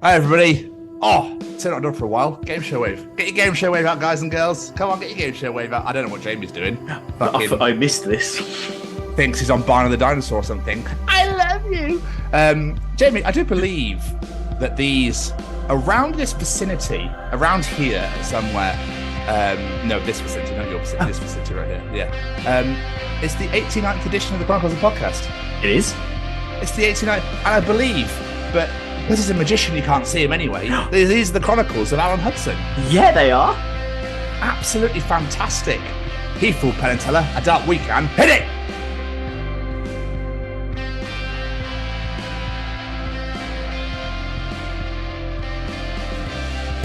Hi, everybody. Oh, it's not done for a while. Game show wave. Get your game show wave out, guys and girls. Come on, get your game show wave out. I don't know what Jamie's doing. I missed this. Thinks he's on Barney the Dinosaur or something. I love you. Jamie, I do believe that these, around this vicinity, around here somewhere, no, this vicinity, not your vicinity, this vicinity right here, yeah. It's the 89th edition of the Chronicles of Podcast. It is? It's the 89th, and I believe, but because he's a magician, you can't see him anyway. These are the Chronicles of Alan Hudson. Yeah, they are. Absolutely fantastic. He fooled Penn and Teller. I doubt we can. Hit it!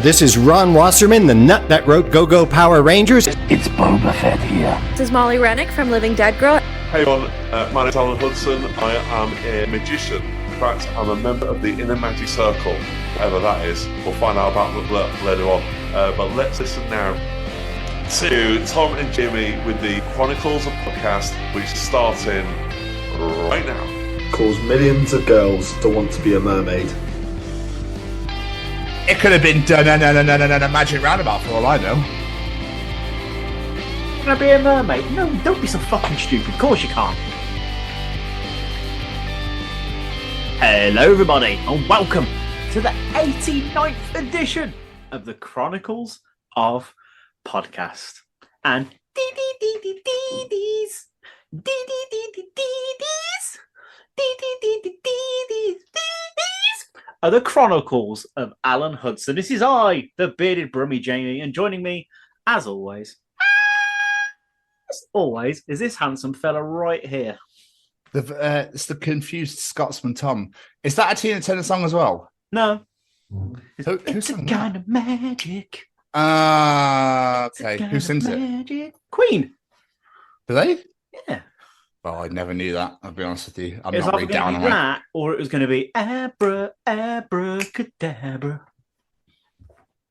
This is Ron Wasserman, the nut that wrote Go-Go Power Rangers. It's Boba Fett here. This is Molly Rennick from Living Dead Girl. Hey everyone, my name's Alan Hudson. I am a magician. In fact, I'm a member of the Inner Magic Circle, whatever that is. We'll find out about that later on. But let's listen now to Tom and Jimmy with the Chronicles of Podcast, which is starting right now. Cause millions of girls to want to be a mermaid. It could have been done a magic roundabout for all I know. Can I be a mermaid? No, don't be so fucking stupid. Of course you can't. Hello everybody, and welcome to the 89th edition of the Chronicles of Podcast. And these are the Chronicles of Alan Hudson. This is I, the bearded brummy Jamie, and joining me, as always, is this handsome fella right here. It's the confused Scotsman Tom. Is that a Tina Turner song as well? No. Who's a kind of magic. Okay. Who sings it? Queen. Do they? Yeah. Well, I never knew that. I'll be honest with you. I'm It's not either really down going on to be it. that, or it was going to be abracadabra.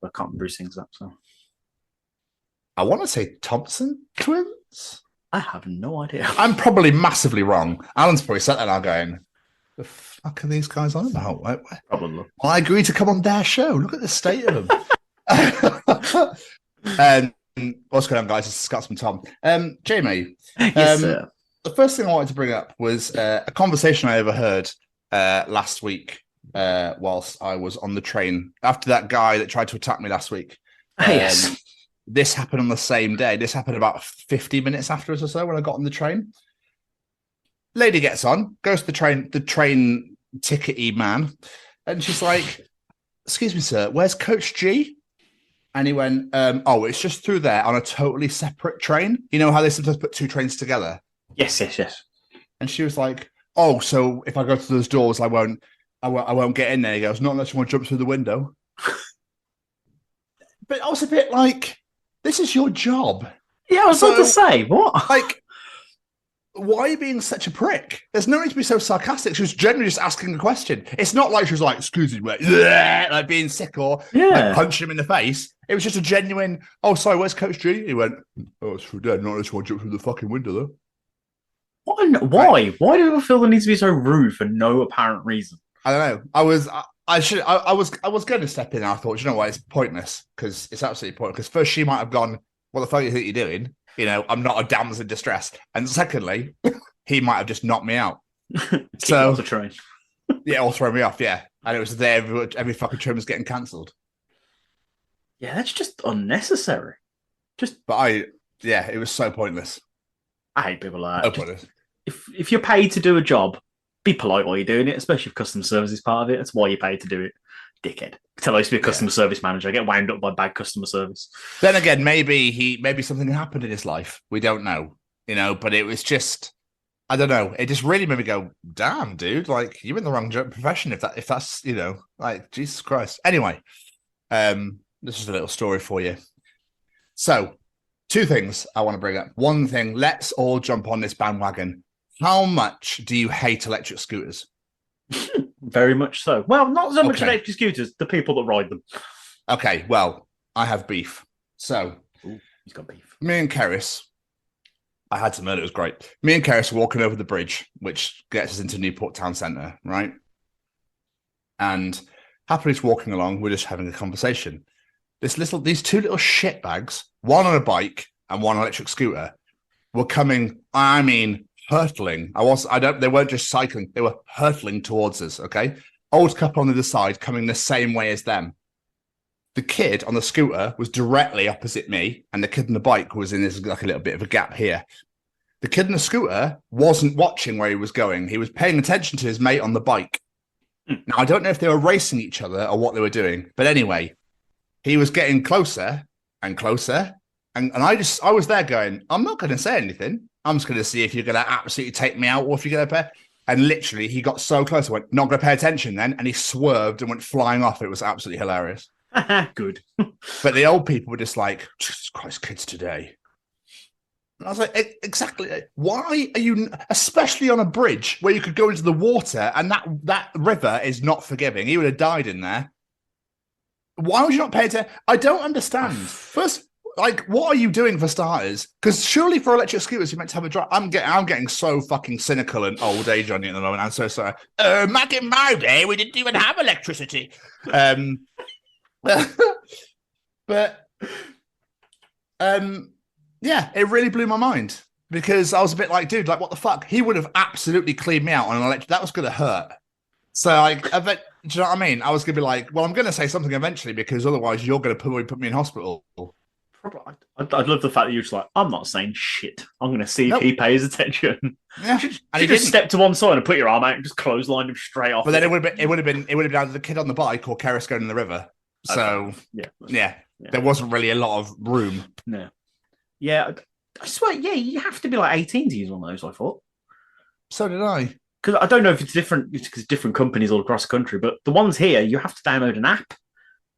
I can't remember who sings that song. I want to say Thompson Twins. I have no idea. I'm probably massively wrong. Alan's probably sat there now going, the fuck are these guys on about? Probably. Well, I agreed to come on their show. Look at the state of them. What's going on, guys? It's Scotsman Tom. Jamie. Yes, sir. The first thing I wanted to bring up was a conversation I overheard last week whilst I was on the train after that guy that tried to attack me last week. Yes. This happened on the same day. This happened about 50 minutes after us or so when I got on the train. Lady gets on, goes to the train tickety man, and she's like, "Excuse me, sir, where's Coach G?" And he went, "Oh, it's just through there on a totally separate train. You know how they sometimes put two trains together?" Yes. And she was like, "Oh, so if I go to those doors, I won't get in there." He goes, "Not unless you want to jump through the window." But I was a bit like, this is your job. Yeah, I was about to say, what? Like, why are you being such a prick? There's no need to be so sarcastic. She was generally just asking a question. It's not like she was like, "Excuse me," like being sick or like punching him in the face. It was just a genuine, "Oh, sorry, where's Coach G?" He went, "Oh, it's through there. Not unless you want to jump through the fucking window, though." Why? Right. Why do people feel the need to be so rude for no apparent reason? I don't know. I was going to step in. And I thought, you know what? It's pointless because it's absolutely pointless. Because first, she might have gone, "What the fuck do you think you're doing? You know, I'm not a damsel in distress." And secondly, he might have just knocked me out. So off the train. Yeah, or throw me off. Yeah, and it was there. Every fucking train was getting cancelled. Yeah, that's just unnecessary. It was so pointless. I hate people like So that. pointless. If you're paid to do a job, be polite while you're doing it, especially if customer service is part of it. That's why you're paid to do it. Dickhead. Tell I used to be a customer service manager. I get wound up by bad customer service. Then again, maybe something happened in his life. We don't know, but it was just, I don't know. It just really made me go, "Damn, dude! Like you're in the wrong profession. If that's like Jesus Christ." Anyway, this is a little story for you. So, two things I want to bring up. One thing, let's all jump on this bandwagon. How much do you hate electric scooters? Very much so. Well, not so much electric scooters, the people that ride them. Okay, well, I have beef. So, he's got beef. Me and Keris, I had some earlier, it was great. Me and Keris were walking over the bridge, which gets us into Newport Town Centre, right? And Happily just walking along. We're just having a conversation. These two little shitbags, one on a bike and one electric scooter, were coming. I mean, hurtling. They weren't just cycling. They were hurtling towards us. Okay, old couple on the other side coming the same way as them. The kid on the scooter was directly opposite me, and the kid on the bike was in this like a little bit of a gap here. The kid on the scooter wasn't watching where he was going. He was paying attention to his mate on the bike. Now, I don't know if they were racing each other or what they were doing, but anyway, he was getting closer and closer. And I was there going, I'm not going to say anything. I'm just going to see if you're going to absolutely take me out or if you're going to pay. And literally, he got so close. I went, not going to pay attention then. And he swerved and went flying off. It was absolutely hilarious. Good. But the old people were just like, Jesus Christ, kids today. And I was like, exactly. Why are you, especially on a bridge where you could go into the water and that river is not forgiving. He would have died in there. Why would you not pay attention? I don't understand. First, like, what are you doing for starters? Because surely for electric scooters, you're meant to have a drive. I'm getting so fucking cynical and old age on you at the moment. I'm so sorry. Back in my day, we didn't even have electricity. But yeah, it really blew my mind because I was a bit like, dude, like, what the fuck? He would have absolutely cleaned me out on an electric. That was going to hurt. So, like, do you know what I mean? I was going to be like, well, I'm going to say something eventually because otherwise you're going to put me in hospital. I'd love the fact that you're just like, I'm not saying shit. I'm going to see if he pays attention. Yeah, and he just stepped to one side and put your arm out and just clotheslined him straight off. But then it would have been either the kid on the bike or Keris going in the river. So yeah, there wasn't really a lot of room. No. Yeah, I swear. Yeah, you have to be like 18 to use one of those. I thought. So did I. Because I don't know if it's different because different companies all across the country, but the ones here you have to download an app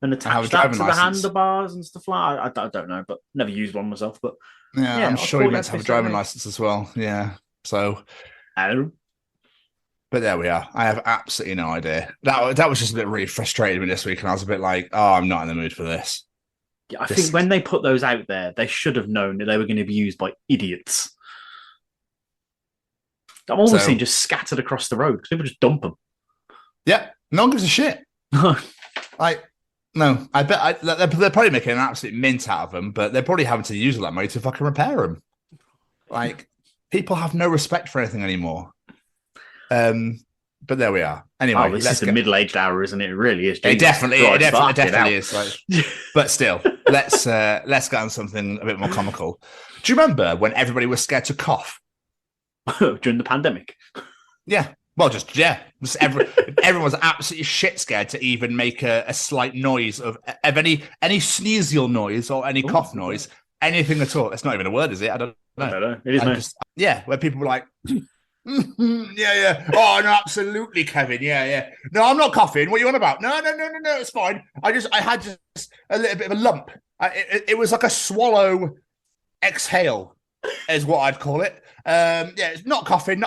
and attach that to the handlebars and stuff like that. I don't know, but never used one myself. But yeah I'm sure you meant to have a driving license as well. Yeah. So. But there we are. I have absolutely no idea. That was just a bit really frustrating me this week, and I was a bit like, oh, I'm not in the mood for this. Yeah, I think when they put those out there, they should have known that they were going to be used by idiots. I'm always seeing just scattered across the road because people just dump them. Yeah, no one gives a shit. Like, no, I bet they're probably making an absolute mint out of them, but they're probably having to use all that money to fucking repair them. Like, people have no respect for anything anymore. But there we are. Anyway, this is the middle-aged hour, isn't it? It really is. It definitely is. Like, but still, let's get on something a bit more comical. Do you remember when everybody was scared to cough during the pandemic? Yeah. Well, everyone was absolutely shit scared to even make a slight noise of any sneesial noise or any cough noise, anything at all. It's not even a word, is it? I don't know. It is. Where people were like. Yeah. Oh, no, absolutely, Kevin. Yeah. No, I'm not coughing. What are you on about? No, it's fine. I had just a little bit of a lump. It was like a swallow exhale, is what I'd call it. It's not coughing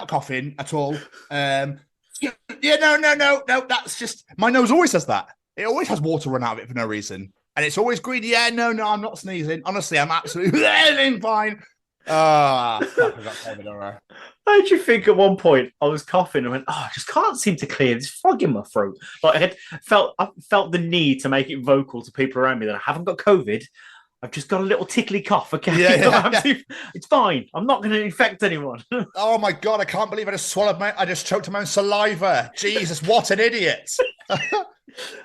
at all. No. That's just my nose always does that. It always has water run out of it for no reason, and it's always green. Yeah, no, I'm not sneezing. Honestly, I'm absolutely fine. Fuck, I got COVID, all right. How did you think at one point I was coughing and went, I just can't seem to clear this frog in my throat? Like I felt the need to make it vocal to people around me that I haven't got COVID. I've just got a little tickly cough. Okay, It's fine. I'm not going to infect anyone. Oh my god, I can't believe I just choked on my own saliva. Jesus, what an idiot! I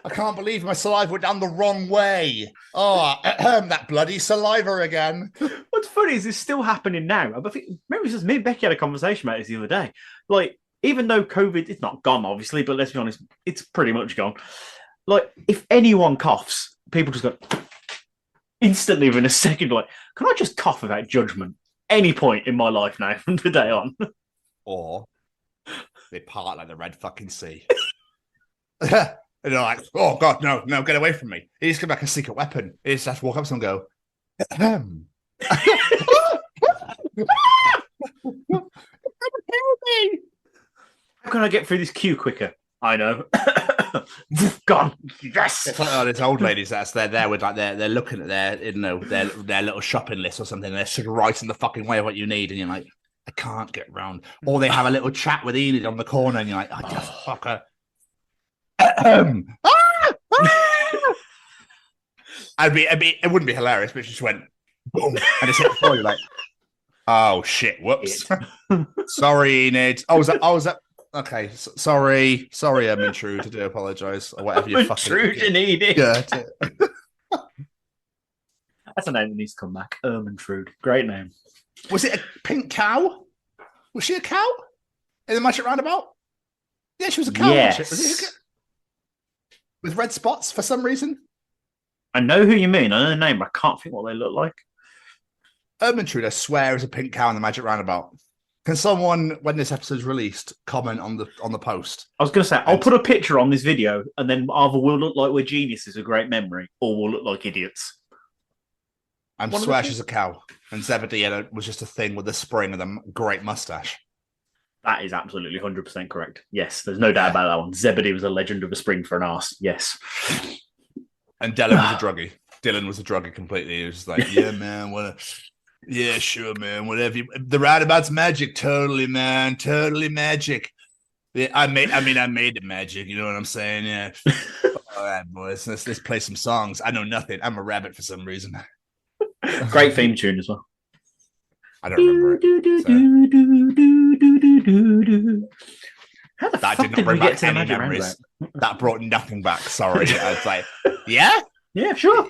can't believe my saliva went down the wrong way. Oh, that bloody saliva again. What's funny is it's still happening now. I think maybe it was me and Becky had a conversation about this the other day. Like, even though COVID, it's not gone, obviously, but let's be honest, it's pretty much gone. Like, if anyone coughs, people just go instantly within a second, like, can I just cough without judgment? Any point in my life now from today on. Or they part like the Red fucking Sea. And they're like, oh, God, no, get away from me. He just got back a secret weapon. He just has to walk up to someone and go, how can I get through this queue quicker? I know. Gone. Yes. It's like this old ladies they're there with like they're looking at their little shopping list or something. They're sort of right in the fucking way of what you need, and you're like, I can't get round. Or they have a little chat with Enid on the corner, and you're like, oh, just fucker. It wouldn't be hilarious, but it just went boom, and it's hit the floor. You're like, oh shit, whoops. Sorry, Enid. Oh, was that? Okay, sorry, I'm intrude. I do apologise or whatever you fucking. Intrusion, Enid. Yeah. That's a name that needs to come back. Ermintrude. Great name. Was it a pink cow? Was she a cow in the Magic Roundabout? Yeah, she was a cow. Yes. With red spots for some reason. I know who you mean. I know the name, but I can't think what they look like. Ermintrude, I swear, is a pink cow in the Magic Roundabout. Can someone, when this episode's released, comment on the post? I was going to say, I'll put a picture on this video, and then either we'll look like we're geniuses with great memory, or we'll look like idiots. I swear she's a cow. And Zebedee was just a thing with a spring and a great mustache. That is absolutely 100% correct. Yes, there's no doubt about that one. Zebedee was a legend of a spring for an arse. Yes. And Dylan was a druggie. Dylan was a druggie completely. He was just like, yeah, man, yeah, sure, man, whatever. The roundabout's magic. Totally, man. Totally magic. Yeah, I made the magic. You know what I'm saying? Yeah. All right, boys. Let's play some songs. I know nothing. I'm a rabbit for some reason. Great theme tune as well. I don't remember it. How the That fuck did not did we bring get back to the any Magic memories. Roundabout? That brought nothing back. Sorry. I was like, yeah? Yeah, sure.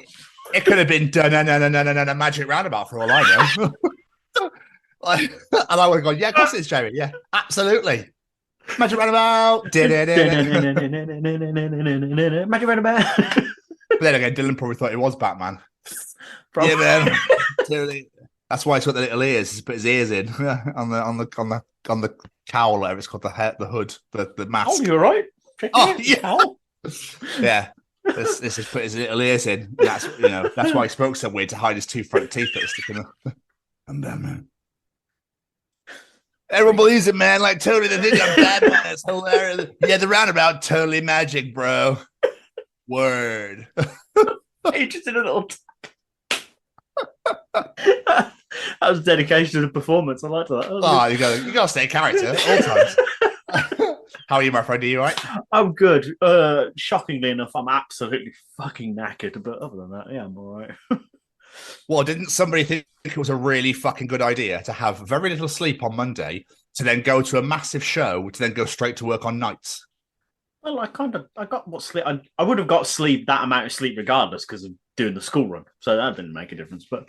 It could have been no, Magic Roundabout for all I know. And I would have gone, yeah, of course it's Jamie. Yeah, absolutely. Magic Roundabout. Magic Roundabout. But then again, Dylan probably thought it was Batman. Yeah, man. Totally. That's why he's got the little ears. He's put his ears in on the cowl, whatever it's called, the hood, the mask. Oh, you're right. Yeah. Yeah. This has put his little ears in. And that's why he spoke so weird, to hide his two front teeth that are sticking up. I'm Batman. Everyone believes it, man. Like, totally, they think I'm Batman. It's hilarious. Yeah, the roundabout, totally magic, bro. Word. He just did a little. That was dedication to the performance. I liked that. Oh, you gotta stay in character at all times. How are you, my friend? Are you all right? I'm good. Shockingly enough, I'm absolutely fucking knackered. But other than that, yeah, I'm all right. Well, didn't somebody think it was a really fucking good idea to have very little sleep on Monday, to then go to a massive show, to then go straight to work on nights? Well, I got what sleep. I would have got sleep, that amount of sleep regardless, because of doing the school run. So that didn't make a difference. But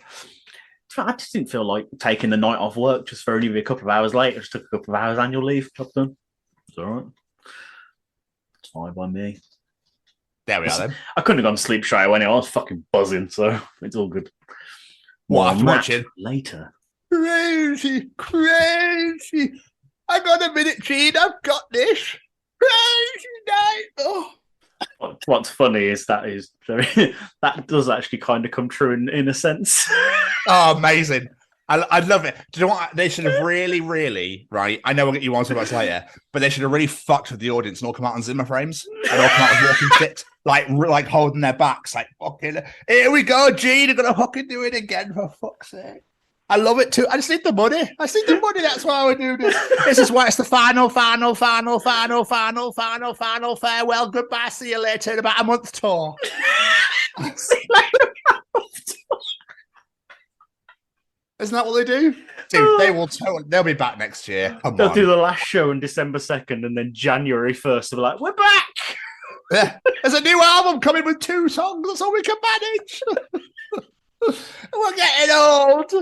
I just didn't feel like taking the night off work just for only a couple of hours late. I just took a couple of hours annual leave. Job done. It's all right. It's fine by me. There we are then. I couldn't have gone to sleep straight away. I was fucking buzzing, so it's all good. What, after watching? Later. Crazy. I got a minute, Gene. I've got this. Crazy night. Oh. What's funny is that does actually kind of come true in a sense. Oh, amazing. I love it. Do you know what? They should have really, right? I know we'll get you on so much later, but they should have really fucked with the audience and all come out on Zimmer frames and all come out with walking sticks, like holding their backs, like, fucking, here we go, Gene, I'm going to fucking do it again, for fuck's sake. I love it too. I just need the money. That's why I would do this. This is why it's the final farewell, goodbye, see you later in about a month tour. Isn't that what they do? Dude, they'll be back next year. They'll do the last show on December 2nd, and then January 1st, they'll be like, we're back! Yeah. There's a new album coming with 2 songs. That's all we can manage. We're getting old.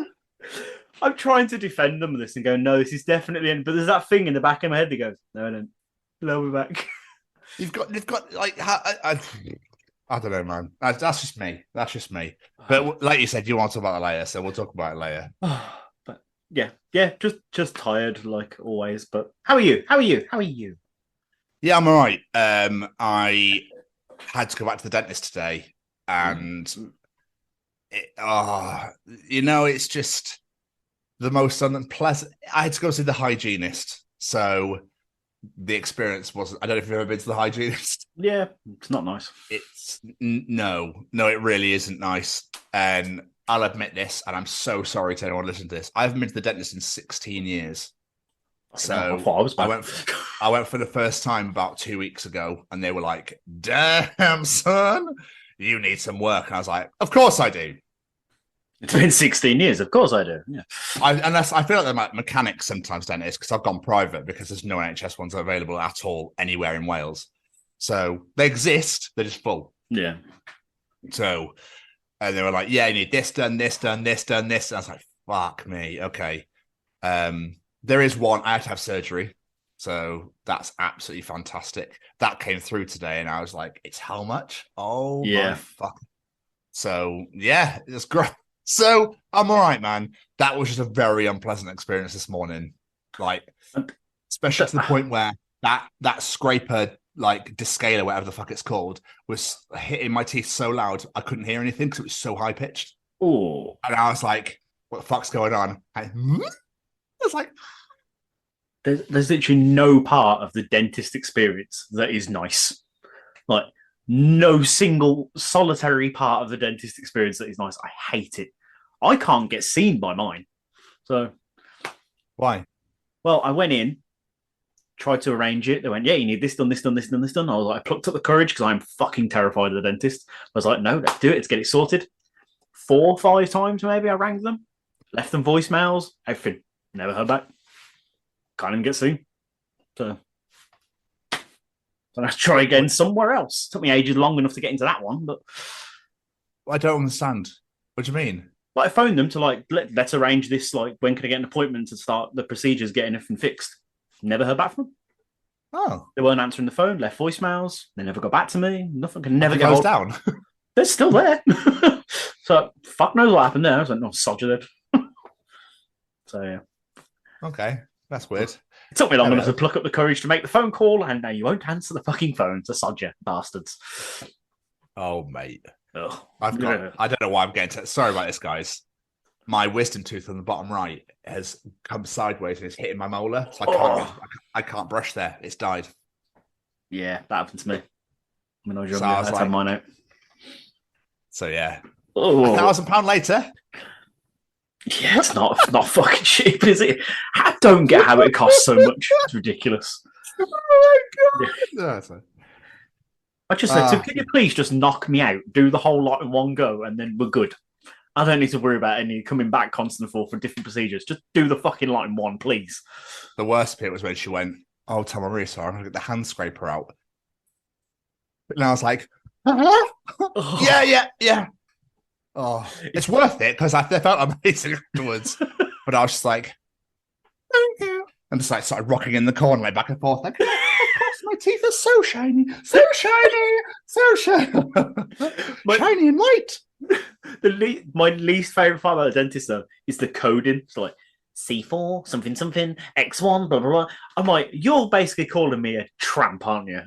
I'm trying to defend them with this and go, no, this is definitely in. But there's that thing in the back of my head that goes, no, I don't. They'll be back. They've got like, I don't know, man. That's just me. But like you said, you want to talk about it later, so we'll talk about it later. But yeah, just tired like always. But how are you? Yeah, I'm all right. I had to go back to the dentist today, and it's just the most unpleasant. I had to go see the hygienist, so the experience wasn't. I don't know if you've ever been to the hygienist. Yeah, it's not nice. It's no, it really isn't nice. And I'll admit this, and I'm so sorry to anyone listening to this. I haven't been to the dentist in 16 years. So I went for the first time about 2 weeks ago, and they were like, "Damn, son, you need some work. And I was like, of course I do. It's been 16 years. Of course I do. Yeah. I feel like they're like mechanics sometimes, dentists, because I've gone private because there's no NHS ones available at all anywhere in Wales. So they exist, they're just full. Yeah. So, and they were like, yeah, you need this done, this done, this done, this. And I was like, fuck me. Okay. There is one, I had to have surgery. So that's absolutely fantastic. That came through today, and I was like, it's how much? Oh, yeah. my fuck. So, yeah, it's great. So I'm all right, man. That was just a very unpleasant experience this morning. Like, especially to the point where that scraper, like descaler, whatever the fuck it's called, was hitting my teeth so loud I couldn't hear anything because it was so high pitched. Oh. And I was like, what the fuck's going on? I was like, there's literally no part of the dentist experience that is nice. Like, no single solitary part of the dentist experience that is nice. I hate it. I can't get seen by mine. So why? Well, I went in, tried to arrange it. They went, yeah, you need this done, this done, this done, this done. I was like, I plucked up the courage because I'm fucking terrified of the dentist. I was like, no, let's do it. Let's get it sorted. 4 or 5 times maybe I rang them, left them voicemails, everything. Never heard back. Can't even get seen. So I try again somewhere else. Took me ages long enough to get into that one, but I don't understand. What do you mean? But I phoned them to like let's arrange this. Like, when can I get an appointment to start the procedures, getting everything fixed? Never heard back from them. Oh, they weren't answering the phone. Left voicemails. They never got back to me. Nothing. Can never get closed down. They're still there. So fuck knows what happened there. I was like, no, sod you then. So yeah. Okay, that's weird. It took me long enough to pluck up the courage to make the phone call, and now you won't answer the fucking phone. To sod you, bastards. Oh, mate. Ugh. I don't know why I'm getting to. Sorry about this, guys. My wisdom tooth on the bottom right has come sideways and it's hitting my molar, so I can't brush there. It's died. Yeah, that happened to me when I was So younger. I was I like- had mine out. So yeah, Oh, £1,000 later. yeah, it's not fucking cheap, is it? I don't get how it costs so much. It's ridiculous. Oh my god! No, it's fine. I just said, can you please just knock me out, do the whole lot in one go, and then we're good. I don't need to worry about any coming back constant for different procedures. Just do the fucking lot in one, please. The worst bit was when she went, "Oh, Tom, I'm really sorry. I'm gonna get the hand scraper out." And I was like, yeah. Oh, it's worth it because I felt amazing afterwards. But I was just like, thank you. And just like started rocking in the corner, like back and forth, like, of course, my teeth are so shiny, so shiny, so shiny, shiny and white. My least favorite part about the dentist though is the coding. It's like C4 something X1 blah blah blah. I'm like, you're basically calling me a tramp, aren't you?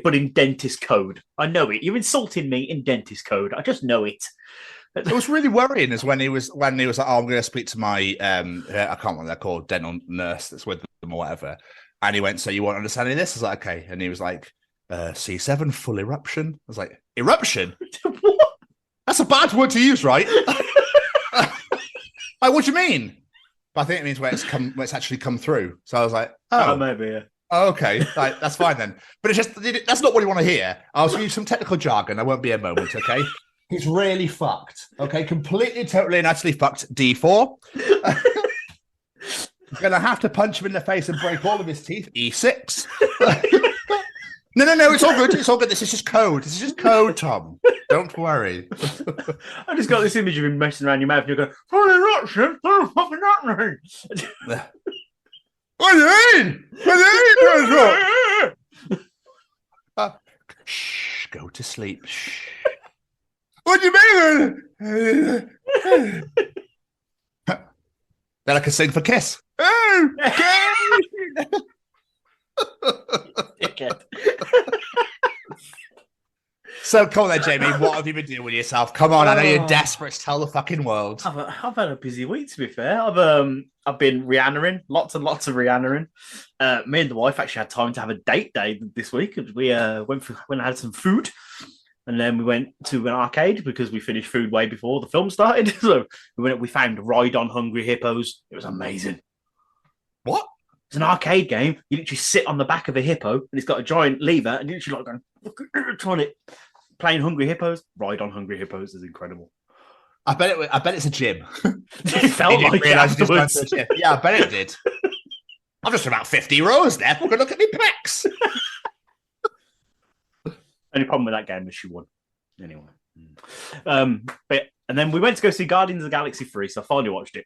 But in dentist code, I know it. You're insulting me in dentist code. I just know it. It was really worrying is when he was like, "Oh, I'm going to speak to my I can't remember what they're called, dental nurse that's with them or whatever." And he went, "So you won't understand any of this?" I was like, "Okay." And he was like, "C7 full eruption." I was like, "Eruption? What? That's a bad word to use, right?" Like, what do you mean? But I think it means where it's actually come through. So I was like, "Oh, maybe, yeah." Oh, okay, like, that's fine then." But it's just that's not what you want to hear. I'll use some technical jargon. I won't be a moment, okay? He's really fucked. Okay, completely, totally, and utterly fucked. D4. I'm gonna have to punch him in the face and break all of his teeth. E6. No, it's all good. It's all good. This is just code. This is just code, Tom. Don't worry. I just got this image of him messing around your mouth, and you're going, "Fucking eruption, fucking happening." What do you mean? What do you mean? Shh. Go to sleep. Shh. What do you mean? Then I can sing for Kiss. Oh, Dickhead. So come on then, Jamie. What have you been doing with yourself? Come on, I know you're desperate to tell the fucking world. I've had a busy week, to be fair. I've been Rihannaing, lots and lots of Rihannaing. Me and the wife actually had time to have a date day this week. We went and had some food, and then we went to an arcade because we finished food way before the film started. So we found Ride on Hungry Hippos. It was amazing. What? It's an arcade game. You literally sit on the back of a hippo, and it's got a giant lever, and you literally like going trying it. playing Hungry Hippos. Ride on Hungry Hippos is incredible. I bet it's a gym. It felt like it afterwards. Yeah, I bet it did. I'm just about 50 rows left. We're going to look at me pecs. Only problem with that game is she won. Anyway. But and then we went to go see Guardians of the Galaxy 3, so I finally watched it.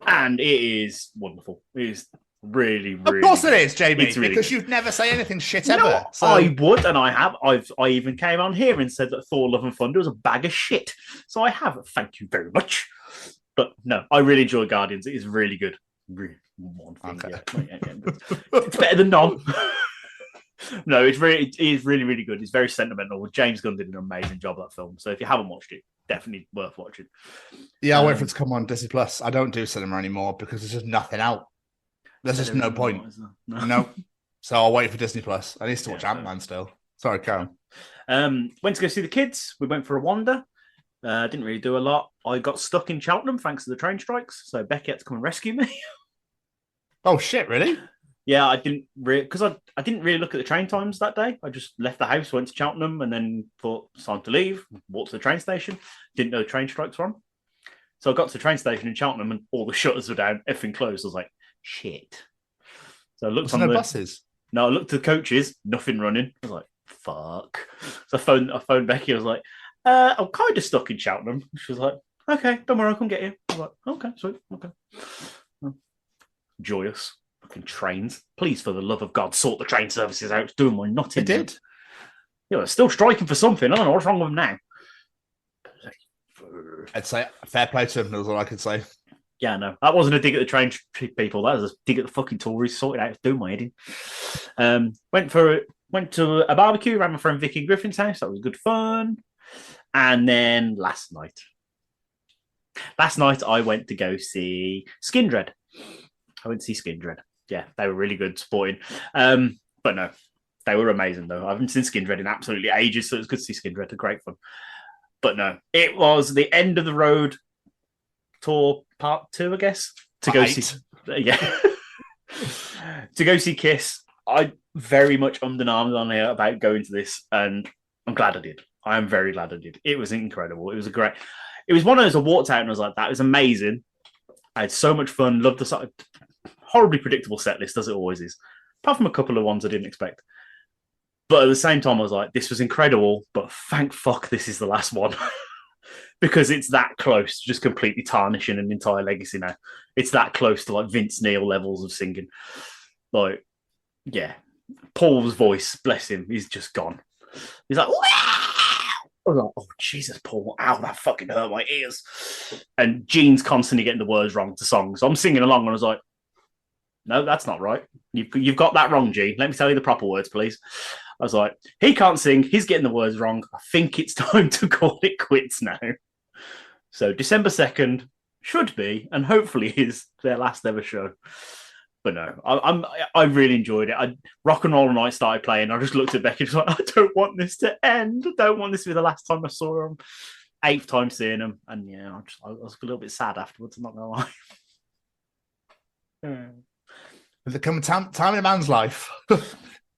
And it is wonderful. It is really, really Of course it is, Jamie, really because good. you'd never say anything shit You know ever. what? So... I would, and I have. I even came on here and said that Thor Love and Thunder was a bag of shit. So I have. Thank you very much. But no, I really enjoy Guardians. It is really good. Really, one thing. Okay. Yeah. It's better than none. No, it is really, really good. It's very sentimental. James Gunn did an amazing job of that film. So if you haven't watched it, definitely worth watching. Yeah, I'll wait for it to come on Disney Plus. I don't do cinema anymore because there's just nothing out. There's just no point. No. So I'll wait for Disney Plus. I need to watch Ant-Man still. Sorry, Callum. Went to go see the kids. We went for a wander. Didn't really do a lot. I got stuck in Cheltenham thanks to the train strikes. So Becky had to come and rescue me. Oh, shit, really? Yeah, I didn't because I didn't really look at the train times that day. I just left the house, went to Cheltenham, and then thought it's time to leave. Walked to the train station. Didn't know the train strikes were on. So I got to the train station in Cheltenham, and all the shutters were down, everything closed. I was like, shit. So I looked on no the buses. No, I looked at the coaches, nothing running. I was like, fuck. So I phoned Becky. I was like, I'm kind of stuck in Cheltenham. She was like, okay, don't worry, I'll come get you. I was like, okay, sweet, okay. Joyous. Fucking trains. Please, for the love of God, sort the train services out. It's doing my nutting. It did. Yeah, they're still striking for something. I don't know what's wrong with them now. I'd say fair play to them. That's all I could say. Yeah, no, that wasn't a dig at the train people. That was a dig at the fucking Tories. Sorted out. It's doing my head in. Went to a barbecue around my friend Vicky Griffin's house. That was good fun. And then last night I went to go see Skindred. I went to see Skindred. Yeah, they were really good sporting. But no, they were amazing though. I haven't seen Skindred in absolutely ages, so it was good to see Skindred. They're great fun. But no, it was the end of the road tour part 2, I guess. To go see, yeah, to go see Kiss. I very much ummed and ahmed on here about going to this, and I'm glad I did. I am very glad I did. It was incredible. It was it was one of those I walked out and I was like, that was amazing. I had so much fun. Loved the sort of horribly predictable set list, as it always is. Apart from a couple of ones I didn't expect. But at the same time, I was like, this was incredible, but thank fuck this is the last one. Because it's that close to just completely tarnishing an entire legacy now. It's that close to like Vince Neil levels of singing. Like, yeah. Paul's voice, bless him, he's just gone. He's like, wow! I was like, oh, Jesus, Paul. Ow, that fucking hurt my ears. And Gene's constantly getting the words wrong to songs. So I'm singing along and I was like, no, that's not right. You've got that wrong, Gene. Let me tell you the proper words, please. I was like, he can't sing. He's getting the words wrong. I think it's time to call it quits now. So December 2nd should be, and hopefully is their last ever show. But no, I really enjoyed it. Rock and Roll Night started playing. I just looked at Becky and was like, I don't want this to end. I don't want this to be the last time I saw them. 8th time seeing them. And yeah, I was a little bit sad afterwards, I'm not going to lie. There comes a time in a man's life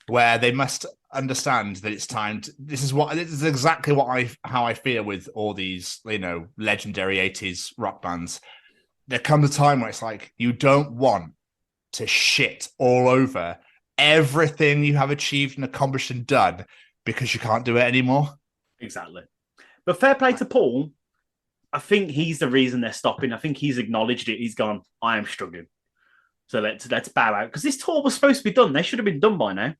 where they must understand that it's time to, this is exactly how I feel with all these, legendary 80s rock bands. There comes a time where it's like, you don't want to shit all over everything you have achieved and accomplished and done because you can't do it anymore. Exactly. But fair play to Paul. I think he's the reason they're stopping. I think he's acknowledged it. He's gone, I am struggling. So let's bow out. Because this tour was supposed to be done. They should have been done by now.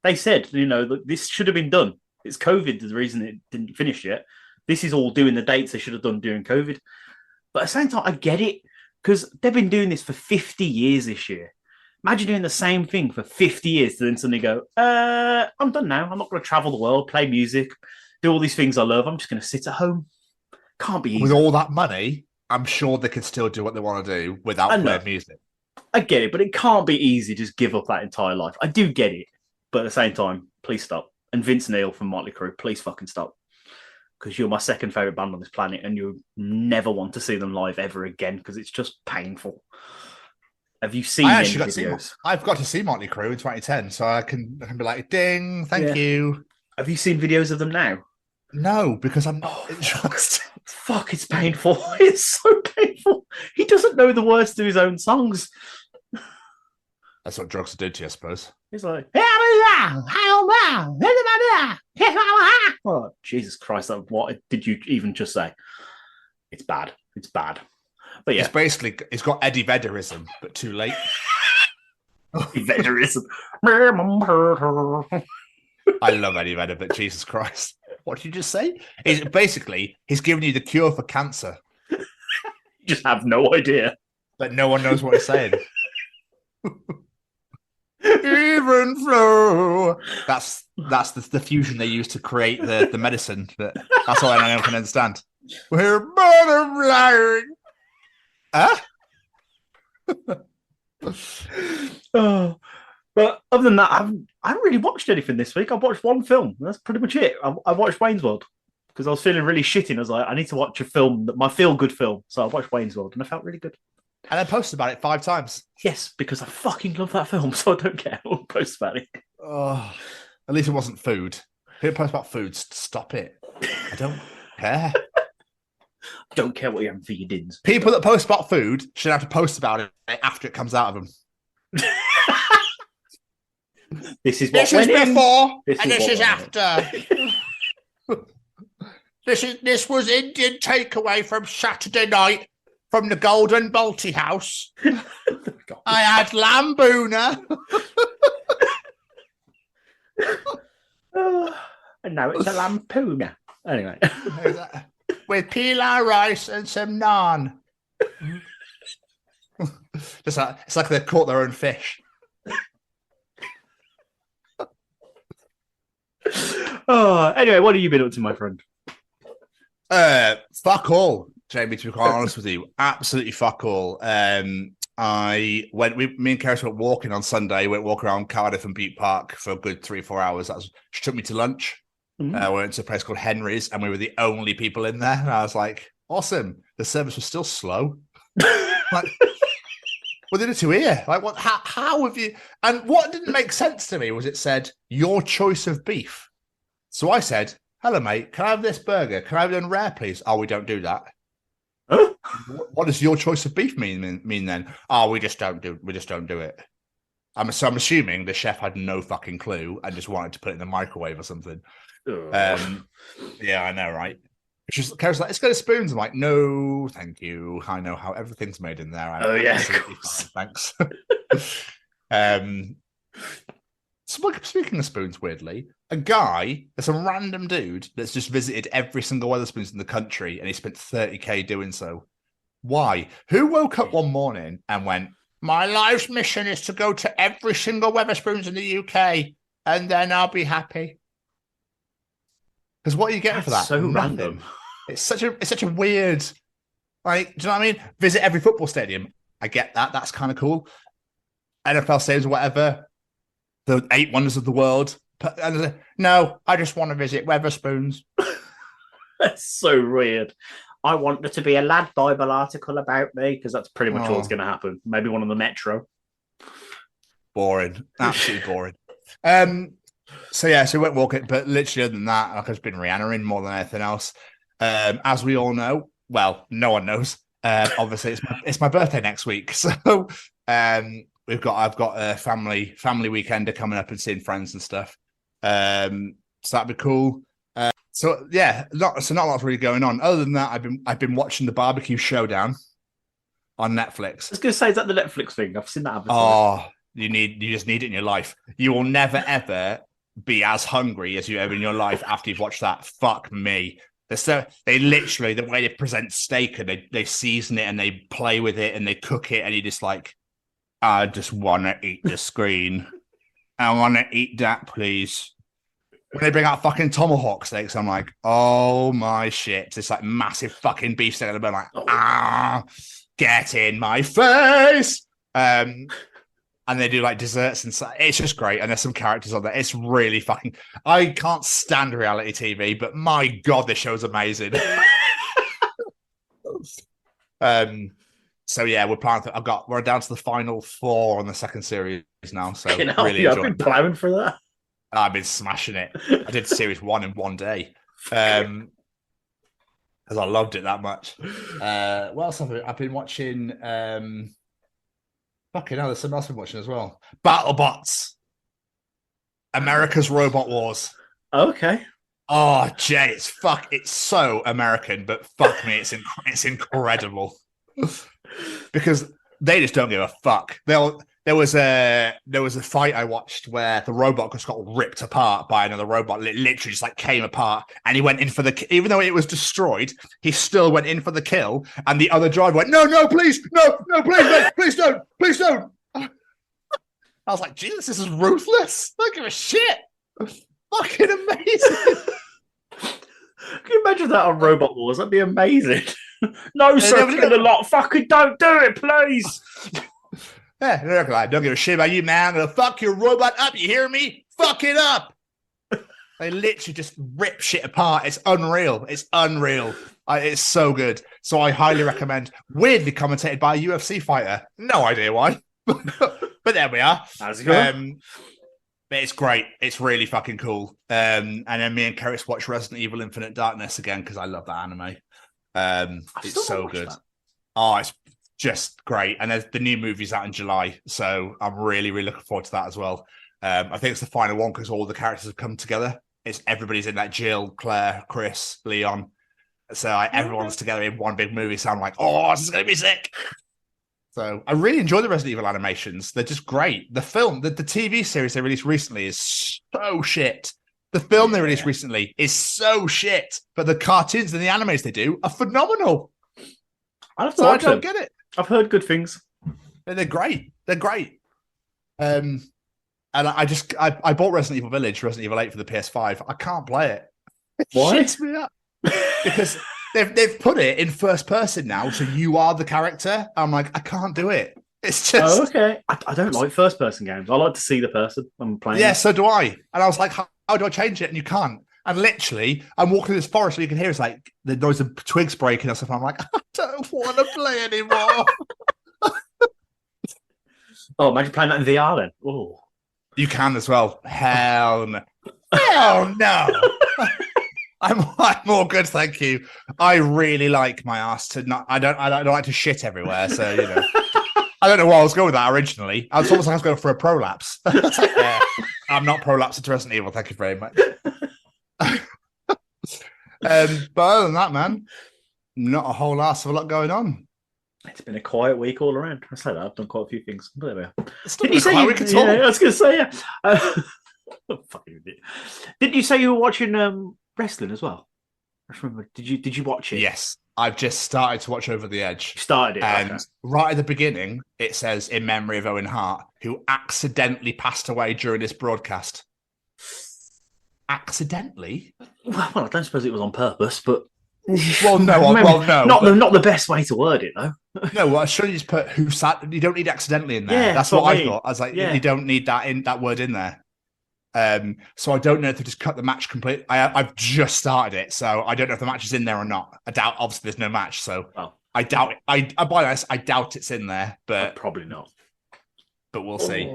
They said, this should have been done. It's COVID the reason it didn't finish yet. This is all doing the dates they should have done during COVID. But at the same time, I get it. Because they've been doing this for 50 years this year. Imagine doing the same thing for 50 years to then suddenly go, I'm done now. I'm not going to travel the world, play music, do all these things I love. I'm just going to sit at home. Can't be easy. With all that money, I'm sure they could still do what they want to do without playing music. I get it, but it can't be easy to just give up that entire life. I do get it. But at the same time, please stop. And Vince Neil from Motley Crue, please fucking stop. Because you're my second favourite band on this planet and you never want to see them live ever again because it's just painful. Have you seen any videos? I've got to see Motley Crue in 2010, so I can be like, ding, thank you. Have you seen videos of them now? No, because I'm not interested. Fuck, it's painful. It's so painful. He doesn't know the words to his own songs. That's what drugs do to you, I suppose. He's like, oh, Jesus Christ, what did you even just say? It's bad. It's bad. But yeah. It's basically, it's got Eddie Vedderism, but too late. Vedderism. I love Eddie Vedder, but Jesus Christ. What did you just say? He's giving you the cure for cancer. You just have no idea. But no one knows what he's saying. Even flow. That's the fusion they use to create the medicine. But that's all anyone can understand. We're butterflying. Huh? Oh, but other than that, I haven't really watched anything this week. I've watched one film. That's pretty much it. I watched Wayne's World because I was feeling really shitty. And I was like, I need to watch a film, my feel-good film. So I watched Wayne's World and I felt really good. And I posted about it 5 times. Yes, because I fucking love that film, so I don't care who posts about it. Oh, at least it wasn't food. Who posts about food? Stop it. I don't care. I don't care what you're having for your dinners. People that post about food should have to post about it after it comes out of them. This is what this is before this and this is after. In. This was Indian takeaway from Saturday night from the Golden Balti House. I had lambuna. And now it's a lampoona. Anyway. With pilau rice and some naan. It's like they caught their own fish. Anyway, what have you been up to, my friend? Fuck all, Jamie, to be quite honest with you. Absolutely fuck all. Me and Keris went walking on Sunday, went walking around Cardiff and Butte Park for a good 3-4 hours. She took me to lunch. We went to a place called Henry's and we were the only people in there. And I was like, awesome. The service was still slow. Like, what did it to here? Like, what? How have you? And what didn't make sense to me was it said, your choice of beef. So I said, hello, mate. Can I have this burger? Can I have it on rare, please? Oh, we don't do that. Huh? What does your choice of beef mean then? Oh, we just don't do it. I'm assuming the chef had no fucking clue and just wanted to put it in the microwave or something. Yeah, I know, right? Kara's like, let's go to spoons. I'm like, no, thank you. I know how everything's made in there. Oh yeah, fine, thanks. Speaking of spoons, weirdly, there's a random dude that's just visited every single Wetherspoons in the country, and he spent 30k doing so. Why? Who woke up one morning and went, my life's mission is to go to every single Wetherspoons in the UK, and then I'll be happy. Because what are you getting for that? So Nothing. random. It's such a weird, like, do you know what I mean? Visit every football stadium. I get that. That's kind of cool. NFL stadiums or whatever. The 8 wonders of the world. No, I just want to visit Wetherspoons. That's so weird. I want there to be a Lad Bible article about me because that's pretty much what's going to happen. Maybe one on the Metro. Boring. Absolutely boring. So we went walking, but literally other than that, like, I've just been Rihannaing more than anything else. As we all know, well, no one knows. Obviously, it's my birthday next week, so I've got a family weekender coming up and seeing friends and stuff. So that'd be cool. So yeah, not a lot's really going on. Other than that, I've been watching the Barbecue Showdown on Netflix. I was going to say, is that the Netflix thing? I've seen that advertised. Oh, you just need it in your life. You will never ever be as hungry as you ever in your life after you've watched that. Fuck me. They literally, the way they present steak and they season it and they play with it and they cook it and you just like, I just want to eat the screen. I want to eat that, please. When they bring out fucking tomahawk steaks, I'm like, oh my shit. It's like massive fucking beef steak. And I'm like, get in my face. And they do like desserts and stuff. It's just great. And there's some characters on there. It's really fucking. I can't stand reality TV, but my God, this show's amazing. So yeah, we're planning. We're down to the final 4 on the second series now. So really, I've been planning for that. I've been smashing it. I did series 1 in one day. because I loved it that much. What else have I've been watching? Fucking hell, there's something else I've been watching as well. BattleBots, America's Robot Wars. Okay. Oh, Jay, it's so American, but fuck me, it's incredible because they just don't give a fuck. There was a fight I watched where the robot just got ripped apart by another robot. It literally just like came apart, and he went in for even though it was destroyed, he still went in for the kill. And the other driver went, "No, please, no, please, no, please don't." I was like, Jesus, this is ruthless. Don't give a shit. Fucking amazing. Can you imagine that on Robot Wars? That'd be amazing. No, sir, kill a lot. Fucking don't do it, please. Yeah, I don't give a shit about you, man. I'm gonna fuck your robot up. You hear me? Fuck it up. They literally just rip shit apart. It's unreal. It's so good. So I highly recommend. Weirdly commentated by a UFC fighter. No idea why, but there we are. How's it going? But it's great. It's really fucking cool. And then me and Keris watch Resident Evil Infinite Darkness again because I love that anime. It's so good. That. Oh, it's just great. And there's the new movie's out in July, so I'm really, really looking forward to that as well. I think it's the final one because all the characters have come together. It's everybody's in that. Jill, Claire, Chris, Leon. So everyone's together in one big movie. So I'm like, oh, this is gonna be sick. So I really enjoy the Resident Evil animations. They're just great. The film, the TV series they released recently is so shit. The film they released recently is so shit. But the cartoons and the animes they do are phenomenal. I don't get it. I've heard good things. They're great. They're great. And I bought Resident Evil Village, Resident Evil 8 for the PS5. I can't play it. Why? It shits me up. Because they've put it in first person now, so you are the character. I'm like, I can't do it. It's just okay. I don't like first person games. I like to see the person I'm playing. Yeah, so do I. And I was like, how do I change it? And you can't. And literally, I'm walking through this forest, and you can hear it's like the noise of twigs breaking and stuff. I'm like, I don't want to play anymore. Oh, imagine playing that in VR then. Oh, you can as well. Hell no. Hell no. I'm all good, thank you. I really like my ass to not. I don't like to shit everywhere. So you know, I don't know why I was going with that originally. I was almost like I was going for a prolapse. Like, yeah, I'm not prolapsed to Resident Evil. Thank you very much. But other than that, man, not a whole ass of a lot going on. It's been a quiet week all around. I say that I've done quite a few things. But there we are. Did you say we could talk? Yeah, I was going to say yeah. Didn't you say you were watching wrestling as well? I remember. Did you watch it? Yes, I've just started to watch Over the Edge. You started it, and okay. Right at the beginning, it says in memory of Owen Hart, who accidentally passed away during this broadcast. Accidentally? Well, I don't suppose it was on purpose, but no. Not the best way to word it, though. No, well, I should have just put who sat. You don't need accidentally in there. Yeah, that's what I thought. I was like, yeah. You don't need that word in there. So I don't know if they just cut the match completely. I've just started it, so I don't know if the match is in there or not. I doubt. Obviously, there's no match, so I doubt it. I doubt it's in there, but probably not. But we'll see.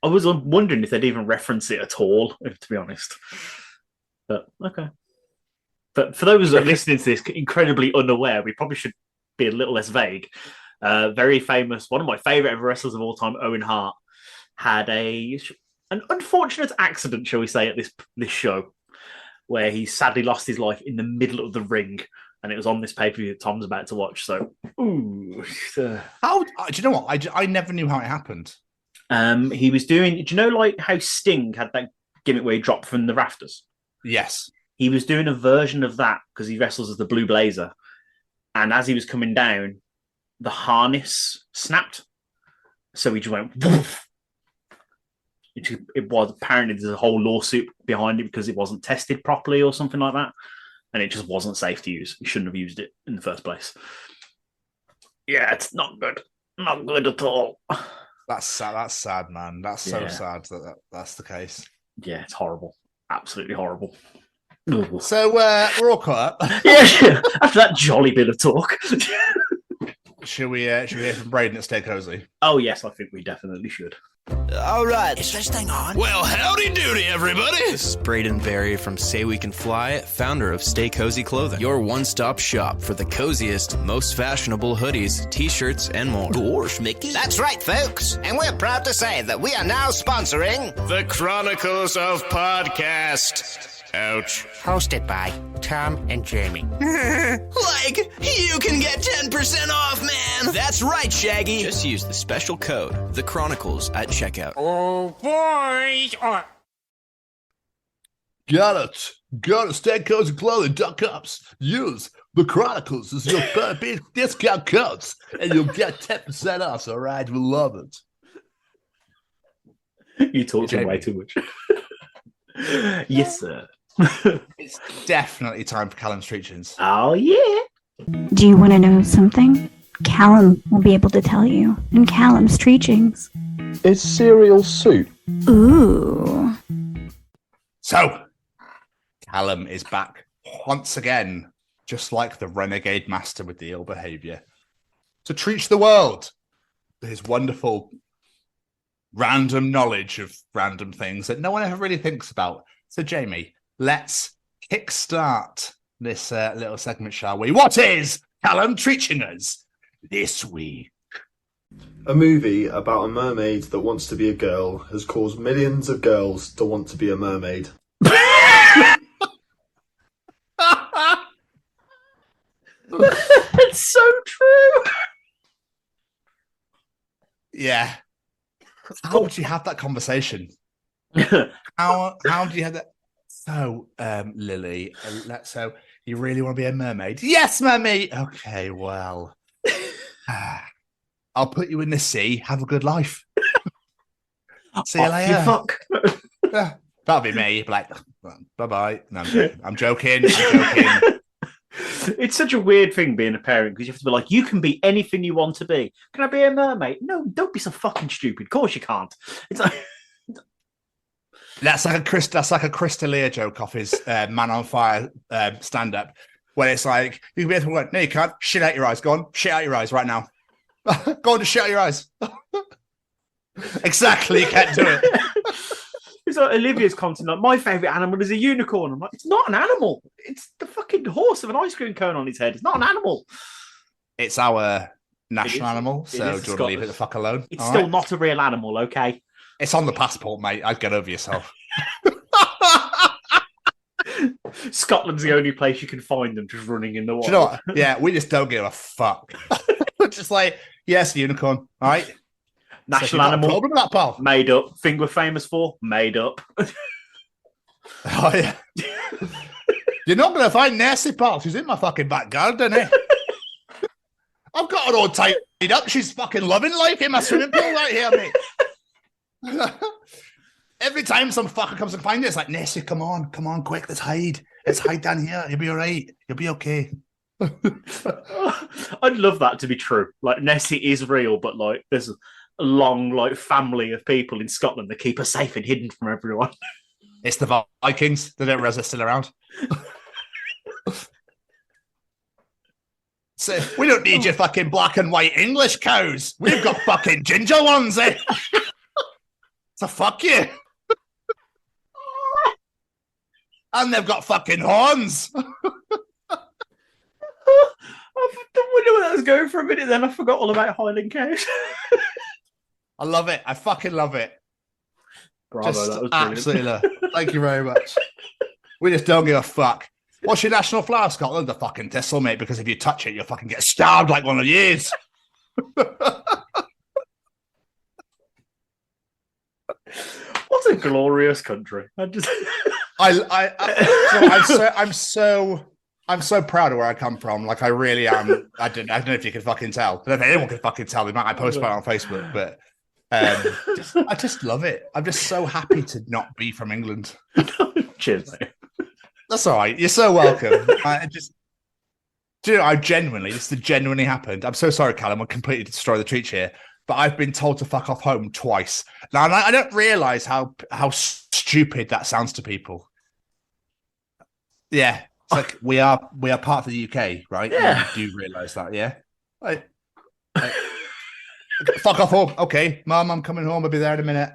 I was wondering if they'd even reference it at all, to be honest. But okay. But for those that are listening to this, incredibly unaware, we probably should be a little less vague. Very famous, one of my favourite ever wrestlers of all time, Owen Hart, had an unfortunate accident, shall we say, at this show, where he sadly lost his life in the middle of the ring, and it was on this pay-per-view that Tom's about to watch. So, how do you know what? I never knew how it happened. He was doing. Do you know like how Sting had that gimmick where he dropped from the rafters? Yes. He was doing a version of that because he wrestles as the Blue Blazer, and as he was coming down, the harness snapped, so he just went. Woof. It was apparently there's a whole lawsuit behind it because it wasn't tested properly or something like that, and it just wasn't safe to use. You shouldn't have used it in the first place. Yeah, it's not good. Not good at all. That's sad. That's sad, man. That's so sad that's the case. Yeah, it's horrible. Absolutely horrible. So we're all caught up. Yeah, after that jolly bit of talk. Should we hear from Braden at Stay Cozy? Oh yes, I think we definitely should. All right. Is this thing on? Well, howdy doody, everybody. This is Braden Berry from Say We Can Fly, founder of Stay Cozy Clothing, your one-stop shop for the coziest, most fashionable hoodies, t-shirts, and more. Gosh, Mickey. That's right, folks. And we're proud to say that we are now sponsoring The Chronicles of Podcast. Ouch. hosted by Tom and Jamie. Like, you can get 10% off, man. That's right, Shaggy. Just use the special code, The Chronicles, at checkout. Oh, boys. Got it. Go to StayCozyClothing.com. Use The Chronicles as your big discount codes, and you'll get 10% off. All right, we love it. You talk to him way too much. Yes, sir. It's definitely time for Callum's Treachings. Oh, yeah. Do you want to know something? Callum will be able to tell you in Callum's Treachings. Is cereal soup? Ooh. So, Callum is back once again, just like the renegade master with the ill behavior, to treat the world to his wonderful random knowledge of random things that no one ever really thinks about. So, Jamie, let's kickstart this little segment, shall we? What is Callum treating us this week? A movie about a mermaid that wants to be a girl has caused millions of girls to want to be a mermaid. It's so true. Yeah. How would you have that conversation? How do you have that? So, Lily, so you really want to be a mermaid? Yes, mummy. Okay, well, I'll put you in the sea. Have a good life. See you later. You fuck. That'll be me. Like, bye bye. No, I'm joking. I'm joking. It's such a weird thing being a parent because you have to be like, you can be anything you want to be. Can I be a mermaid? No, don't be so fucking stupid. Of course you can't. It's like that's like a Chris D'Elia joke off his Man on Fire stand up, where it's like you can be able to go, no, you can't. Shit out your eyes. Go on, shit out your eyes right now. Go on, just shit out your eyes. Exactly, you can't do it. It's like Olivia's content. Like, my favourite animal is a unicorn. I'm like, it's not an animal. It's the fucking horse with an ice cream cone on his head. It's not an animal. It's our national animal, so do you want to leave it the fuck alone? It's still not a real animal, okay? It's on the passport, mate. I'd get over yourself. Scotland's the only place you can find them just running in the water. Do you know what? Yeah, we just don't give a fuck. We're just like, yes, unicorn, all right? National animal. Problem with that, pal? Made up. Thing we're famous for? Made up. Oh, yeah. You're not going to find Nessie, pal. She's in my fucking back garden, eh? I've got her all tied up. She's fucking loving life in my swimming pool right here, mate. Every time some fucker comes and finds it, it's like, Nessie, come on, quick, let's hide. Let's hide down here. You'll be all right. You'll be okay. I'd love that to be true. Like, Nessie is real, but like, there's a long, like, family of people in Scotland that keep her safe and hidden from everyone. It's the Vikings. They don't realize they're still around. So we don't need your fucking black and white English cows. We've got fucking ginger ones, eh? So fuck you. And they've got fucking horns. I wonder where that was going for a minute then. I forgot all about Highland cows. I love it. I fucking love it. Bravo, just that was absolutely love it. Thank you very much. We just don't give a fuck. What's your national flower, Scotland? The fucking thistle, mate, because if you touch it, you'll fucking get stabbed like one of these. What a glorious country. I'm so proud of where I come from. Like, I really am. I don't know if you can fucking tell. I don't know if anyone can fucking tell. They might post about it on Facebook, but I just love it. I'm just so happy to not be from England. Cheers, mate. That's all right. You're so welcome. I genuinely, this genuinely happened. I'm so sorry, Callum. I completely destroyed the treat here, but I've been told to fuck off home twice. Now, I don't realize how stupid that sounds to people. Yeah. It's like we are part of the UK, right? Yeah. You do realize that, yeah? Fuck off home. Okay, Mum, I'm coming home. I'll be there in a minute.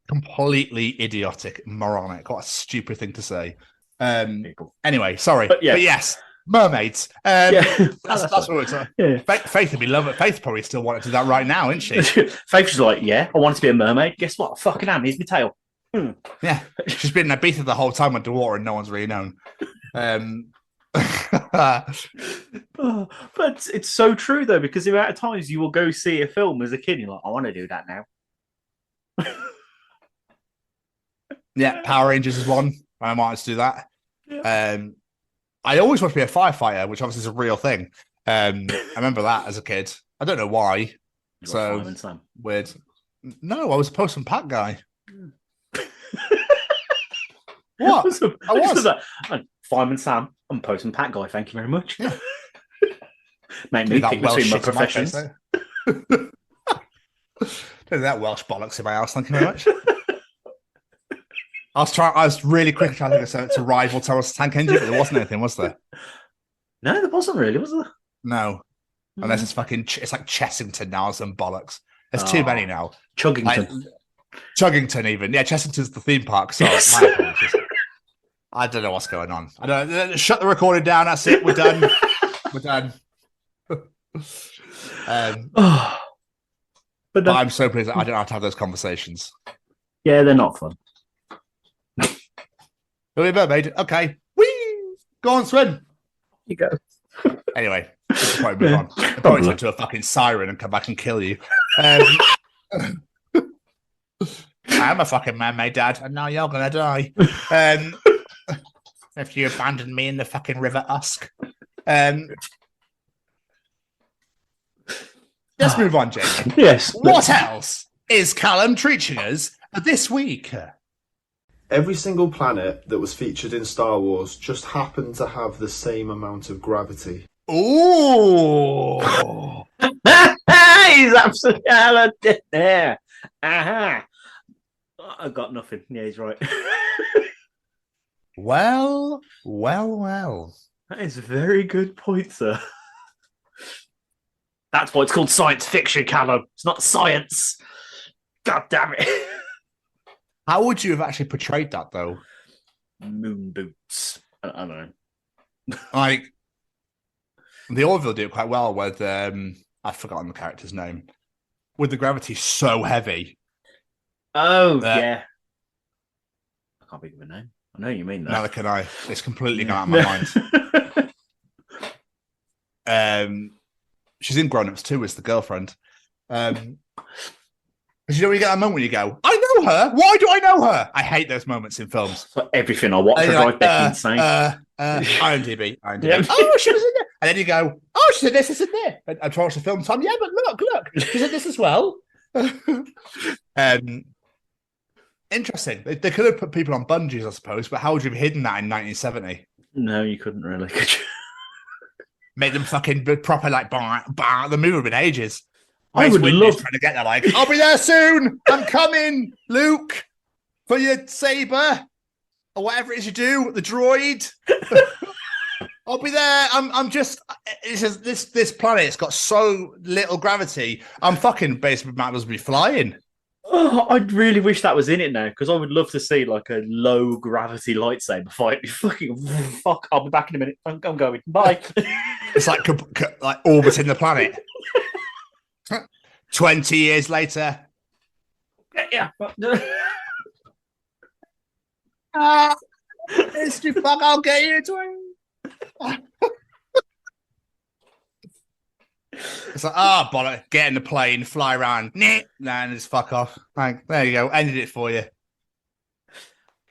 Completely idiotic, moronic. What a stupid thing to say. Anyway, sorry. But yes, mermaids. That's what we're talking. Yeah. Faith would be loving it. Faith probably still wanted to do that right now, isn't she? Faith's like, yeah, I wanted to be a mermaid. Guess what? I fucking am. Here's my tail. Yeah, she's been in Ibiza the whole time underwater and no one's really known. But it's so true though, because the amount of times you will go see a film as a kid, you're like, I want to do that now. Yeah, Power Rangers is one. I wanted to do that. Yeah. I always wanted to be a firefighter, which obviously is a real thing. I remember that as a kid. I don't know why. So weird. No, I was a Postman Pat guy. What? I was. Fireman Sam. I'm Postman Pat guy. Thank you very much. Yeah. Make me pick between my professions. Don't do that Welsh bollocks in my house. Thank you very much. I was really quick trying to think to rival Terror's Tank Engine, but there wasn't anything, was there? No, there wasn't really, was there? No. Unless it's it's like Chessington now or some bollocks. There's too many now. Chuggington. Chuggington even. Yeah, Chessington's the theme park. So yes. I don't know what's going on. I don't. Shut the recording down. That's it. We're done. We're done. But I'm so pleased that I don't have to have those conversations. Yeah, they're not fun. Billy Mermaid. Okay. Whee! Go on, swim. You go. Anyway, let's probably move on. I'll probably turn to a fucking siren and come back and kill you. I am a fucking mermaid, Dad, and now you're gonna die. If you abandon me in the fucking River Usk. Let's move on, Jamie. Yes. What else is Callum Treaching us this week? Every single planet that was featured in Star Wars just happened to have the same amount of gravity. Ooh! He's absolutely there. Aha! I've got nothing. Yeah, he's right. Well. That is a very good point, sir. That's why it's called science fiction, Callum. It's not science. God damn it. How would you have actually portrayed that, though? Moon boots. I don't know. Like, the Orville do it quite well with, I've forgotten the character's name, with the gravity so heavy. Oh, yeah. I can't think of a name. I know you mean that. Neither can I. It's completely gone out of my mind. She's in Grown Ups too, as the girlfriend. Because you know when you get that moment when you go, I know her. Why do I know her? I hate those moments in films. So everything I watch, I drive Becky insane. IMDb. Yeah. Oh, she was in there. And then you go, oh, she's in this, and there. And I try to watch the film time. Yeah, but look, she's in this as well. Interesting. They could have put people on bungees, I suppose, but how would you have hidden that in 1970? No, you couldn't really, could you? Make them fucking proper, like, the movie would have been ages. I would love trying to get there, like, I'll be there soon. I'm coming, Luke, for your saber or whatever it is you do, the droid. I'll be there. I'm just. This planet's got so little gravity. I'm fucking basically might as well be flying. Oh, I really wish that was in it now, because I would love to see like a low gravity lightsaber fight. Fucking fuck! I'll be back in a minute. I'm going. Bye. It's like orbiting the planet. 20 years later. Yeah. It's too fuck. I'll get you. It's like, bollock, get in the plane, fly around, and just fuck off. Like, there you go, ended it for you.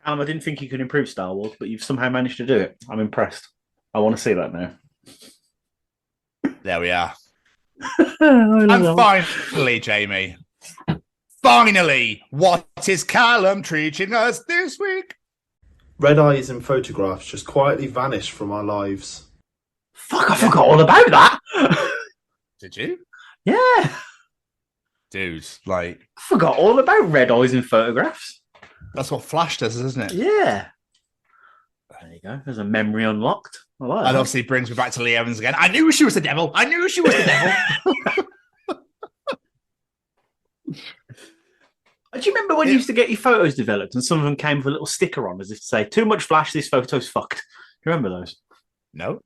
Callum, I didn't think you could improve Star Wars, but you've somehow managed to do it. I'm impressed. I want to see that now. There we are. And finally, Jamie, what is Callum teaching us this week? Red eyes in photographs just quietly vanish from our lives. Fuck, I forgot all about that. Did you? Yeah. Dude, like... I forgot all about red eyes in photographs. That's what Flash does, isn't it? Yeah. There you go. There's a memory unlocked. I like And that. obviously brings me back to Lee Evans again. I knew she was the devil. I knew she was the devil. Do you remember when you used to get your photos developed and some of them came with a little sticker on as if to say, too much flash, this photo's fucked? You remember those? No.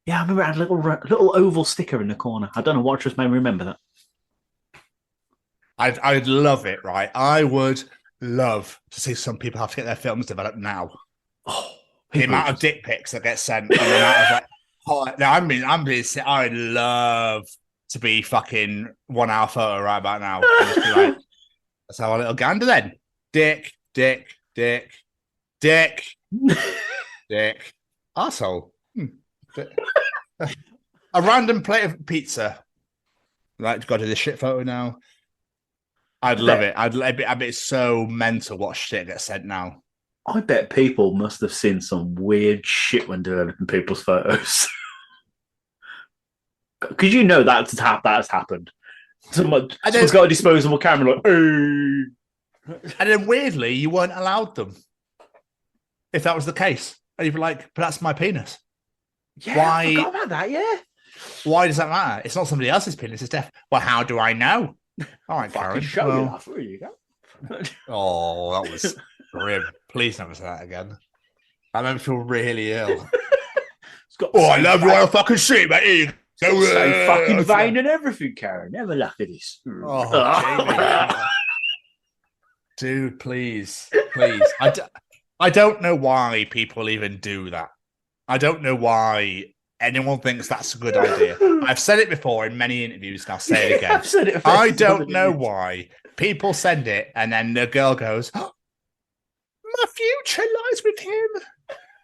Yeah, I remember it had a little oval sticker in the corner. I don't know what just made me remember that. I'd love it, right? I would love to see some people have to get their films developed now. Oh, the amount of dick pics that get sent, and the amount of like, no, I'm being, I'd love to be fucking 1 hour photo right about now. And just be like, let's have a little gander then. Dick, dick, dick, dick, dick, arsehole. A random plate of pizza. Like, got to do this shit photo now. I'd love it. I'd bet it's so mental what shit gets sent now. I bet people must have seen some weird shit when developing people's photos. Because you know that has happened. Someone's got a disposable camera, like, hey. And then weirdly, you weren't allowed them. If that was the case. And you'd be like, but that's my penis. Yeah, why? I forgot about that, yeah. Why does that matter? It's not somebody else's penis, it's deaf. Well, how do I know? All right, Karen. Show well, you that. There you go. Oh, that was grim. Please never say that again. That made me feel really ill. I love you. I fucking shit, mate. So fucking vain and everything, Karen. Never laugh at this. Oh, Jamie. Dude, please. I don't know why people even do that. I don't know why anyone thinks that's a good idea. I've said it before in many interviews, and I'll say it again. I've said it I don't know why people send it, and then the girl goes, oh, my future lies with him.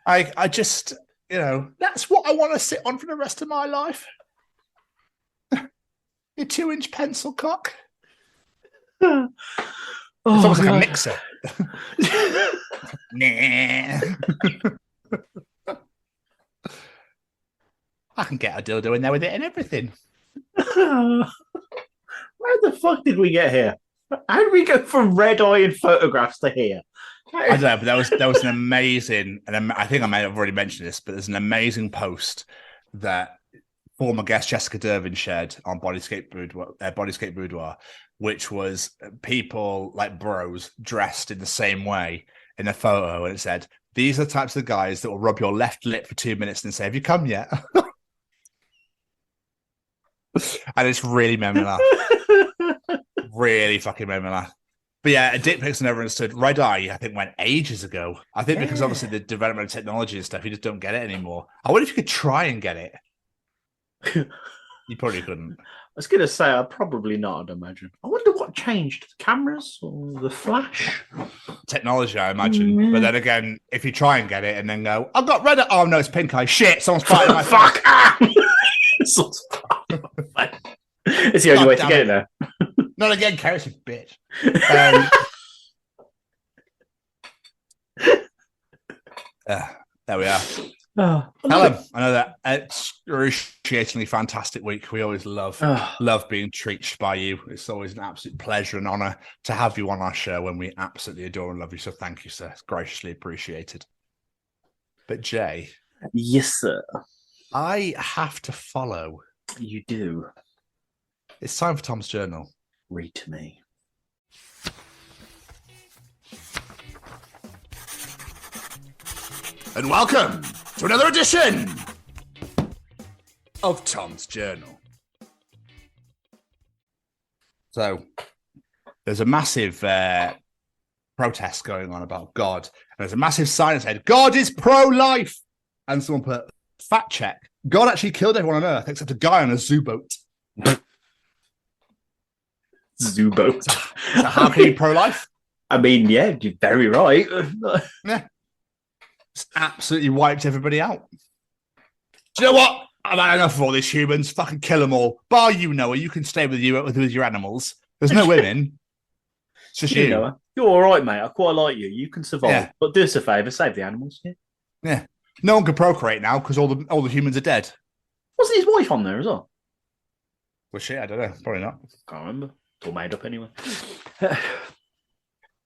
I just, that's what I want to sit on for the rest of my life. Your 2-inch pencil cock. It's almost like a mixer. Nah. I can get a dildo in there with it and everything. Where the fuck did we get here? How did we go from red eye and photographs to here? I don't know, but there was an amazing, and I think I may have already mentioned this, but there's an amazing post that former guest Jessica Dervin shared on Bodyscape Boudoir, which was people like bros dressed in the same way in a photo, and it said, "These are the types of guys that will rub your left lip for 2 minutes and say, 'Have you come yet?'" And it's really made me laugh. Really fucking made me laugh. But yeah, a dick pics I never understood. Red eye, I think, went ages ago. I think because obviously the development of technology and stuff, you just don't get it anymore. I wonder if you could try and get it. You probably couldn't. I was going to say, probably not, I'd imagine. I wonder what changed. The cameras or the flash? Technology, I imagine. But then again, if you try and get it and then go, I've got red eye. Oh, no, it's pink eye. Shit, someone's fighting my fuck. It's the only way to get it there. Not again, Carrot's a bitch. There we are. Callum, I know that excruciatingly fantastic week. We always love being treated by you. It's always an absolute pleasure and honor to have you on our show, when we absolutely adore and love you. So thank you, sir. It's graciously appreciated. But Jay. Yes, sir. I have to follow. You do. It's time for Tom's Journal. Read to me. And welcome to another edition of Tom's Journal. So, there's a massive protest going on about God. And there's a massive sign that said, God is pro-life. And someone put, fact check. God actually killed everyone on Earth except a guy on a zoo boat. Zoo boat. So how can you pro-life? I mean, yeah, you're very right. Yeah. It's absolutely wiped everybody out. Do you know what? I've had enough of all these humans. Fucking kill them all. Bar you, Noah. You can stay with your animals. There's no women. It's just you. Noah. You're all right, mate. I quite like you. You can survive. Yeah. But do us a favour. Save the animals. Yeah. Yeah. No one can procreate now because all the humans are dead. Wasn't his wife on there as well? Well, shit, I don't know. Probably not. Can't remember. It's all made up anyway.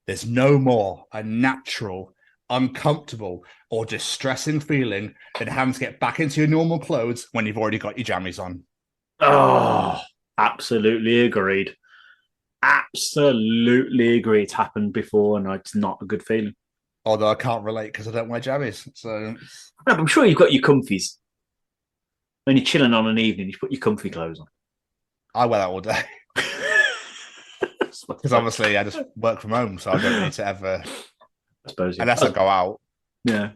There's no more a natural uncomfortable or distressing feeling than having to get back into your normal clothes when you've already got your jammies on. Oh, absolutely agreed. Absolutely agree. It's happened before, and it's not a good feeling. Although I can't relate because I don't wear jammies. So no, I'm sure you've got your comfies. When you're chilling on an evening, you put your comfy clothes on. I wear that all day. Because obviously I just work from home, so I don't need to ever. I suppose, unless I go out. Yeah,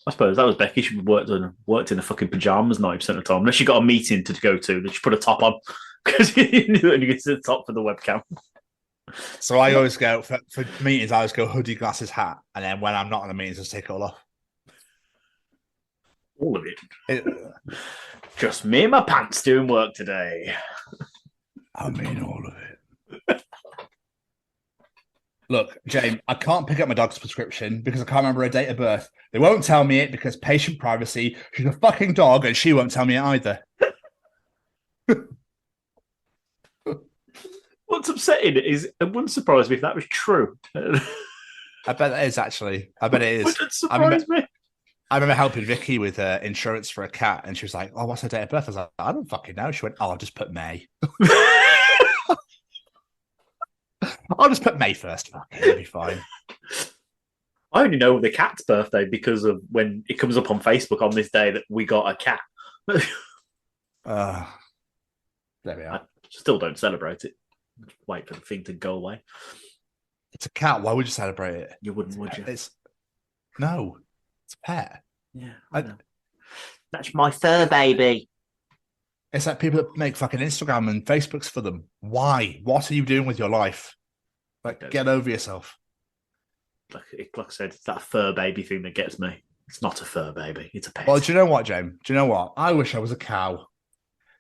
I suppose that was Becky. She worked in a fucking pajamas 90% of the time, unless she got a meeting to go to. Then she put a top on because you knew that you get to the top for the webcam. So I always go for meetings. I always go hoodie, glasses, hat, and then when I'm not in the meetings, just take it all off. All of it. Just me and my pants doing work today. I mean, all of it. Look, James, I can't pick up my dog's prescription because I can't remember her date of birth. They won't tell me it because patient privacy. She's a fucking dog and she won't tell me it either. What's upsetting is it wouldn't surprise me if that was true. I bet that is, actually. I bet it is. Wouldn't surprise me. I remember helping Vicky with insurance for a cat, and she was like, "Oh, what's her date of birth?" I was like, "I don't fucking know." She went, "Oh, I'll just put May." I'll just put May first. Fuck it, it'll be fine. I only know the cat's birthday because of when it comes up on Facebook on this day that we got a cat. There we are. I still don't celebrate it. Wait for the thing to go away. It's a cat. Why would you celebrate it? You wouldn't, would you? No. It's a pet. Yeah. I know. That's my fur baby. It's like people that make fucking Instagram and Facebooks for them. Why? What are you doing with your life? Like, get over yourself. Like I said, it's that fur baby thing that gets me. It's not a fur baby. It's a pet. Well, do you know what, James? Do you know what? I wish I was a cow.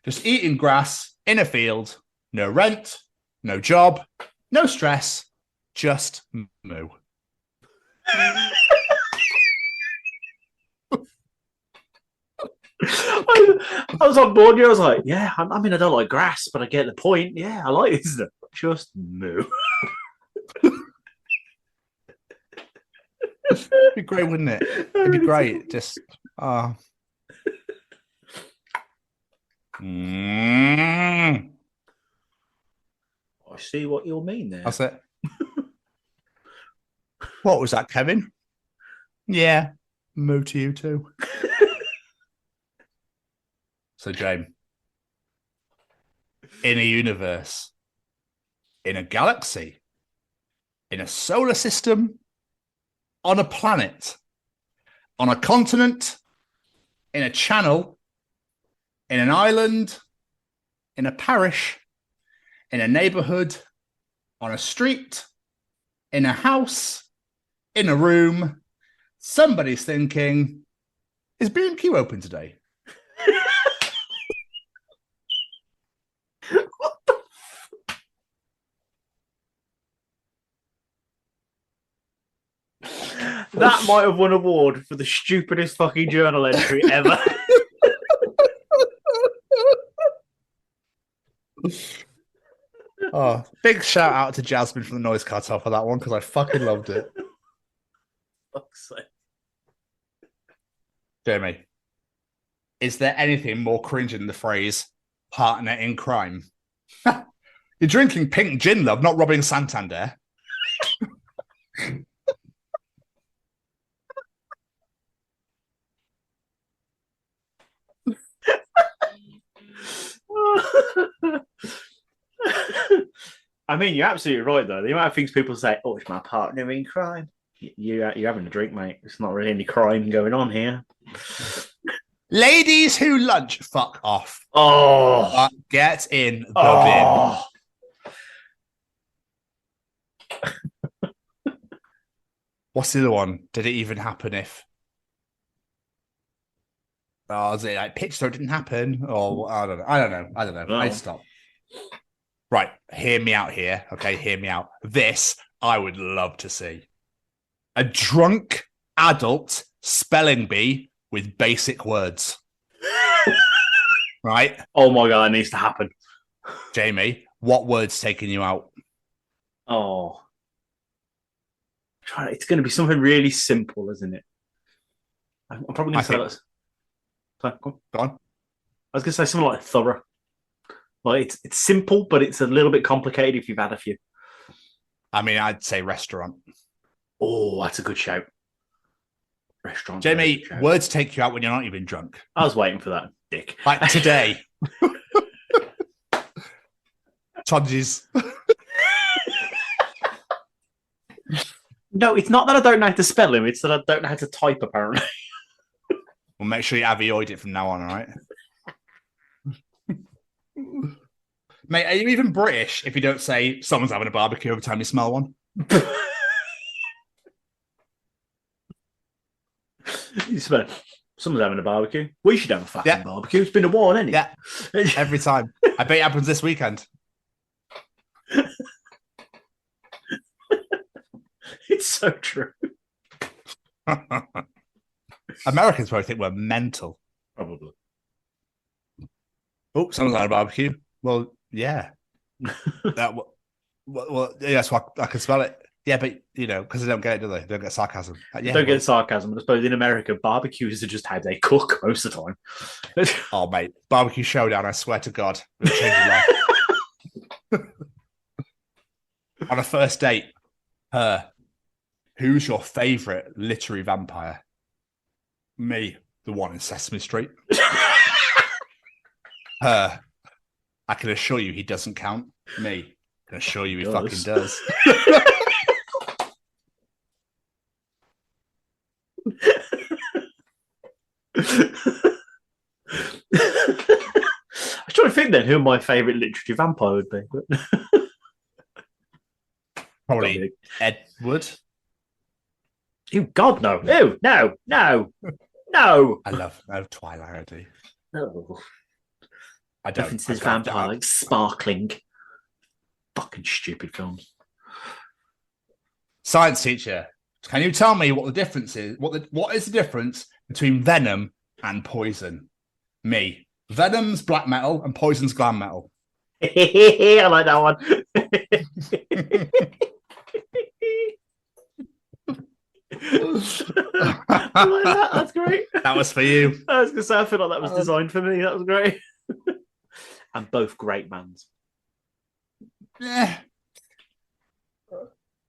Just eating grass in a field. No rent. No job. No stress. Just moo. I was on board here. I was like, yeah, I mean, I don't like grass, but I get the point. Yeah, I like this. Just moo. It'd be great, wouldn't it? It'd be great. Just, I see what you mean there. That's it. What was that, Kevin? Yeah, moo to you too. So, James, in a universe, in a galaxy, in a solar system, on a planet, on a continent, in a channel, in an island, in a parish, in a neighborhood, on a street, in a house, in a room, somebody's thinking, is B&Q open today? That might have won an award for the stupidest fucking journal entry ever. Oh, big shout out to Jasmine from the Noise Cartel for that one because I fucking loved it. Fuck's sake. Jamie, is there anything more cringe than the phrase partner in crime? You're drinking pink gin, love, not robbing Santander. I mean, you're absolutely right, though. The amount of things people say, oh, it's my partner in crime. You're having a drink, mate. It's not really any crime going on here. Ladies who lunch, fuck off. Oh. Get in the bin. What's the other one? Did it even happen if... Oh, is it like pitch so it didn't happen? Or I don't know. No. I stop. Right, hear me out here. Okay, hear me out. This I would love to see. A drunk adult spelling bee with basic words. Right? Oh my God, that needs to happen. Jamie, what word's taking you out? Oh. It's going to be something really simple, isn't it? I'm probably going to say that. Sorry, go on. I was going to say something like thorough. Like it's simple, but it's a little bit complicated if you've had a few. I mean, I'd say restaurant. Oh, that's a good shout. Restaurant. Jamie, words take you out when you're not even drunk. I was waiting for that, dick. Like today. Todgies. No, it's not that I don't know how to spell him. It's that I don't know how to type, apparently. Well, make sure you avioid it from now on, all right? Mate, are you even British if you don't say someone's having a barbecue every time you smell one? You smell someone's having a barbecue. We should have a fucking barbecue. It's been a while, hasn't it? Yeah, every time. I bet it happens this weekend. It's so true. Americans probably think we're mental. Probably. Oh, someone's having a barbecue. Well, yeah. Well, yeah, so I can smell it. Yeah, but, you know, because they don't get it, do they? They don't get sarcasm. Yeah, don't get sarcasm. I suppose in America, barbecues are just how they cook most of the time. Oh, mate. Barbecue showdown, I swear to God. It'll change your life. On a first date, who's your favourite literary vampire? Me, the one in Sesame Street. I can assure you he doesn't count. Me, I can assure you he fucking does. I was trying to think then who my favourite literary vampire would be. But... Probably Edward. Oh, God, no. Oh, no. I love Twilight, I do. No. I don't. References vampire, like sparkling. Fucking stupid films. Science teacher, can you tell me what the difference is? What is the difference between venom and poison? Me. Venom's black metal and poison's glam metal. I like that one. I like that. That's great. That was for you. I was going to say, I feel like that was designed for me. That was great. And both great mans. Yeah.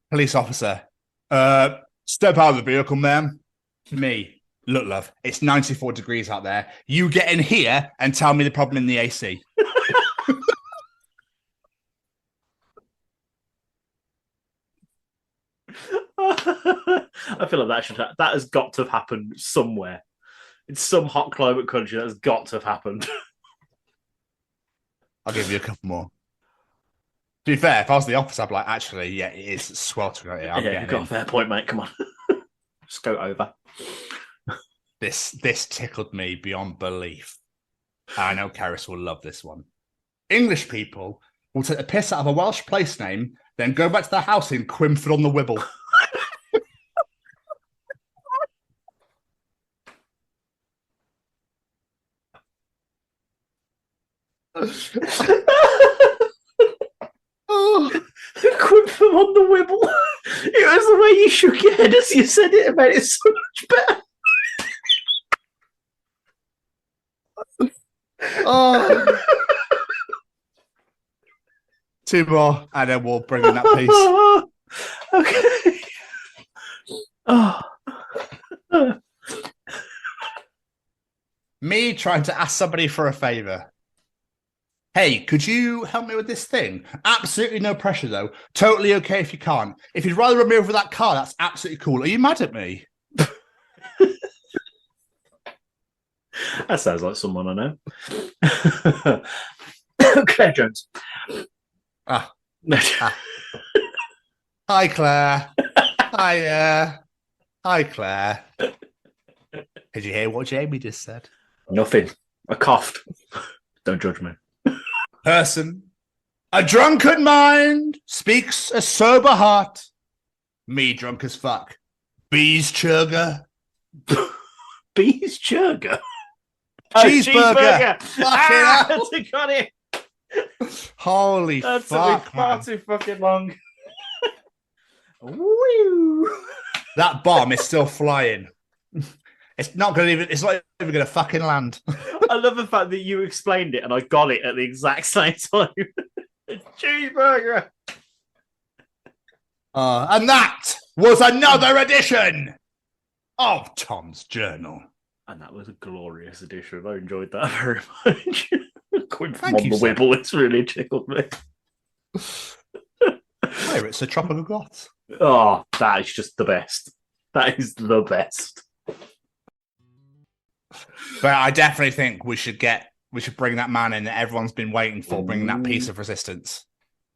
Police officer. Step out of the vehicle, ma'am. Me. Look, love, it's 94 degrees out there. You get in here and tell me the problem in the AC. I feel like that has got to have happened somewhere. In some hot climate country, that has got to have happened. I'll give you a couple more. To be fair, if I was the officer, I'd be like, actually, yeah, it is sweltering out here. You've got a fair point, mate. Come on. Just go over. This tickled me beyond belief. I know Karis will love this one. English people will take the piss out of a Welsh place name, then go back to their house in Quimford on the Wibble. Quimford on the Wibble. It was the way you shook your head as you said it. It made it so much better. Oh. Two more, and then we'll bring in that piece. Okay. Me trying to ask somebody for a favour. Hey, could you help me with this thing? Absolutely no pressure, though. Totally okay if you can't. If you'd rather run me over that car, that's absolutely cool. Are you mad at me? That sounds like someone I know. Claire Jones. Hi, Claire. Hi, Claire. Did you hear what Jamie just said? Nothing. I coughed. Don't judge me. Person. A drunken mind speaks a sober heart. Me drunk as fuck. Bees chugger. Bees chugger? Cheeseburger. Fucking got it. Holy That's fuck, far man. too fucking long. Woo! That bomb is still flying. It's not going to even. It's not even going to fucking land. I love the fact that you explained it and I got it at the exact same time. Cheeseburger. And that was another edition of Tom's Journal. And that was a glorious edition. I enjoyed that very much. Going from Thank you, the sir. Wibble, it's really tickled me. Where it's a tropical goth. Oh, that is just the best. That is the best. But I definitely think we should bring that man in that everyone's been waiting for, bringing that piece of resistance.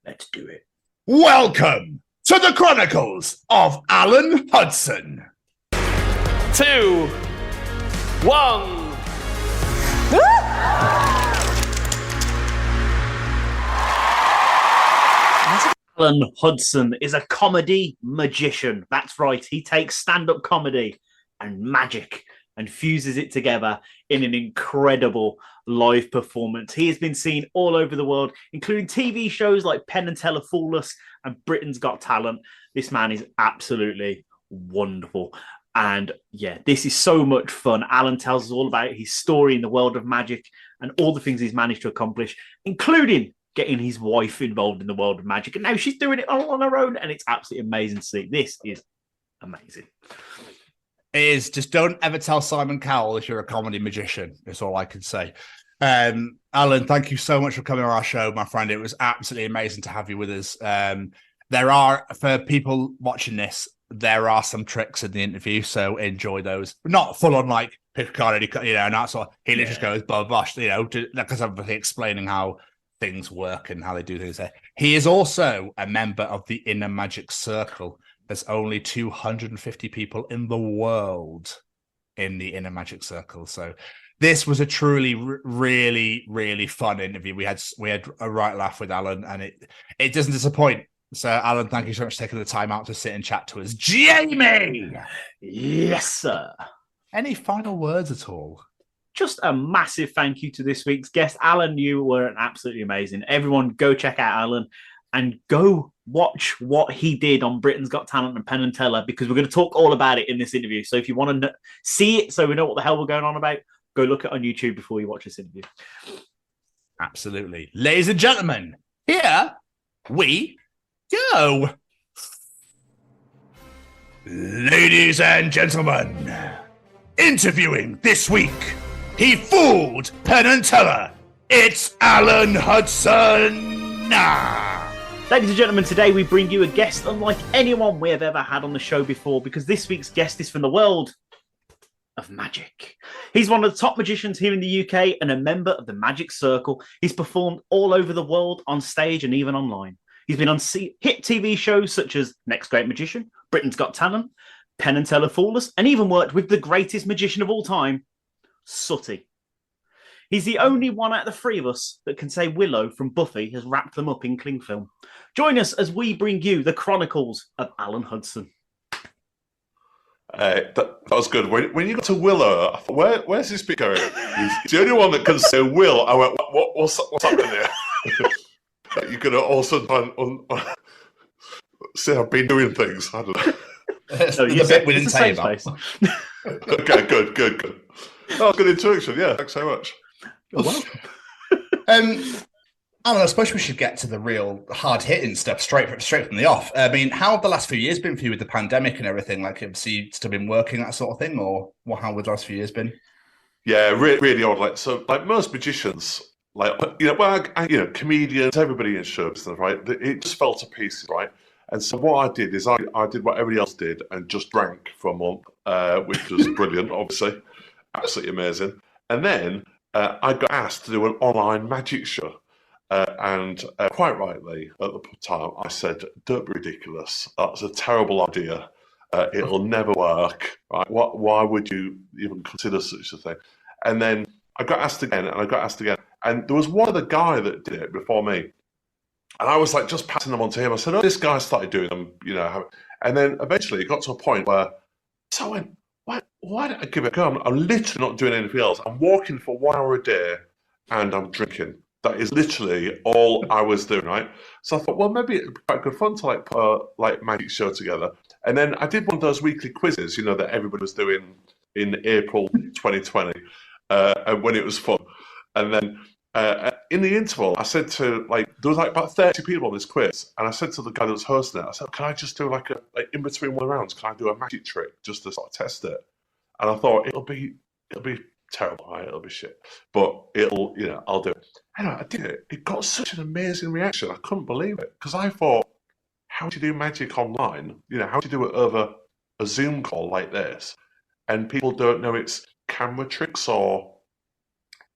Let's do it. Welcome to the Chronicles of Alan Hudson. 2, 1. Alan Hudson is a comedy magician. That's right. He takes stand-up comedy and magic and fuses it together in an incredible live performance. He has been seen all over the world, including TV shows like Penn and Teller Fool Us and Britain's Got Talent. This man is absolutely wonderful. And yeah, this is so much fun. Alan tells us all about his story in the world of magic and all the things he's managed to accomplish, including getting his wife involved in the world of magic. And now she's doing it all on her own. And it's absolutely amazing to see. This is amazing. It is. Just don't ever tell Simon Cowell if you're a comedy magician. That's all I can say. Alan, thank you so much for coming on our show, my friend. It was absolutely amazing to have you with us. There are, for people watching this, there are some tricks in the interview, so enjoy those. Not full on like pick a card, and that sort of, he literally just goes, bosh, because I'm explaining how things work and how they do things there. He is also a member of the Inner Magic Circle. There's only 250 people in the world in the Inner Magic Circle. So this was a truly, really, really fun interview. We had a right laugh with Alan, and it doesn't disappoint. So, Alan, thank you so much for taking the time out to sit and chat to us. Jamie! Yes, sir. Any final words at all? Just a massive thank you to this week's guest. Alan, you were absolutely amazing. Everyone go check out Alan and go watch what he did on Britain's Got Talent and Penn and Teller, because we're going to talk all about it in this interview. So if you want to see it so we know what the hell we're going on about, go look it on YouTube before you watch this interview. Absolutely. Ladies and gentlemen, here we go. Ladies and gentlemen, interviewing this week, he fooled Penn and Teller. It's Alan Hudson. Ladies and gentlemen, today we bring you a guest unlike anyone we have ever had on the show before, because this week's guest is from the world of magic. He's one of the top magicians here in the UK and a member of the Magic Circle. He's performed all over the world on stage and even online. He's been on hit TV shows such as Next Great Magician, Britain's Got Talent, Penn and Teller Fool Us, and even worked with the greatest magician of all time, Sooty. He's the only one out of the three of us that can say Willow from Buffy has wrapped them up in cling film. Join us as we bring you the Chronicles of Alan Hudson. That was good. When you got to Willow, I thought, where's this bit going? He's the only one that can say Will. I went, what's happening here? You're going to also say I've been doing things. I don't know. The bit we didn't tell you about. Okay, good. That was good introduction. Yeah, thanks so much. You're welcome. Alan, I suppose we should get to the real hard-hitting stuff straight from the off. I mean, how have the last few years been for you with the pandemic and everything? Like, have you still been working, that sort of thing, or how have the last few years been? Yeah, really odd. Like most magicians, comedians, everybody in show business, right? It just fell to pieces, right? And so what I did is I did what everybody else did and just drank for a month, which was brilliant, obviously, absolutely amazing. And then I got asked to do an online magic show. And quite rightly, at the time, I said, don't be ridiculous. That's a terrible idea. It'll never work. Right? Why would you even consider such a thing? And then I got asked again, and there was one other guy that did it before me. And I was like just passing them on to him. I said, oh, this guy started doing them, And then eventually it got to a point where, so I went, why did I give it a go? I'm literally not doing anything else. I'm walking for 1 hour a day and I'm drinking. That is literally all I was doing, right? So I thought, well, maybe it'd be quite good fun to like put a like magic show together. And then I did one of those weekly quizzes, that everybody was doing in April 2020, when it was fun. And then in the interval, I said to there was like about 30 people on this quiz, and I said to the guy that was hosting it, I said, can I just do like in between one rounds, can I do a magic trick just to sort of test it? And I thought it'll be terrible, right? It'll be shit, but I'll do it. Anyway, I did it. It got such an amazing reaction. I couldn't believe it, because I thought, how do you do magic online? How do you do it over a Zoom call like this? And people don't know it's camera tricks or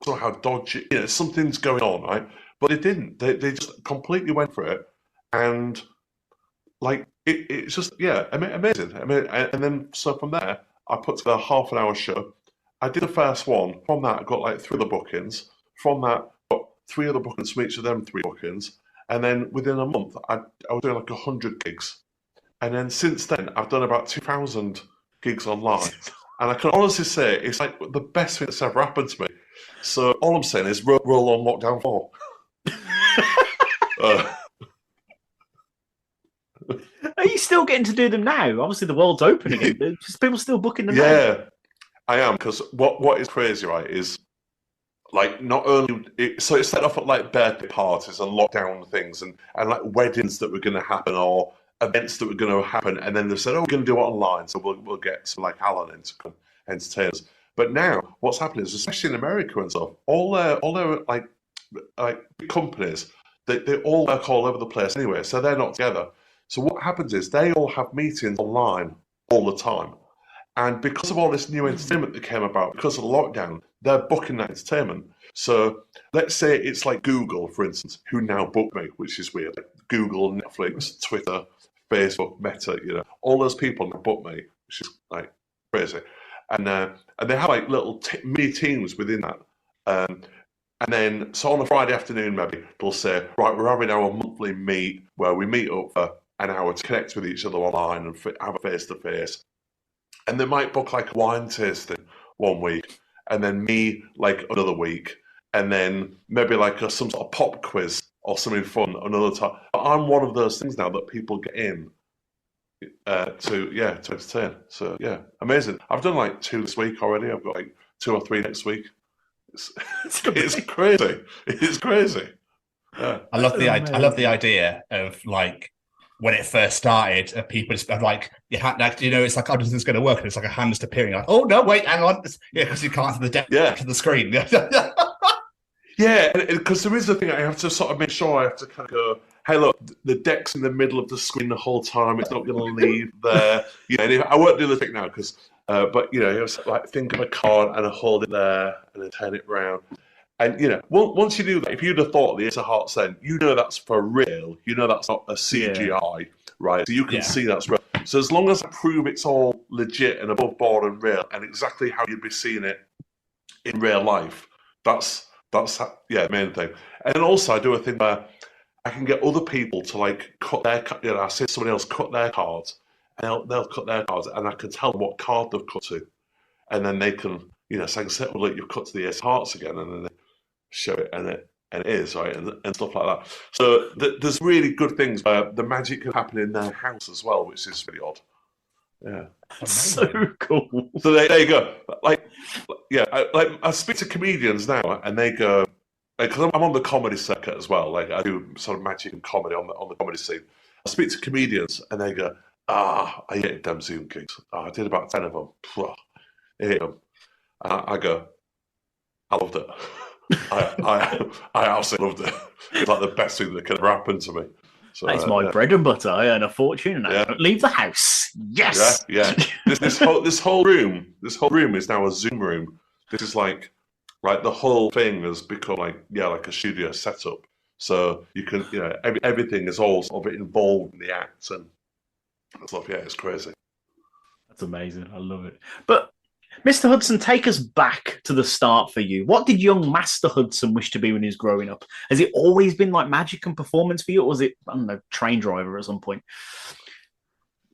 how dodgy. Something's going on, right? But they didn't. They just completely went for it, and it's just amazing. And then so from there, I put together a half an hour show. I did the first one. From that, I got like 3 other bookings. From that, got 3 other bookings from each of them 3 bookings. And then within a month, I was doing like 100 gigs. And then since then, I've done about 2,000 gigs online. And I can honestly say it's like the best thing that's ever happened to me. So all I'm saying is roll on lockdown 4. Are you still getting to do them now? Obviously, the world's open again. Just people still booking them now. Yeah, I am, because what is crazy, right, is not only so it set off at like birthday parties and lockdown things and like weddings that were going to happen or events that were going to happen, and then they said, we're going to do it online, so we'll get some like Alan in to come entertain us. But now what's happening is, especially in America and stuff, all their like big companies, they all work all over the place anyway, so they're not together. So what happens is they all have meetings online all the time. And because of all this new entertainment that came about, because of the lockdown, they're booking that entertainment. So let's say it's like Google, for instance, who now book me, which is weird. Like Google, Netflix, Twitter, Facebook, Meta, all those people now book me, which is like crazy. And they have like little mini teams within that. And then, so on a Friday afternoon, maybe they'll say, right, we're having our monthly meet where we meet up for an hour to connect with each other online and have a face-to-face. And they might book like a wine tasting one week, and then me like another week, and then maybe like some sort of pop quiz or something fun another time. But I'm one of those things now that people get in to entertain. So yeah, amazing. I've done like 2 this week already. I've got like 2 or 3 next week. It's crazy. It's crazy. Yeah. I love the idea of like when it first started, people just like it's like, how does this going to work? And it's like a hand just appearing, like, oh no, wait, hang on, because you can't see the depth of the screen. Yeah, because there is the thing, I have to sort of make sure I have to kind of go, hey, look, the deck's in the middle of the screen the whole time. It's not going to leave there. And I won't do the trick now because, but you have to like think of a card and I hold it there and then turn it round. And once you do that, if you'd have thought the Ace of Hearts, then that's for real. That's not a CGI, right? So you can see that's real. So as long as I prove it's all legit and above board and real, and exactly how you'd be seeing it in real life, that's the main thing. And then also I do a thing where I can get other people to like cut their, I say to somebody else, cut their cards, and they'll cut their cards, and I can tell them what card they've cut to, and then they can, so I can say, well, look, you've cut to the Ace of Hearts again, and then they show it, and it is, right, and stuff like that. So there's really good things where the magic can happen in their house as well, which is really odd. Yeah, so cool. So there you go. I speak to comedians now, and they go, because I'm on the comedy circuit as well. Like I do sort of magic and comedy on the comedy scene. I speak to comedians, and they go, I hated them Zoom gigs. I did about 10 of them. I hate them. I go, I loved it. I absolutely loved it. It's like the best thing that could ever happen to me. So, that's my bread and butter. I earn a fortune and I don't leave the house. Yes. Yeah. This whole room is now a Zoom room. This is like the whole thing has become like a studio setup. So you can everything is all sort of involved in the act and stuff. Yeah, it's crazy. That's amazing. I love it. But Mr. Hudson, take us back to the start for you. What did young Master Hudson wish to be when he was growing up? Has it always been like magic and performance for you, or was it, I don't know, train driver at some point?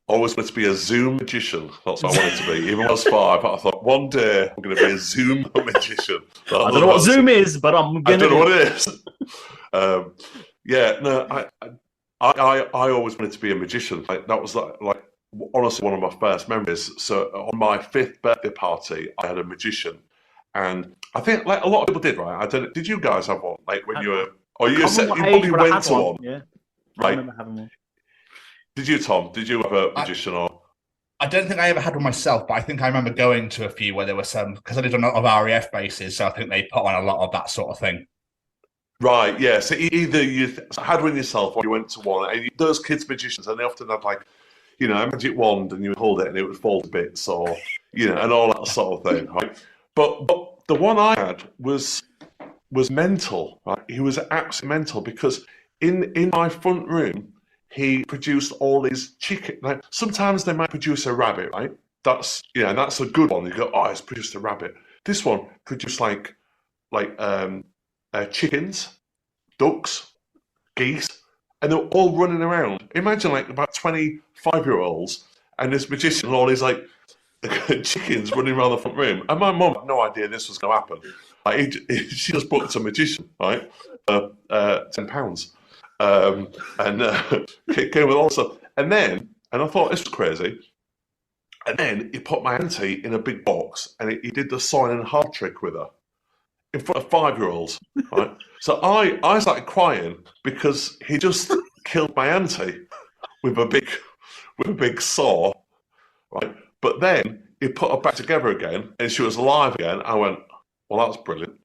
Always wanted to be a Zoom magician. That's what I wanted to be. Even when I was 5, I thought, one day I'm going to be a Zoom magician. I don't know what Zoom is, but I'm going to... I don't know what it is. Yeah, no, I always wanted to be a magician. Like that was like honestly one of my first memories. So on my 5th birthday party, I had a magician, and I think like a lot of people did, right? I don't. Did you guys have one? Like when you were, or you probably went to one, yeah? Right? I remember having one. Did you, Tom? Did you have a magician or? I don't think I ever had one myself, but I think I remember going to a few where there were some, because I lived on a lot of RAF bases, so I think they put on a lot of that sort of thing. Right, yeah. So either you had one yourself or you went to one, and those kids magicians, and they often had like, you know, a magic wand, and you would hold it and it would fall to bits, or you know, and all that sort of thing, right? But the one I had was mental, right? He was absolutely mental because in my front room he produced all these chicken. Like sometimes they might produce a rabbit, right? That's that's a good one. You go, oh, it's produced a rabbit. This one produced like chickens, ducks, geese, and they're all running around. Imagine like about 25-year-olds and this magician and all these like chickens running around the front room. And my mum had no idea this was going to happen. Like she just booked a magician, right? £10. And came with all stuff. And I thought this was crazy. And then he put my auntie in a big box and he did the sign and heart trick with her in front of 5-year-olds, right? So I started crying because he just killed my auntie with a big saw, right? But then he put her back together again and she was alive again. I went, well, that's brilliant.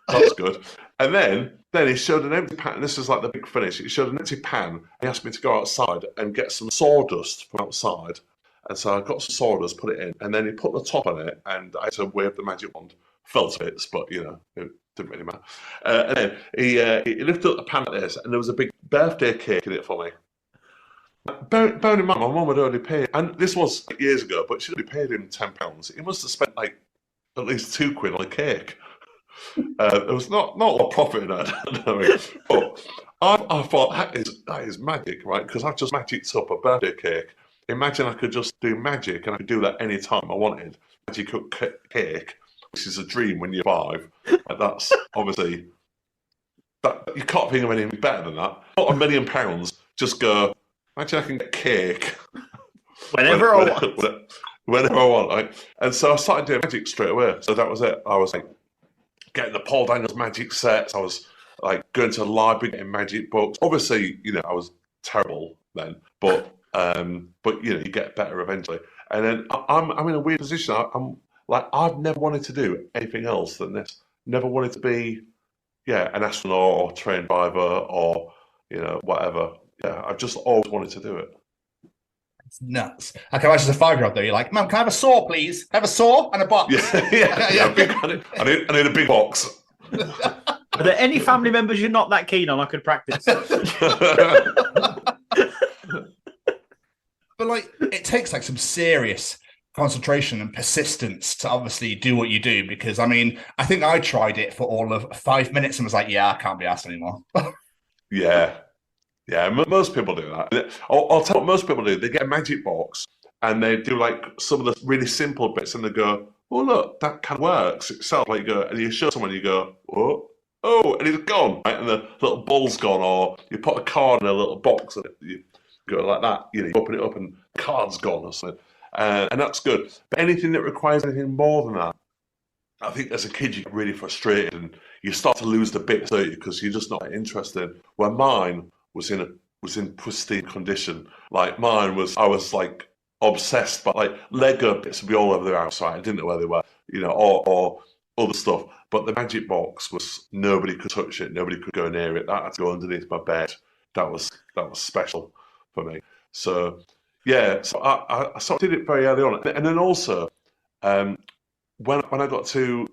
That's good. And then he showed an empty pan. This is like the big finish. He showed an empty pan. He asked me to go outside and get some sawdust from outside. And so I got some sawdust, put it in, and then he put the top on it, and I had to wave the magic wand. Fell to bits, but you know, it didn't really matter. And then he lifted up the pan like this, and there was a big birthday cake in it for me. Bearing in mind, my mum had already paid, and this was years ago, but she'd already paid him £10. He must have spent like at least £2 on a cake. There was not a lot of profit in that, but I thought that is magic, right? Because I've just magicked up a birthday cake. Imagine I could just do magic, and I could do that any time I wanted. Magic up cake, which is a dream when you're 5. Like that's obviously that you can't think of anything better than that. Not £1 million. Just go. Imagine I can get cake whenever I want. Whenever I want, right? And so I started doing magic straight away. So that was it. I was like getting the Paul Daniels magic sets. I was like going to the library getting magic books. Obviously, you know, I was terrible then, but you know, you get better eventually. And then I'm in a weird position. I'm like, I've never wanted to do anything else than this. Never wanted to be, an astronaut or train driver or, you know, whatever. Yeah, I've just always wanted to do it. It's nuts. I can imagine as a 5-year-old though, you're like, Mum, can I have a saw, please? Have a saw and a box. I need a big box. Are there any family members you're not that keen on? I could practice. But like, it takes like some serious concentration and persistence to obviously do what you do. Because I mean, I think I tried it for all of 5 minutes and was like, I can't be asked anymore. Yeah, most people do that. I'll tell you what most people do. They get a magic box and they do like some of the really simple bits and they go, oh, look, that kind of works itself. Like you go, and you show someone, you go, oh, and it's gone, right? And the little ball's gone, or you put a card in a little box and you go like that, you open it up and the card's gone or something. And that's good. But anything that requires anything more than that, I think as a kid you get really frustrated and you start to lose the bits, don't you? Because you're just not interested. Where mine was in pristine condition. Like mine was, I was like obsessed by like Lego bits would be all over the house, right? I didn't know where they were, or other stuff. But the magic box was, nobody could touch it, nobody could go near it. That had to go underneath my bed. That was special for me. So so I sort of did it very early on, and then also when I got to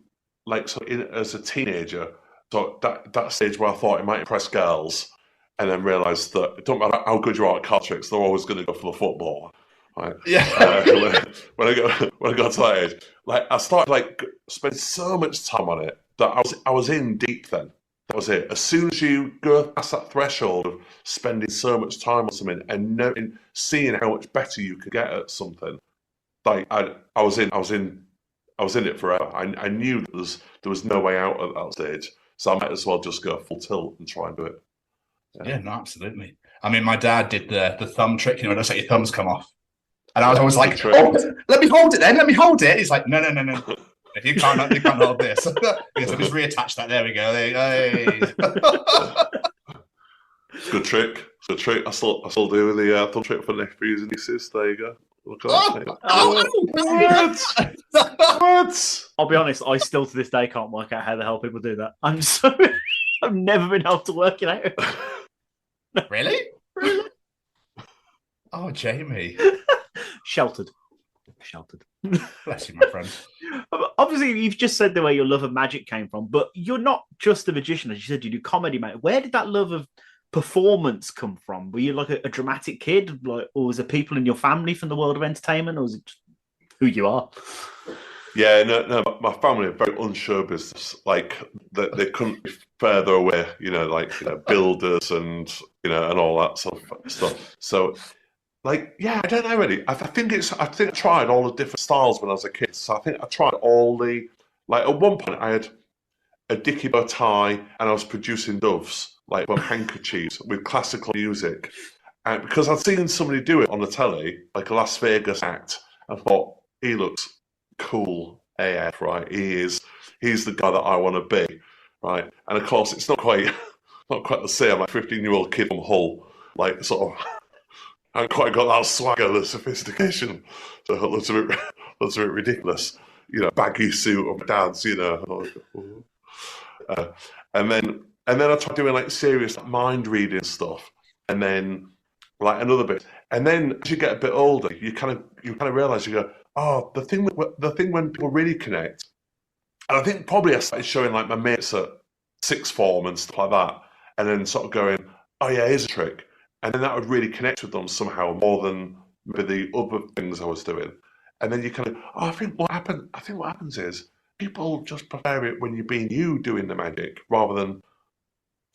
like as a teenager, so that stage where I thought it might impress girls. And then realised that it don't matter how good you are at card tricks, they're always going to go for the football. Right? Yeah. When I got to that age, like I started like spend so much time on it that I was in deep then. That was it. As soon as you go past that threshold of spending so much time on something and seeing how much better you could get at something, like I was in it forever. I knew there was no way out at that stage. So I might as well just go full tilt and try and do it. Yeah, no, absolutely. I mean, my dad did the thumb trick, just let your thumbs come off. And I was always like, oh, let me hold it then, let me hold it. He's like, no. If you can't hold this. Yes, I just reattach that. There we go. Good trick. Good trick. I still do the thumb trick for nephews and nieces. There you go. Look at that. What? I'll be honest, I still to this day can't work out how the hell people do that. I've never been able to work it out. Really? Oh, Jamie. Sheltered. Bless you, my friend. Obviously, you've just said the way your love of magic came from, but you're not just a magician, as you said, you do comedy, mate. Where did that love of performance come from? Were you like a dramatic kid, or was it people in your family from the world of entertainment, or was it just who you are? Yeah, no. My family are very unsure business. Like they couldn't be further away. Builders and and all that sort of stuff. So, I don't know really. I think I tried all the different styles when I was a kid. So I think I tried all the at one point I had a dicky bow tie and I was producing doves from handkerchiefs with classical music, and because I'd seen somebody do it on the telly, like a Las Vegas act, I thought he looks cool AF, right? He's the guy that I want to be, right? And of course, it's not quite the same. Like 15-year-old kid from Hull, I haven't quite got that swagger, the sophistication. So it looks a bit ridiculous, baggy suit of dad's, and then I tried doing serious mind reading stuff, and then another bit, and then as you get a bit older, you kind of realize, you go, oh, the thing when people really connect, and I think probably I started showing my mates at sixth form and stuff like that, and then sort of going, oh yeah, here's a trick, and then that would really connect with them somehow more than maybe the other things I was doing, and then you kind of, oh, I think what happens is people just prefer it when you're being you doing the magic rather than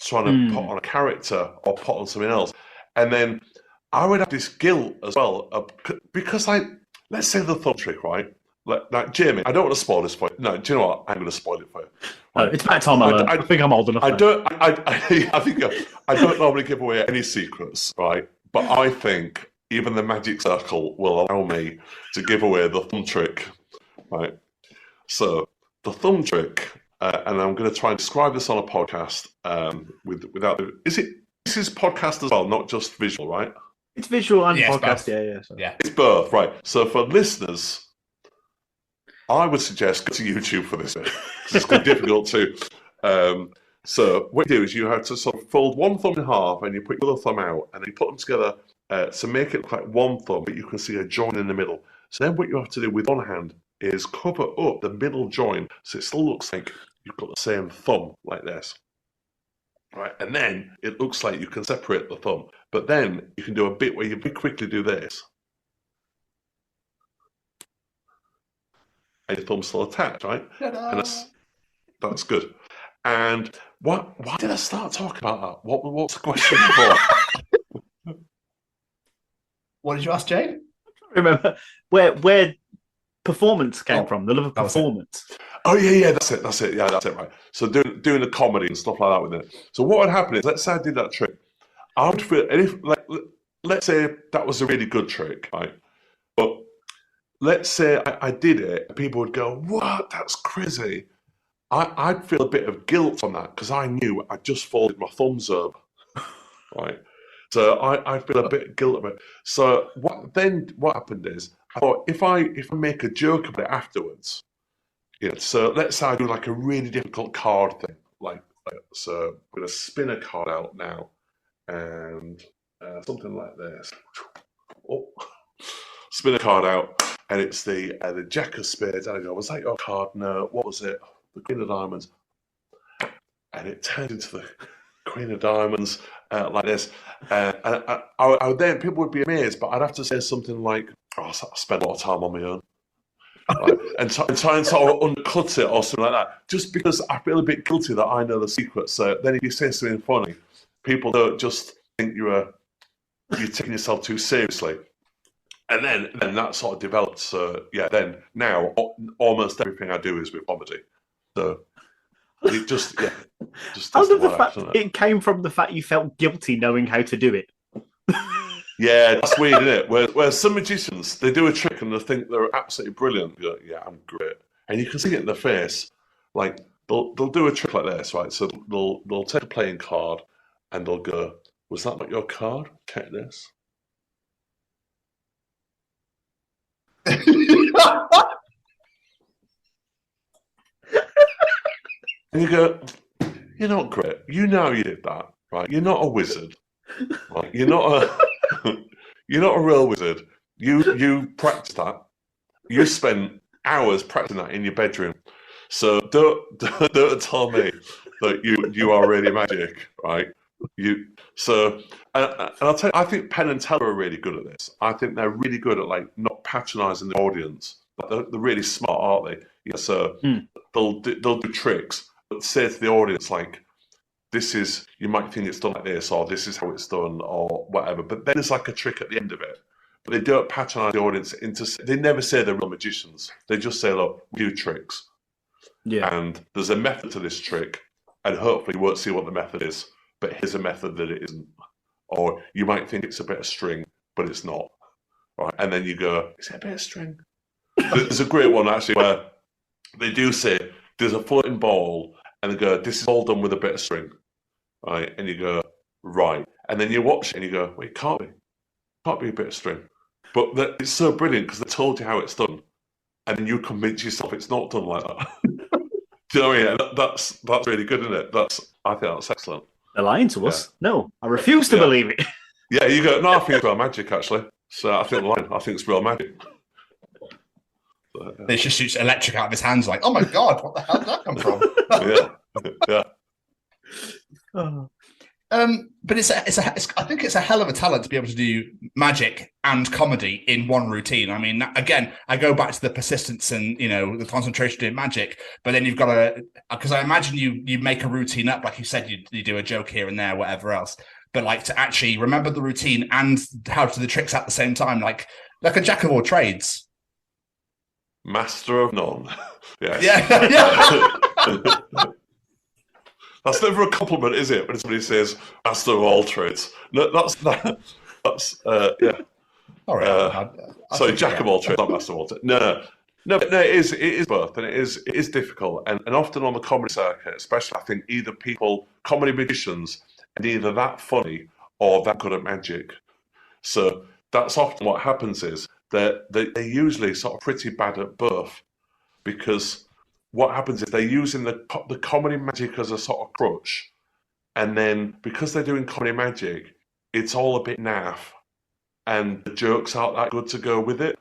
trying to put on a character or put on something else, and then I would have this guilt as well because let's say the thumb trick, right? Jamie, I don't want to spoil this for you. No, do you know what? I'm going to spoil it for you. Right? It's about time I think I'm old enough. I think I don't normally give away any secrets, right? But I think even the magic circle will allow me to give away the thumb trick, right? So the thumb trick, and I'm going to try and describe this on a podcast without. This is podcast as well, not just visual, right? It's visual and podcast, yeah. It's both, right. So for listeners, I would suggest go to YouTube for this. It's quite difficult to. So what you do is you have to sort of fold one thumb in half and you put your other thumb out and then you put them together to make it look like one thumb, but you can see a join in the middle. So then what you have to do with one hand is cover up the middle join so it still looks like you've got the same thumb like this. Right, and then it looks like you can separate the thumb. But then you can do a bit where you very quickly do this. And your thumb's still attached, right? Ta-da! And that's good. And why did I start talking about that? What's the question for? What did you ask, Jane? I remember where performance came from, the love of performance. Oh yeah, that's it. Yeah, that's it, right. So doing the comedy and stuff like that with it. So what would happen is, let's say I did that trick. I would feel, and if let's say that was a really good trick, right? But let's say I did it, people would go, "What? That's crazy." I'd feel a bit of guilt on that because I knew I just folded my thumbs up, right? So I feel a bit of guilt about it. So what happened is, I thought if I make a joke about it afterwards, so let's say I do a really difficult card thing, so I'm going to spin a card out now, and something like this. Oh, spin a card out, and it's the Jack of Spades. And I go, was that your card? No. What was it? The Queen of Diamonds. And it turns into the Queen of Diamonds like this. And I would then, people would be amazed, but I'd have to say something like, "Oh, I spent a lot of time on my own." and try and sort of undercut it or something like that, just because I feel a bit guilty that I know the secret. So then if you say something funny, people don't just think you're taking yourself too seriously. And then that sort of developed. So yeah, then now almost everything I do is with comedy. So It just I love doesn't the work, fact doesn't it? it came from the fact you felt guilty knowing how to do it. Yeah, that's weird, isn't it? Where some magicians, they do a trick and they think they're absolutely brilliant. You go, yeah, I'm great. And you can see it in their face. Like, they'll do a trick like this, right? So they'll take a playing card and they'll go, was that not your card? Check this. And you go, you're not great. You know you did that, right? You're not a wizard. Right? You're not a real wizard. You practice that. You spend hours practicing that in your bedroom. So don't tell me that you are really magic, right? And I'll tell you, I think Penn and Teller are really good at this. I think they're really good at like not patronising the audience. Like, they're really smart, aren't they? Yeah, so they'll do tricks, but say to the audience like, "This is, you might think it's done like this, or this is how it's done, or whatever." But then there's like a trick at the end of it. But they don't patronise the audience they never say they're real magicians. They just say, "Look, we do tricks." Yeah. And there's a method to this trick, and hopefully you won't see what the method is, but here's a method that it isn't. Or you might think it's a bit of string, but it's not. Right? And then you go, is it a bit of string? There's a great one actually where they do say there's a floating ball, and they go, this is all done with a bit of string. Right? And you go, right. And then you watch it and you go, well, it can't be. It can't be a bit of string. But it's so brilliant because they told you how it's done. And then you convince yourself it's not done like that. Do you know what I mean? That's really good, isn't it? I think that's excellent. They're lying to us. No, I refuse to believe it. Yeah, you go, no, I think it's real magic, actually. So I think they're lying. I think it's real magic. They just shoots electric out of his hands like, oh my God, what the hell did that come from? Yeah. But I think it's a hell of a talent to be able to do magic and comedy in one routine. I mean, again, I go back to the persistence and, the concentration doing magic, but then you've got to, because I imagine you make a routine up, like you said, you do a joke here and there, whatever else, but like to actually remember the routine and how to do the tricks at the same time, like a jack of all trades. Master of none. Yes. Yeah. That's never a compliment, is it? When somebody says "master of all trades," no, that's yeah. All right. Sorry, jack of all trades, not master of all trades. No. It is both, and it is difficult, and often on the comedy circuit, especially, I think either comedy magicians, are either that funny or that good at magic. So that's often what happens is that they're usually sort of pretty bad at both, because what happens is they're using the comedy magic as a sort of crutch, and then because they're doing comedy magic, it's all a bit naff, and the jokes aren't that good to go with it.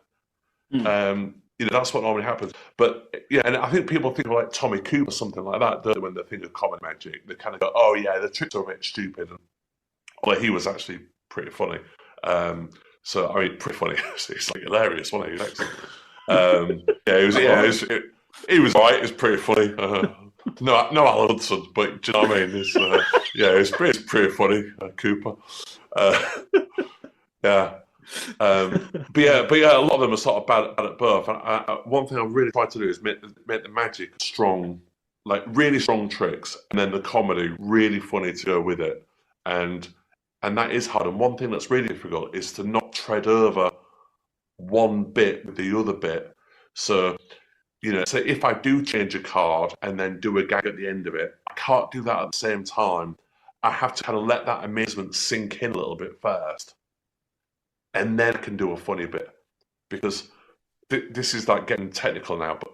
That's what normally happens. But yeah, and I think people think of like Tommy Cooper or something like that, don't they, when they think of comedy magic. They kind of go, "Oh yeah, the tricks are a bit stupid," although he was actually pretty funny. So I mean, pretty funny. It's like hilarious, wasn't he? He was right. It was pretty funny. No Alan Hudson, but do you know what I mean? It's pretty funny, Cooper. But a lot of them are sort of bad at both. And one thing I really try to do is make the magic strong, like really strong tricks, and then the comedy really funny to go with it. And that is hard. And one thing that's really difficult is to not tread over one bit with the other bit. So, so if I do change a card and then do a gag at the end of it, I can't do that at the same time. I have to kind of let that amazement sink in a little bit first, and then I can do a funny bit. Because this is like getting technical now, but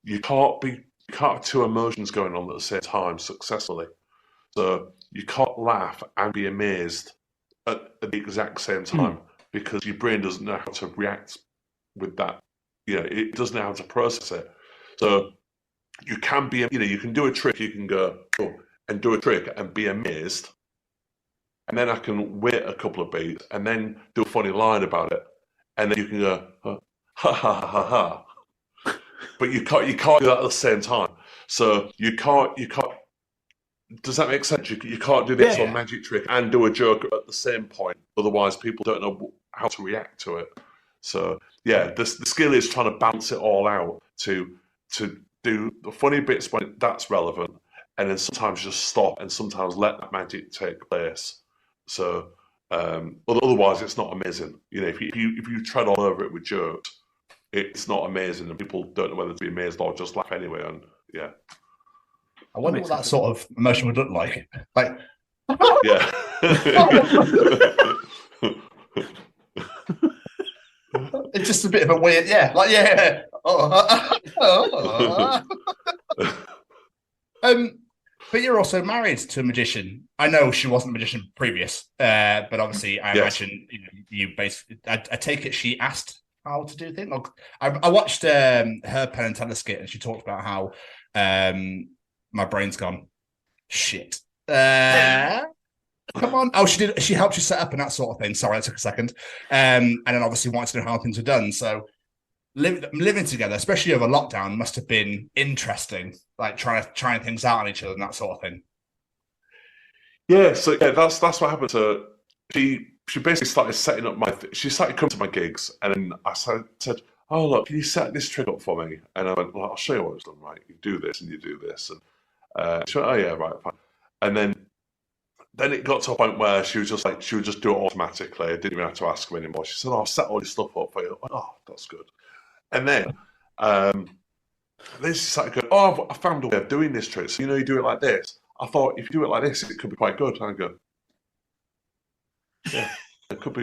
you can't have two emotions going on at the same time successfully. So you can't laugh and be amazed at the exact same time, because your brain doesn't know how to react with that. It doesn't know how to process it. So you can you can do a trick, you can go and do a trick and be amazed, and then I can wait a couple of beats and then do a funny line about it, and then you can go ha ha ha ha. But you can't do that at the same time. So you can't. Does that make sense? You can't do this on magic trick and do a joke at the same point. Otherwise, people don't know how to react to it. So yeah, the skill is trying to balance it all out to do the funny bits when that's relevant, and then sometimes just stop and sometimes let that magic take place. So otherwise, it's not amazing. You know, if you tread all over it with jokes, it's not amazing, and people don't know whether to be amazed or just laugh anyway. And yeah, I wonder what that sort of emotion would look like. Like, yeah. It's just a bit of a weird, yeah. Like, yeah. But you're also married to a magician. I know she wasn't a magician previous, but obviously I imagine you basically. I take it she asked how to do things. Like, I watched her Penn and Teller skit, and she talked about how my brain's gone shit. Come on! Oh, she did. She helped you set up and that sort of thing. Sorry, that took a second. And then obviously wanted to know how things were done. So living together, especially over lockdown, must have been interesting. Like trying things out on each other and that sort of thing. Yeah, so that's what happened to she basically started setting up she started coming to my gigs, and then I said, "Oh look, can you set this trick up for me?" And I went, "Well, I'll show you what it's done. Right, you do this and you do this." And she went, "Oh yeah, right, fine." And then it got to a point where she would just do it automatically. I didn't even have to ask her anymore. She said, "Oh, I'll set all this stuff up for you." Went, "Oh, that's good." And then she started going, "Oh, I found a way of doing this trick. So you do it like this. I thought if you do it like this, it could be quite good." And I go, "Yeah, it could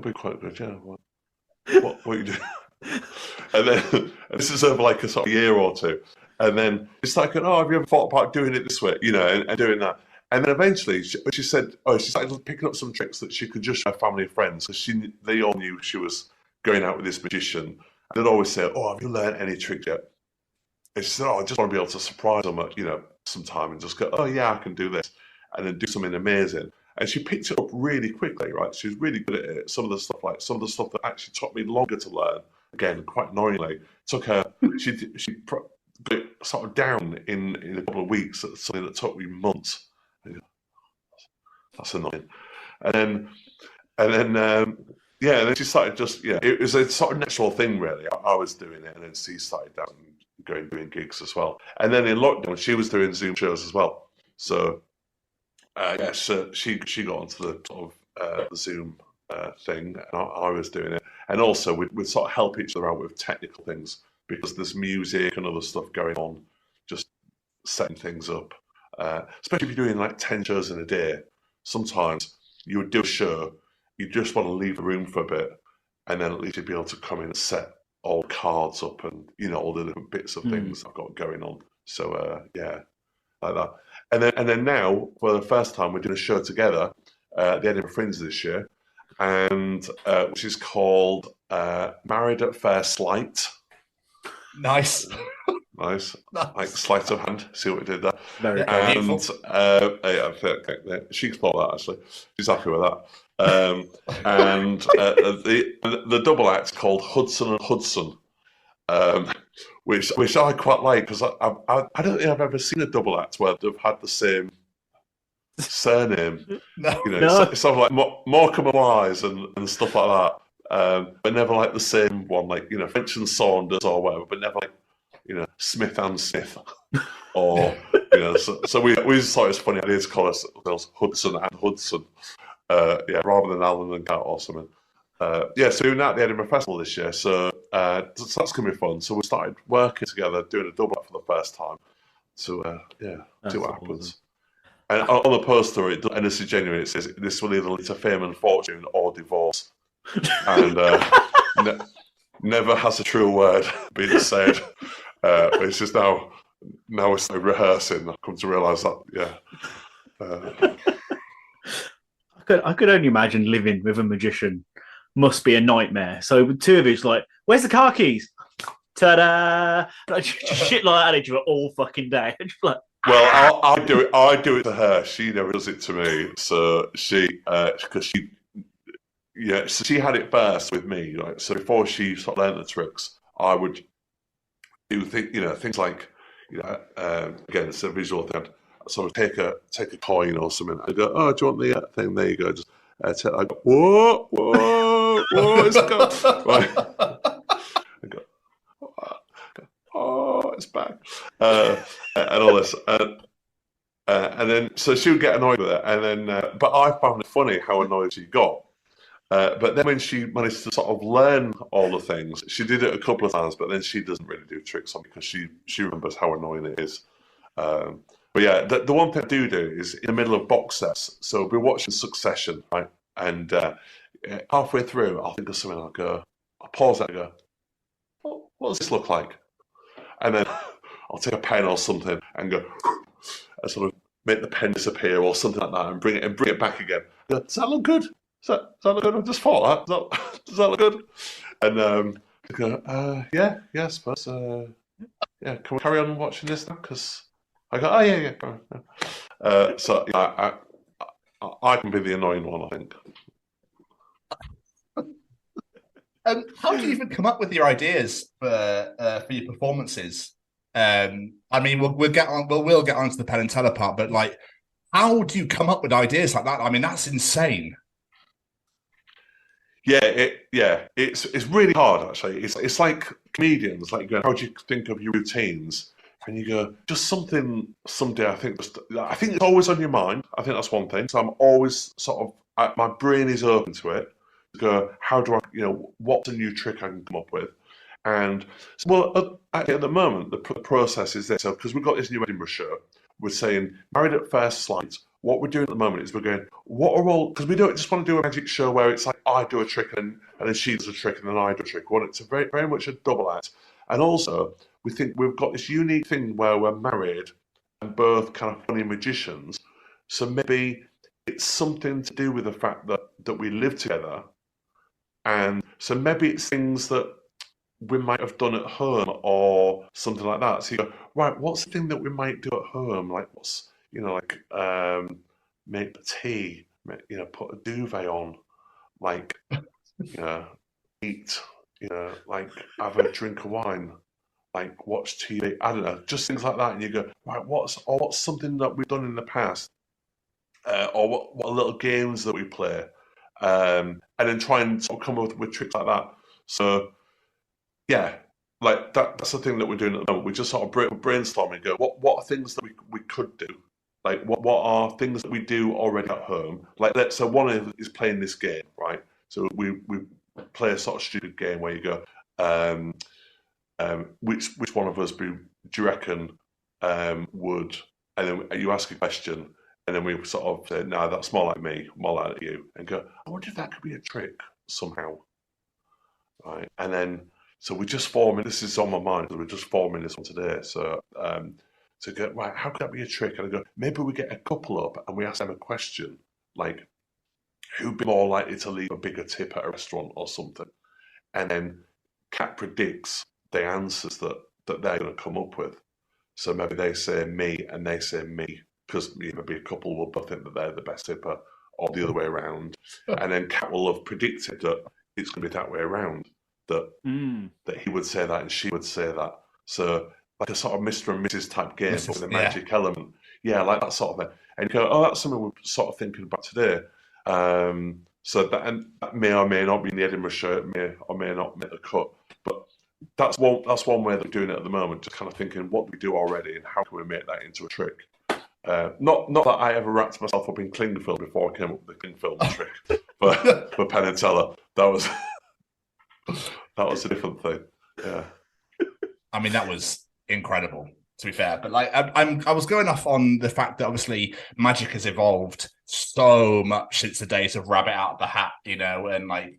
be quite good. Yeah, what you do?" And then this is over like a sort of year or two, and then it's like, "Oh, have you ever thought about doing it this way?" And doing that. And then eventually, she said, she started picking up some tricks that she could just show her family and friends, because they all knew she was going out with this magician. And they'd always say, "Oh, have you learned any tricks yet?" And she said, "Oh, I just want to be able to surprise them at, sometime and just go, oh yeah, I can do this," and then do something amazing. And she picked it up really quickly, right? She was really good at it. Some of the stuff that actually took me longer to learn, again, quite annoyingly, took her. she put it sort of down in a couple of weeks. Something that took me months. That's annoying. And then she started it was a sort of natural thing, really. I was doing it, and then she started doing gigs as well. And then in lockdown, she was doing Zoom shows as well. So, so she got onto the sort of the Zoom thing, and I was doing it. And also, we'd sort of help each other out with technical things, because there's music and other stuff going on, just setting things up. Especially if you're doing like 10 shows in a day, sometimes you would do a show, you just want to leave the room for a bit, and then at least you'd be able to come in and set all the cards up and all the different bits of things I've got going on. So yeah, like that. And then now, for the first time, we're doing a show together at the Edinburgh Fringe this year, and which is called Married at First Sight. Nice. Nice. Like sleight of hand. See what we did there. Very and she explored that, actually. She's happy with that. And the double act called Hudson and Hudson, which I quite like, because I don't think I've ever seen a double act where they've had the same surname. No. It's sort of like Morecambe and Wise and stuff like that. But never like the same one, like French and Saunders or whatever, but never like Smith and Smith, or so we just thought it was funny idea to call us Hudson and Hudson, rather than Alan and Cat or something. So we're now at the Edinburgh Festival this year, so that's gonna be fun. So we started working together, doing a double act for the first time. So see what happens. And on the poster, and this is genuine, it says this will either lead to fame and fortune or divorce, and never has a true word been said. It's just now we're starting rehearsing. I've come to realise that, I could only imagine living with a magician must be a nightmare. So with two of you, it's like, where's the car keys? Ta-da! Shit like that into it all fucking day. Like, well, I do it to her. She never does it to me. So she had it first with me. Right? So before she sort of learned the tricks, I would do things like, again, it's a visual thing. Sort of take a coin or something. I go, oh, do you want the thing? There you go. Just take. I go, whoa, it's gone. Right. I go, oh, it's back, and all this. And then, so she would get annoyed with it. And then, but I found it funny how annoyed she got. But then when she managed to sort of learn all the things, she did it a couple of times, but then she doesn't really do tricks on because she remembers how annoying it is. But yeah, the one thing I do is in the middle of box sets. So we'll be watching Succession, right? And halfway through, I'll think of something, I'll pause that and go, what does this look like? And then I'll take a pen or something and go, and sort of make the pen disappear or something like that and bring it back again. Go, does that look good? Does that look good? I just thought that. Does that look good? And I go, yeah, I suppose. Yeah, can we carry on watching this now? Because I go, yeah. So yeah, I can be the annoying one, I think. How do you even come up with your ideas for your performances? I mean, we'll get onto the Penn and Teller part, but like, how do you come up with ideas like that? I mean, that's insane. It's really hard actually. It's like comedians, like going, how do you think of your routines? And you go, just something someday. I think it's always on your mind. I think that's one thing. So I'm always sort of, my brain is open to it. To go, how do I, what's a new trick I can come up with? And actually at the moment, the process is this. So because we've got this new Edinburgh show, we're saying Married at First Sight. What we're doing at the moment is we're going, what are all, because we don't just want to do a magic show where it's like I do a trick and then she does a trick and then I do a trick. We want it to very, very much a double act. And also, we think we've got this unique thing where we're married and both kind of funny magicians. So maybe it's something to do with the fact that we live together. And so maybe it's things that we might have done at home or something like that. So you go, right, what's the thing that we might do at home? Like what's, make the tea, put a duvet on, like, eat, like have a drink of wine, like watch TV. I don't know, just things like that. And you go, right, what's something that we've done in the past, or what little games that we play, and then try and sort of come up with tricks like that. So, yeah, like that's the thing that we're doing at the moment. We just sort of brainstorm and go, what are things that we could do? Like, what are things that we do already at home? Like, so one is playing this game, right? So we play a sort of stupid game where you go, which one of us do you reckon would? And then you ask a question, and then we sort of say, no, that's more like me, more like you, and go, I wonder if that could be a trick somehow, right? And then so we just forming. This is on my mind. So we're just forming this one today. So. To go, right, how could that be a trick? And I go, maybe we get a couple up and we ask them a question, like, who'd be more likely to leave a bigger tip at a restaurant or something? And then Kat predicts the answers that they're going to come up with. So maybe they say me and they say me, because maybe a couple will both think that they're the best tipper, or the other way around. And then Kat will have predicted that it's going to be that way around, that he would say that and she would say that. So like a sort of Mr. and Mrs. type game with a magic element. Yeah, like that sort of thing. And you go, oh, that's something we're sort of thinking about today. So that may or may not be in the Edinburgh show, it may or may not make the cut. But that's one way they're doing it at the moment, just kind of thinking what we do already and how can we make that into a trick. Not that I ever wrapped myself up in cling film before I came up with the cling film trick. But for Penn and Teller, that was a different thing. Yeah. I mean, that was incredible, to be fair, but like I was going off on the fact that obviously magic has evolved so much since the days of rabbit out of the hat, and like,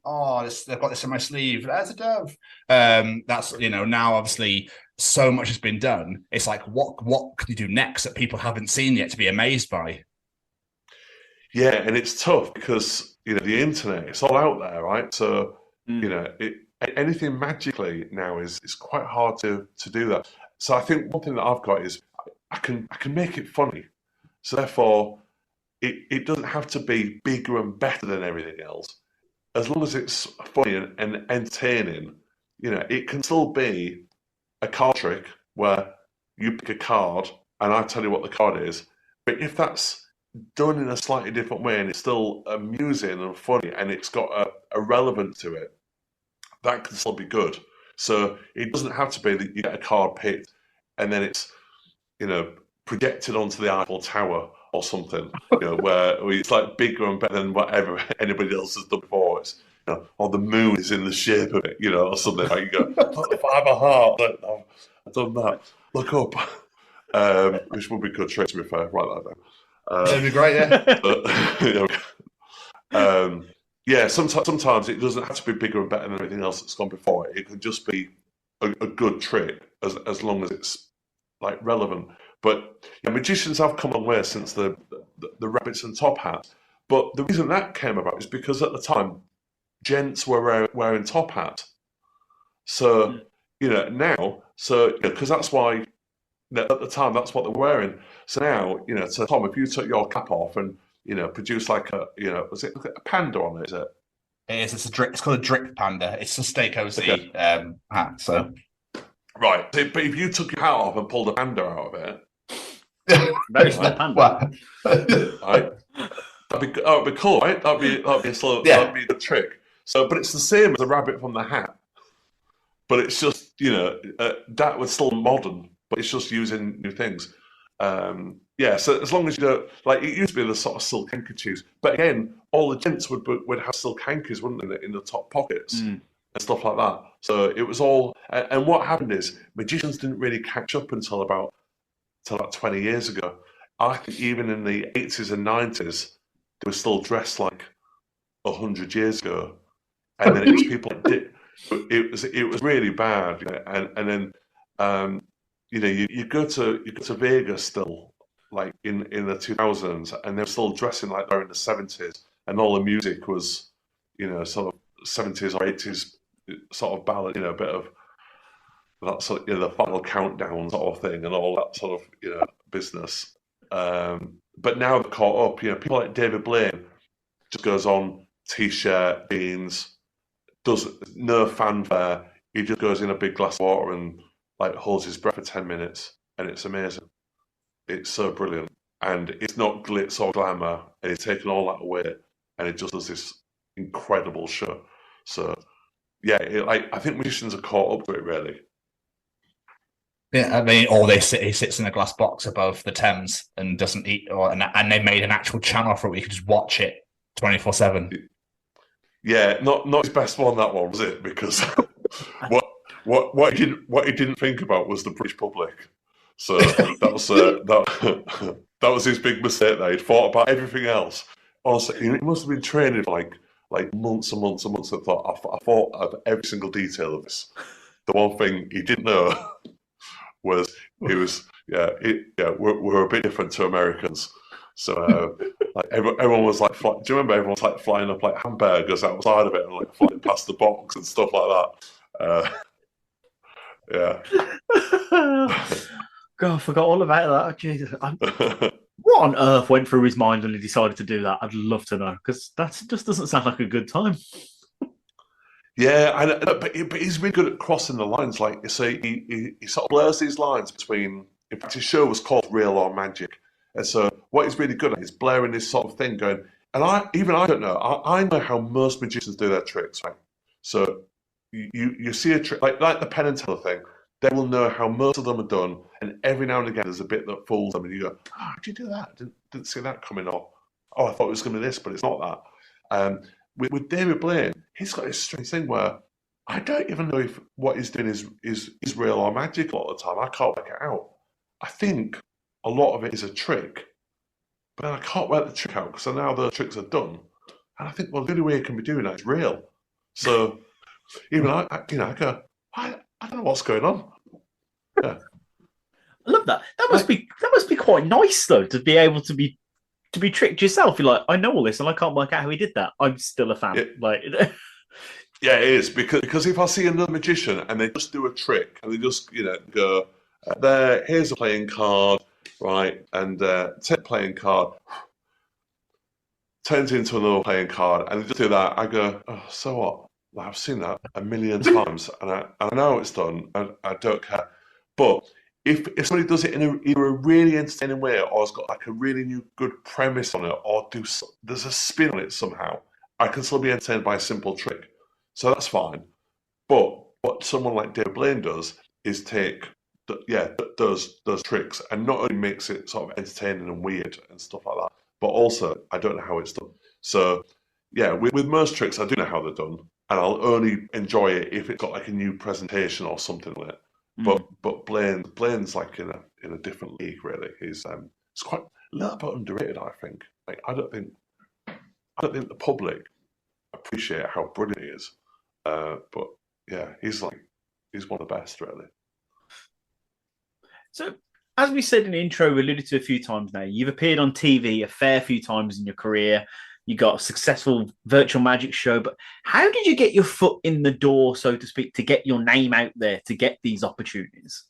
they've got this in my sleeve, there's a dove. That's now obviously so much has been done. It's like what can you do next that people haven't seen yet to be amazed by? Yeah, and it's tough because the internet, it's all out there, right? So anything magically now is quite hard to do that. So I think one thing that I've got is I can make it funny. So therefore, it doesn't have to be bigger and better than everything else. As long as it's funny and entertaining, it can still be a card trick where you pick a card and I tell you what the card is. But if that's done in a slightly different way and it's still amusing and funny and it's got a relevance to it, that can still be good. So it doesn't have to be that you get a card picked and then it's, projected onto the Eiffel Tower or something, where it's like bigger and better than whatever anybody else has done before. It's, or the moon is in the shape of it, or something. Like you go, if I have a heart, I've done that. Look up. Which would be a good trick, to be fair. Write that down. That'd be great, yeah. Sometimes it doesn't have to be bigger and better than everything else that's gone before it. It could just be a good trick as long as it's like relevant. But magicians have come a long way since the rabbits and top hats. But the reason that came about is because at the time, gents were wearing top hats. So now, because that's why. At the time, that's what they're wearing. So now, so Tom, if you took your cap off and produce like was it a panda on it? Is it? It is. It's called a drip panda. It's a Stay Cozy hat. So right, but if you took your hat off and pulled a panda out of it, very small panda. Right? That'd be cool, right? That'd be the trick. So, but it's the same as a rabbit from the hat, but it's just that was still modern. But it's just using new things. So as long as you don't, like it used to be the sort of silk handkerchiefs, but again, all the gents would have silk hankies, wouldn't they, in the top pockets and stuff like that. So it was all, and what happened is magicians didn't really catch up until about 20 years ago. I think even in the 80s and 90s, they were still dressed like 100 years ago, and then it was people that did. It was really bad, and then. You go to Vegas still, like in the 2000s, and they're still dressing like they're in the 70s, and all the music was, sort of 70s or 80s sort of ballad, a bit of that sort of, the final countdown sort of thing, and all that sort of, business. But now they've caught up. People like David Blaine just goes on t-shirt, jeans, does no fanfare. He just goes in a big glass of water and like holds his breath for 10 minutes, and it's amazing. It's so brilliant, and it's not glitz or glamour, and he's taken all that away, and it just does this incredible show. So, I think magicians are caught up to it, really. Yeah, I mean, or he sits in a glass box above the Thames and doesn't eat, and they made an actual channel for it where you could just watch it 24/7. Yeah, not his best one, that one, was it? Because What he didn't think about was the British public. So that was his big mistake. There, he'd thought about everything else. Also, he must have been training for like months and months and months. And thought I thought of every single detail of this. The one thing he didn't know was we're a bit different to Americans. So everyone was like, do you remember everyone was like flying up like hamburgers outside of it and like flying past the box and stuff like that. Yeah. God, I forgot all about that. Jesus. What on earth went through his mind when he decided to do that? I'd love to know, because that just doesn't sound like a good time. Yeah, but he's really good at crossing the lines. Like you say, he sort of blurs these lines between. In fact, his show was called Real or Magic, and so what he's really good at is blaring this sort of thing, going. And I don't know. I know how most magicians do their tricks, right? So. You see a trick like the Penn and Teller thing. They will know how most of them are done, and every now and again there's a bit that fools them, and you go, "Oh, did you do that? Didn't see that coming off. Oh, I thought it was going to be this, but it's not that." With David Blaine, he's got this strange thing where I don't even know if what he's doing is real or magic a lot of the time. I can't work it out. I think a lot of it is a trick, but then I can't work the trick out because now the tricks are done, and I think the only way it can be doing that is real. So. Even I go, I don't know what's going on. Yeah. I love that. That must be quite nice though, to be able to be tricked yourself. You're like, I know all this and I can't work out how he did that. I'm still a fan. Yeah, it is because if I see another magician and they just do a trick and they just go here's a playing card, right, and take playing card turns into another playing card, and they just do that. I go, oh, so what? I've seen that a million times, and I know it's done, and I don't care. But if somebody does it in either a really entertaining way, or has got like a really new good premise on it, or there's a spin on it somehow, I can still be entertained by a simple trick. So that's fine. But what someone like David Blaine does is take does tricks, and not only makes it sort of entertaining and weird and stuff like that, but also I don't know how it's done. So yeah, with most tricks I do know how they're done, and I'll only enjoy it if it's got like a new presentation or something like it. But Blaine's like in a different league really. He's quite a little bit underrated, I think. Like I don't think the public appreciate how brilliant he is. But yeah, he's one of the best really. So, as we said in the intro, we alluded to a few times now, you've appeared on TV a fair few times in your career. You got a successful virtual magic show, but how did you get your foot in the door, so to speak, to get your name out there, to get these opportunities?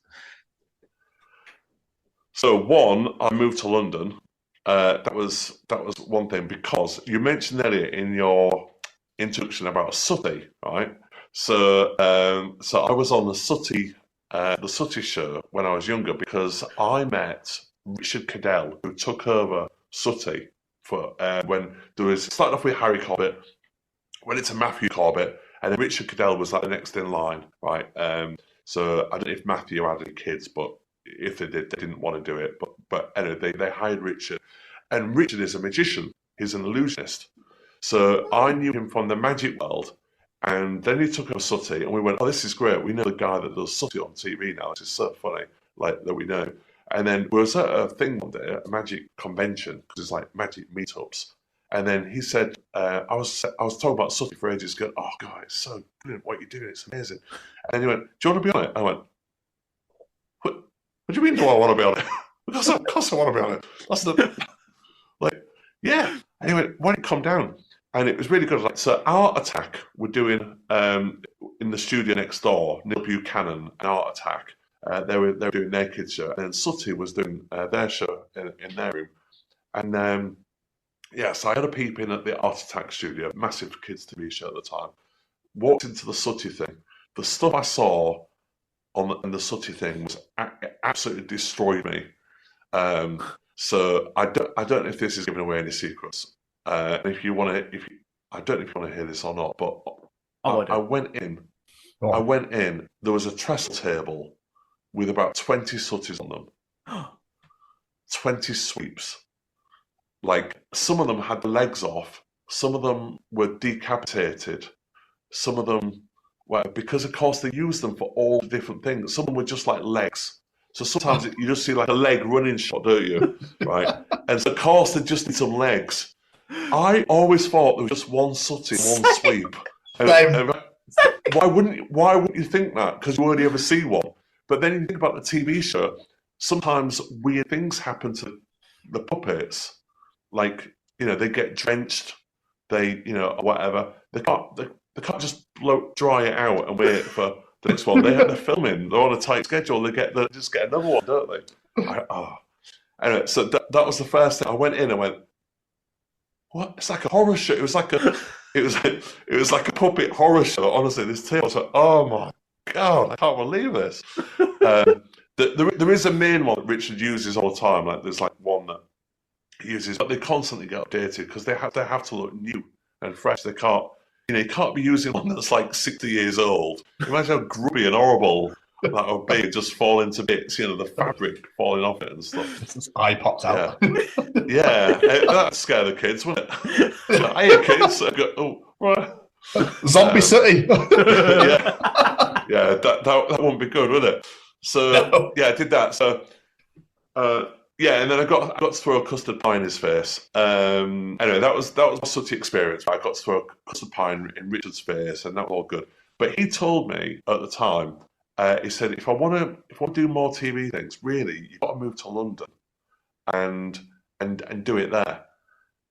So, one, I moved to London. That was one thing, because you mentioned earlier in your introduction about Sooty, right? So I was on the Sooty show when I was younger, because I met Richard Cadell, who took over Sooty for when there was, started off with Harry Corbett, went into Matthew Corbett, and then Richard Cadell was like the next in line, right? So I don't know if Matthew had any kids, but if they did, they didn't want to do it. But anyway, they hired Richard, and Richard is a magician. He's an illusionist. So I knew him from the magic world. And then he took over Sooty, and we went, oh, this is great. We know the guy that does Sooty on TV now. This is so funny, like, that we know. And then we was at a thing one day, a magic convention, because it's like magic meetups. And then he said, I was talking about Sooty for ages, going, oh, God, it's so brilliant what you're doing. It's amazing. And then he went, do you want to be on it? I went, what do you mean, do I want to be on it? Of course I want to be on it. That's like, yeah. And he went, why don't you come down? And it was really good. Like, so Art Attack were doing in the studio next door, Neil Buchanan and Art Attack. They were doing their kids show, and then Sooty was doing their show in their room. And so I had a peep in at the Art Attack studio, massive kids TV show at the time. Walked into the Sooty thing. The stuff I saw on the Sooty thing was absolutely destroyed me. So I don't know if this is giving away any secrets. If you want to, I don't know if you want to hear this or not, but I went in. There was a trestle table with about 20 Sooties on them. 20 sweeps. Like, some of them had the legs off. Some of them were decapitated. Some of them were, because of course they used them for all the different things. Some of them were just like legs. So sometimes you just see like a leg running shot, don't you? Right? And so of course they just need some legs. I always thought there was just one Sooty, one sweep. And why wouldn't you think that? Because you only ever see one. But then you think about the TV show, sometimes weird things happen to the puppets. Like, they get drenched, they, or whatever. They can't just dry it out and wait for the next one. They're filming, they're on a tight schedule, they just get another one, don't they? Anyway, so that was the first thing. I went in and went, what? It's like a horror show. It was like a puppet horror show. Honestly, this table was like, oh my God, I can't believe this. There is a main one that Richard uses all the time. Like, there's like one that he uses, but they constantly get updated because they have to look new and fresh. They can't, you can't be using one that's like 60 years old. Imagine how grubby and horrible that would be, just fall into bits, the fabric falling off it and stuff. His eye pops out. Yeah, that'd scare the kids, wouldn't it? Hey, kids, I go, oh, right. Zombie City. yeah, that wouldn't be good, would it? So no. Yeah, I did that. So and then I got to throw a custard pie in his face. Anyway, that was my Sooty experience. I got to throw a custard pie in Richard's face, and that was all good. But he told me at the time, he said, if I want to do more TV things, really, you've got to move to London and do it there.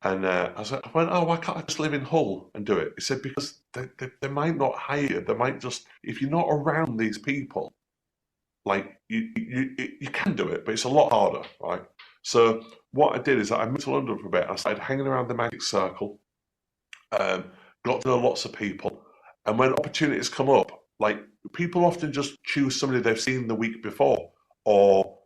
And I went, oh, why can't I just live in Hull and do it? He said, because they might not hire you. They might just, if you're not around these people, like, you can do it, but it's a lot harder, right? So what I did is I moved to London for a bit. I started hanging around the magic circle, got to know lots of people. And when opportunities come up, like, people often just choose somebody they've seen the week before or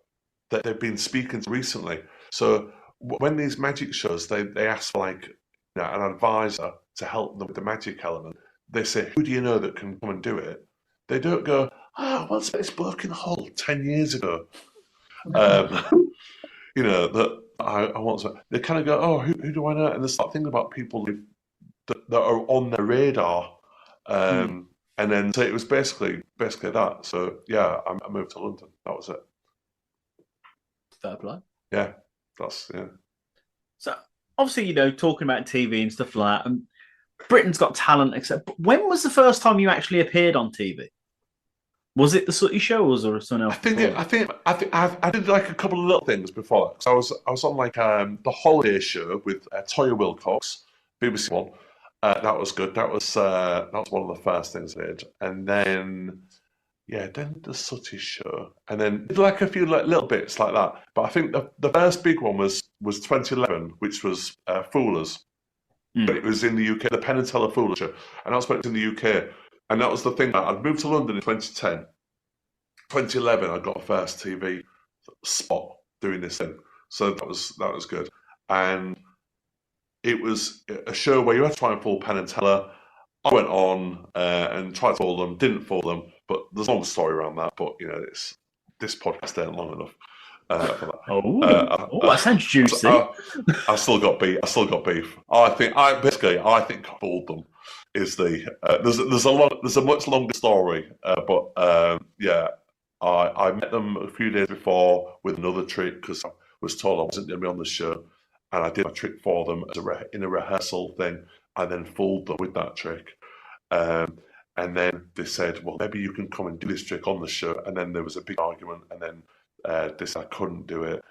that they've been speaking to recently. So when these magic shows, they ask for, like, an advisor to help them with the magic element. They say, who do you know that can come and do it? They don't go, what's this bloke in Hull 10 years ago? You know, that I want to. They kind of go, oh, who do I know? And they start thinking about people that are on their radar. And then so it was basically that. So yeah, I moved to London. That was it. Fair play. Yeah, So obviously, you know, talking about TV and stuff like that, and Britain's Got Talent, except. But when was the first time you actually appeared on TV? Was it the Sooty Show, or was there something else? I did like a couple of little things before that. So I was on like the Holiday Show with Toya Wilcox, BBC One. That was good. That was one of the first things I did, and then the Sooty Show, and then did like a few like little bits like that. But I think the first big one was 2011, which was Foolers. But it was in the UK, the Penn and Teller Foolers Show, and that's when it was in the UK. And that was the thing. I'd moved to London in 2010. 2011, I got a first TV spot doing this thing. So that was good. And it was a show where you had to try and fool Penn and Teller. I went on and tried to fool them, didn't fool them. But there's a long story around that. But, you know, this podcast ain't long enough. For that. That sounds juicy. I still got beef. I think I fooled them. Is there's a much longer story, but I met them a few days before with another trick because I was told I wasn't going to be on the show, and I did my trick for them in a rehearsal thing. I then fooled them with that trick, and then they said, "Well, maybe you can come and do this trick on the show." And then there was a big argument, and then they said I couldn't do it,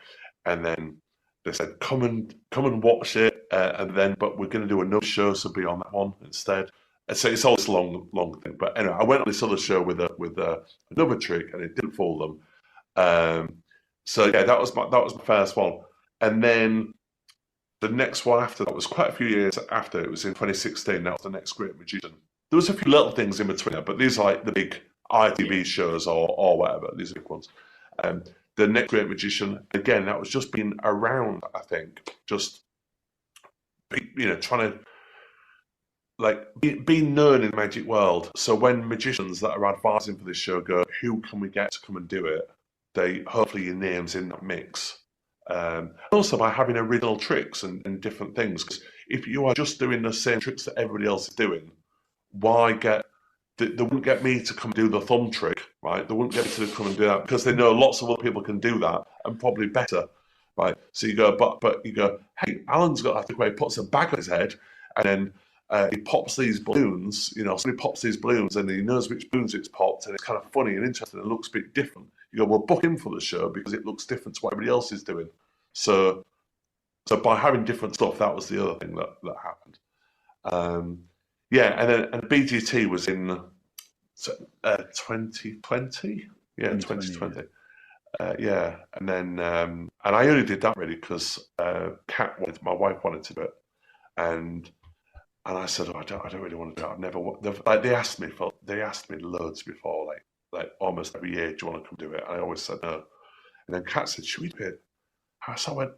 and then they said, "Come and watch it," but we're going to do another show, so be on that one instead. And so it's all this long thing. But anyway, I went on this other show with another trick, and it didn't fool them. So yeah, that was my first one. And then the next one after that was quite a few years after. It was in 2016. That was The Next Great Magician. There was a few little things in between, but these are like the big ITV shows or whatever. These are big ones. The Next Great Magician, again, that was just being around, I think, just, you know, trying to, like, being known in the magic world. So when magicians that are advising for this show go, who can we get to come and do it? Hopefully your name's in that mix. Also by having original tricks and different things. Because if you are just doing the same tricks that everybody else is doing, why get... They wouldn't get me to come do the thumb trick, right? They wouldn't get me to come and do that because they know lots of other people can do that and probably better, right? So you go, but you go, hey, Alan's got that trick where he puts a bag on his head and then he pops these balloons, you know, somebody pops these balloons and he knows which balloons it's popped and it's kind of funny and interesting and looks a bit different. You go, well, book him for the show because it looks different to what everybody else is doing. So by having different stuff, that was the other thing that happened. And BGT was in 2020. Yeah, 2020. And then and I only did that really because my wife wanted to do it, and I said, I don't really want to do it. I've never like they asked me loads before, like almost every year, do you want to come do it? And I always said no. And then Kat said, should we do it? So I went,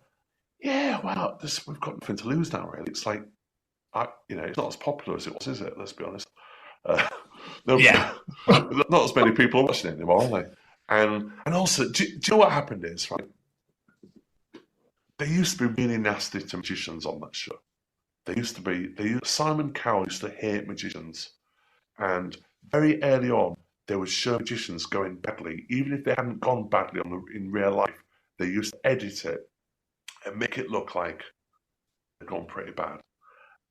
yeah, well, we've got nothing to lose now, really. It's like, it's not as popular as it was, is it? Let's be honest. Not as many people are watching it anymore, are they? And also, do you know what happened is, right? They used to be really nasty to magicians on that show. Simon Cowell used to hate magicians. And very early on, there was show magicians going badly. Even if they hadn't gone badly in real life, they used to edit it and make it look like they'd gone pretty bad.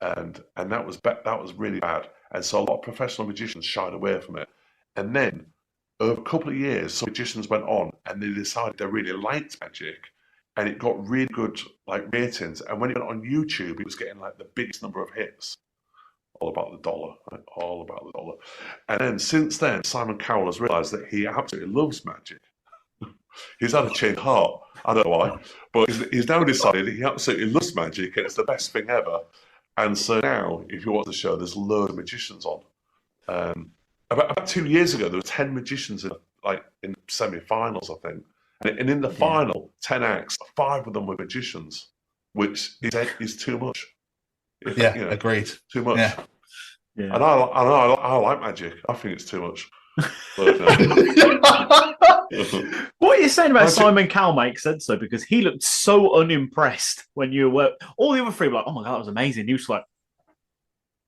And that was really bad. And so a lot of professional magicians shied away from it. And then over a couple of years, some magicians went on and they decided they really liked magic, and it got really good ratings. And when it went on YouTube, it was getting the biggest number of hits. All about the dollar, right? All about the dollar. And then since then, Simon Cowell has realised that he absolutely loves magic. He's had a change of heart. I don't know why, but he's now decided he absolutely loves magic and it's the best thing ever. And so now, if you watch the show, there's loads of magicians on. About 2 years ago, there were 10 magicians in semi-finals, I think. And in the final 10 acts, 5 of them were magicians, which is too much. Agreed. Too much. Yeah. And I like magic. I think it's too much. What you're saying about Simon Cowell makes sense though, because he looked so unimpressed when you were. All the other three were like, "Oh my god, that was amazing." He was like,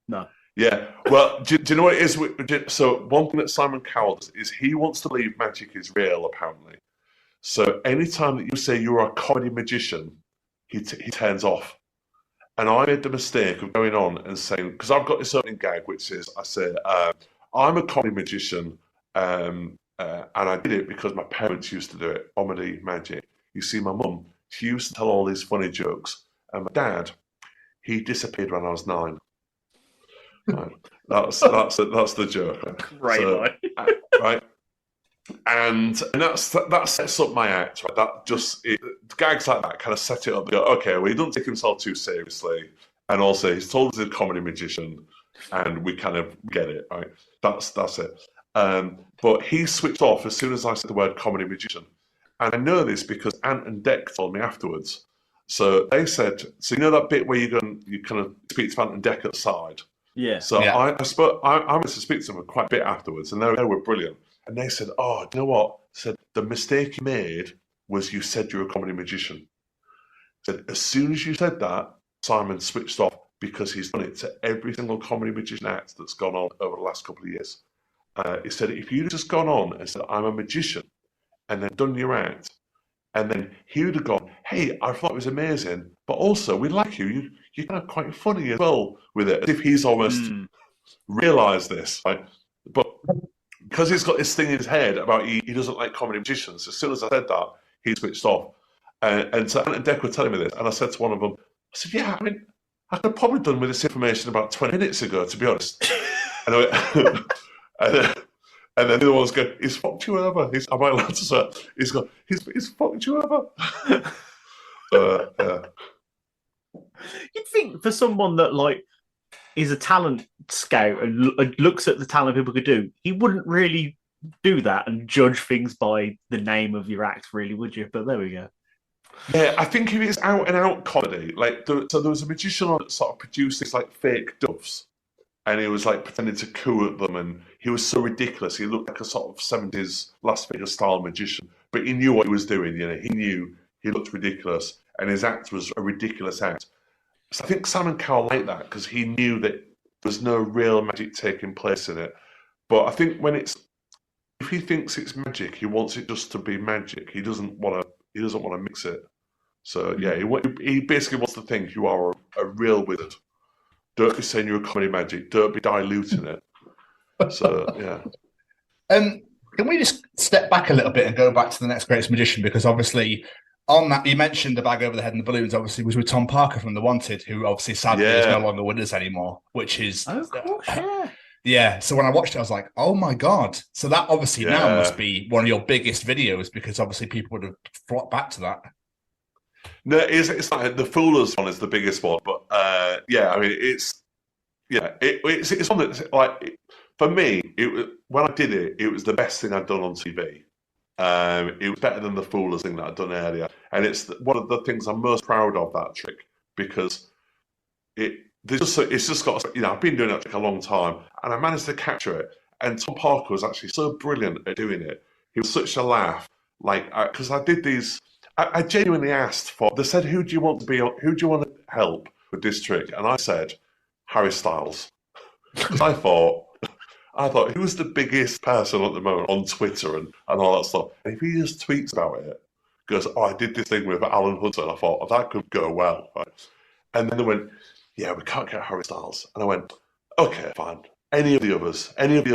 "No." Yeah. Well, do you know what it is? So one thing that Simon Cowell does is he wants to believe magic is real. Apparently, so anytime that you say you're a comedy magician, he turns off. And I made the mistake of going on and saying, because I've got this opening gag, which is I say, I'm a comedy magician. And I did it because my parents used to do it, comedy magic. You see, my mum, she used to tell all these funny jokes, and my dad, he disappeared when I was 9. Right. That's the joke. Right. So, right. And that sets up my act. Right? That just gags like that kind of set it up. Go, okay, well, he doesn't take himself too seriously, and also he's told us he's a comedy magician, and we kind of get it. Right. That's it. But he switched off as soon as I said the word comedy magician. And I know this because Ant and Dec told me afterwards. So they said, so you know that bit where you kind of speak to Ant and Dec at the side? Yeah. So yeah. I went to speak to them quite a bit afterwards, and they were brilliant. And they said, oh, do you know what? Said, the mistake you made was you said you're a comedy magician. Said, as soon as you said that, Simon switched off because he's done it to every single comedy magician act that's gone on over the last couple of years. He said, if you'd just gone on and said, I'm a magician, and then done your act, and then he would have gone, hey, I thought it was amazing, but also, we like you. You're kind of quite funny as well with it. As if he's almost realised this, right? But because he's got this thing in his head about he doesn't like comedy magicians, as soon as I said that, he switched off. And so Ant and Dec were telling me this, and I said to one of them, I said, yeah, I mean, I could have probably done with this information about 20 minutes ago, to be honest. And then the other one's going, he's fucked you over. Am I allowed to say? He's gone, he's fucked you over. Yeah. You'd think for someone that like is a talent scout and looks at the talent people could do, he wouldn't really do that and judge things by the name of your act, really, would you? But there we go. Yeah, I think if it's out and out comedy, like so there was a magician on that sort of produced these like fake doves. And he was like pretending to coo at them, and he was so ridiculous. He looked like a sort of 70s Las Vegas style magician, but he knew what he was doing. You know, he knew he looked ridiculous, and his act was a ridiculous act. So I think Simon Cowell liked that because he knew that there was no real magic taking place in it. But I think if he thinks it's magic, he wants it just to be magic. He doesn't want to mix it. So yeah, he basically wants to think you are a real wizard. Don't be saying you're a comedy magic. Don't be diluting it. So, yeah. Can we just step back a little bit and go back to the next greatest magician? Because obviously, on that, you mentioned the bag over the head and the balloons, obviously, was with Tom Parker from The Wanted, who obviously sadly is no longer with us anymore, which is... Oh, of course, yeah. Yeah, so when I watched it, I was like, oh my God. So that obviously now must be one of your biggest videos because obviously people would have flocked back to that. No, it's like the Foolers one is the biggest one, but yeah, I mean it's one that like for me when I did it, it was the best thing I'd done on TV. It was better than the Foolers thing that I'd done earlier, and it's one of the things I'm most proud of, that trick, because it's just got, you know, I've been doing that trick a long time, and I managed to capture it. And Tom Parker was actually so brilliant at doing it. He was such a laugh, like because I did these. I genuinely asked for. They said, "Who do you want to help with this trick?" And I said, "Harry Styles." I thought, who's the biggest person at the moment on Twitter and all that stuff? And if he just tweets about it, goes, "Oh, I did this thing with Alan Hudson." I thought, that could go well, right? And then they went, "Yeah, we can't get Harry Styles." And I went, "Okay, fine. Any of the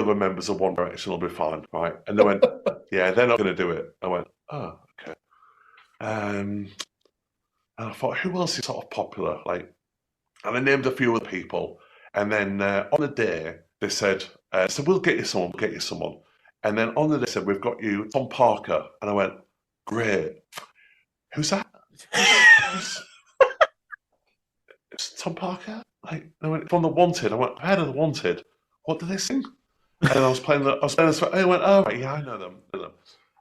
other members of One Direction will be fine, right?" And they went, "Yeah, they're not going to do it." I went, "Oh, okay." And I thought, who else is sort of popular? Like, and I named a few other people. And then on the day, they said, "So we'll get you someone. And then on the day, they said, "We've got you, Tom Parker." And I went, "Great. Who's that?" It's Tom Parker? Like, I went, "From The Wanted." I went, "I've heard of The Wanted. What do they sing?" And I was playing this. I went, "Oh, right, yeah, I know them.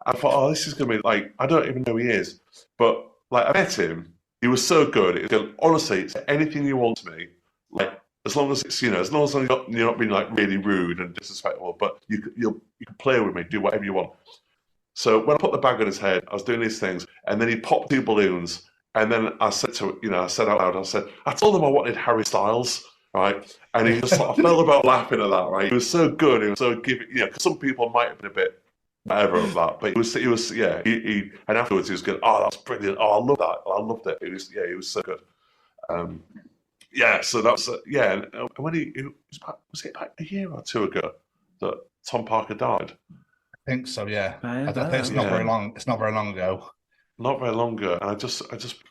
I thought, oh, this is going to be like, I don't even know who he is. But like, I met him. He was so good. It was, honestly, it's anything you want to me. Like, as long as it's, as long as you're not being like really rude and disrespectful, but you can play with me, do whatever you want. So when I put the bag on his head, I was doing these things, and then he popped 2 balloons, and then I said I said out loud, I told him I wanted Harry Styles, right? And he just I felt about laughing at that, right? He was so good, he was so giving, because some people might have been a bit whatever of that, but he was, and afterwards he was good. Oh, that's brilliant. Oh, I love that. I loved it. He was so good. So that's and when was it about a year or 2 ago that Tom Parker died? I think so. Yeah, I think it's not very long. It's not very long ago. Not very long ago, and I just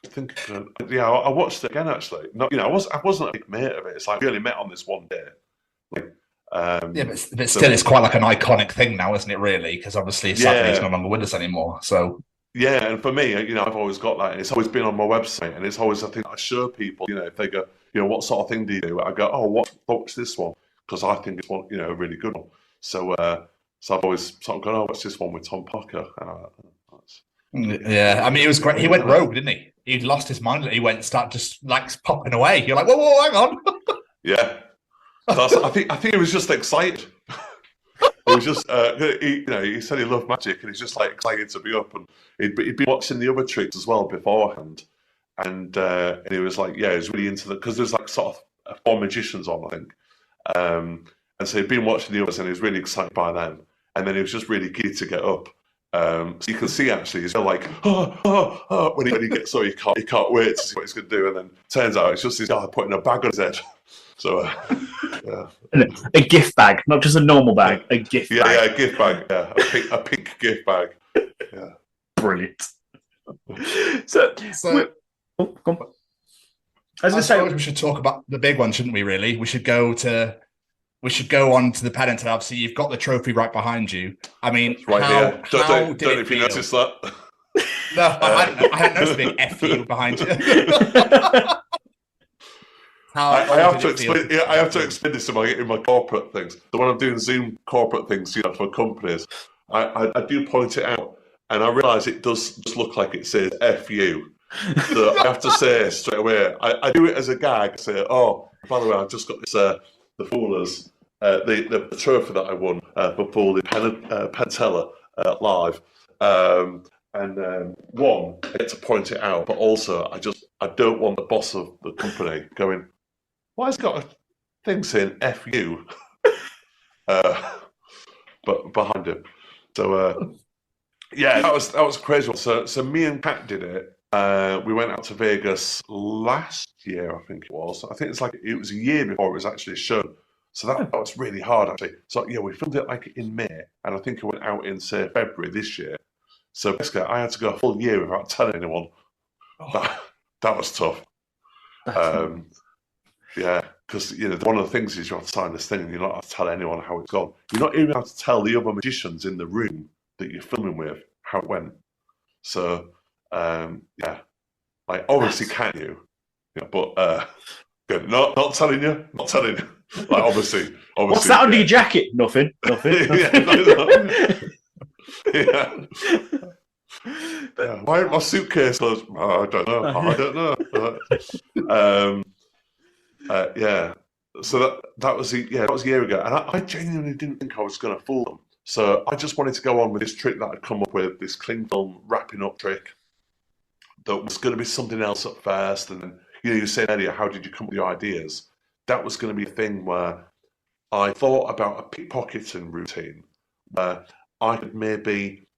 think, I watched it again actually. No, I wasn't a big mate of it. It's like we only met on this one day. But still, it's quite like an iconic thing now, isn't it? Really, because obviously, sadly, he's no longer with us anymore. So. Yeah, and for me, I've always got that. And it's always been on my website, and it's always a thing I show people. If they go, what sort of thing do you do? I go, watch this one, because I think it's one, a really good one. So I've always sort of gone, what's this one with Tom Parker? Yeah, I mean, it was great. He went rogue, didn't he? He'd lost his mind. He went start just like popping away. You're like, whoa, hang on. Yeah, I think he was just excited. It was just, he said he loved magic, and he's just like excited to be up. And he'd been watching the other tricks as well beforehand, and he was like, he was really into because there's like sort of 4 magicians on, I think, and so he'd been watching the others, and he was really excited by them, and then he was just really keen to get up. So you can see actually he's like, when he gets up, he can't wait to see what he's going to do, and then turns out it's just this guy putting a bag on his head. So, a gift bag, not just a normal bag, a gift bag. Yeah, a gift bag. Yeah, a pink gift bag. Yeah, brilliant. So come on. I was going to say we should talk about the big one, shouldn't we? Really, we should go on to the pennant. And obviously, you've got the trophy right behind you. I mean, it's right here. Don't know if you noticed that. No, I hadn't noticed a big FU behind you. I have to explain this in my corporate things. So when I'm doing Zoom corporate things, for companies, I do point it out, and I realise it does just look like it says "FU." So I have to say straight away. I do it as a gag. I say, "Oh, by the way, I've just got this the Foolers, the trophy that I won for Fool Pentella live." One, I get to point it out, but also I don't want the boss of the company going, why has he got a thing saying "FU" but behind him? So that was a crazy one. So me and Kat did it. We went out to Vegas last year, I think it was. I think it was a year before it was actually shown. So that was really hard actually. So we filmed it like in May, and I think it went out in say February this year. So basically, I had to go a full year without telling anyone. That was tough. Yeah, because one of the things is you have to sign this thing, and you're not allowed to tell anyone how it's gone. You're not even allowed to tell the other magicians in the room that you're filming with how it went. So, obviously, can you? But good. Not telling you. Not telling you. Like obviously. What's that under your jacket? Nothing. Why my suitcase was? I don't know. So that was a year ago, and I genuinely didn't think I was going to fool them. So I just wanted to go on with this trick that I'd come up with, this cling film wrapping up trick. That was going to be something else at first, and then you were saying earlier, how did you come up with your ideas? That was going to be a thing where I thought about a pickpocketing routine where I could maybe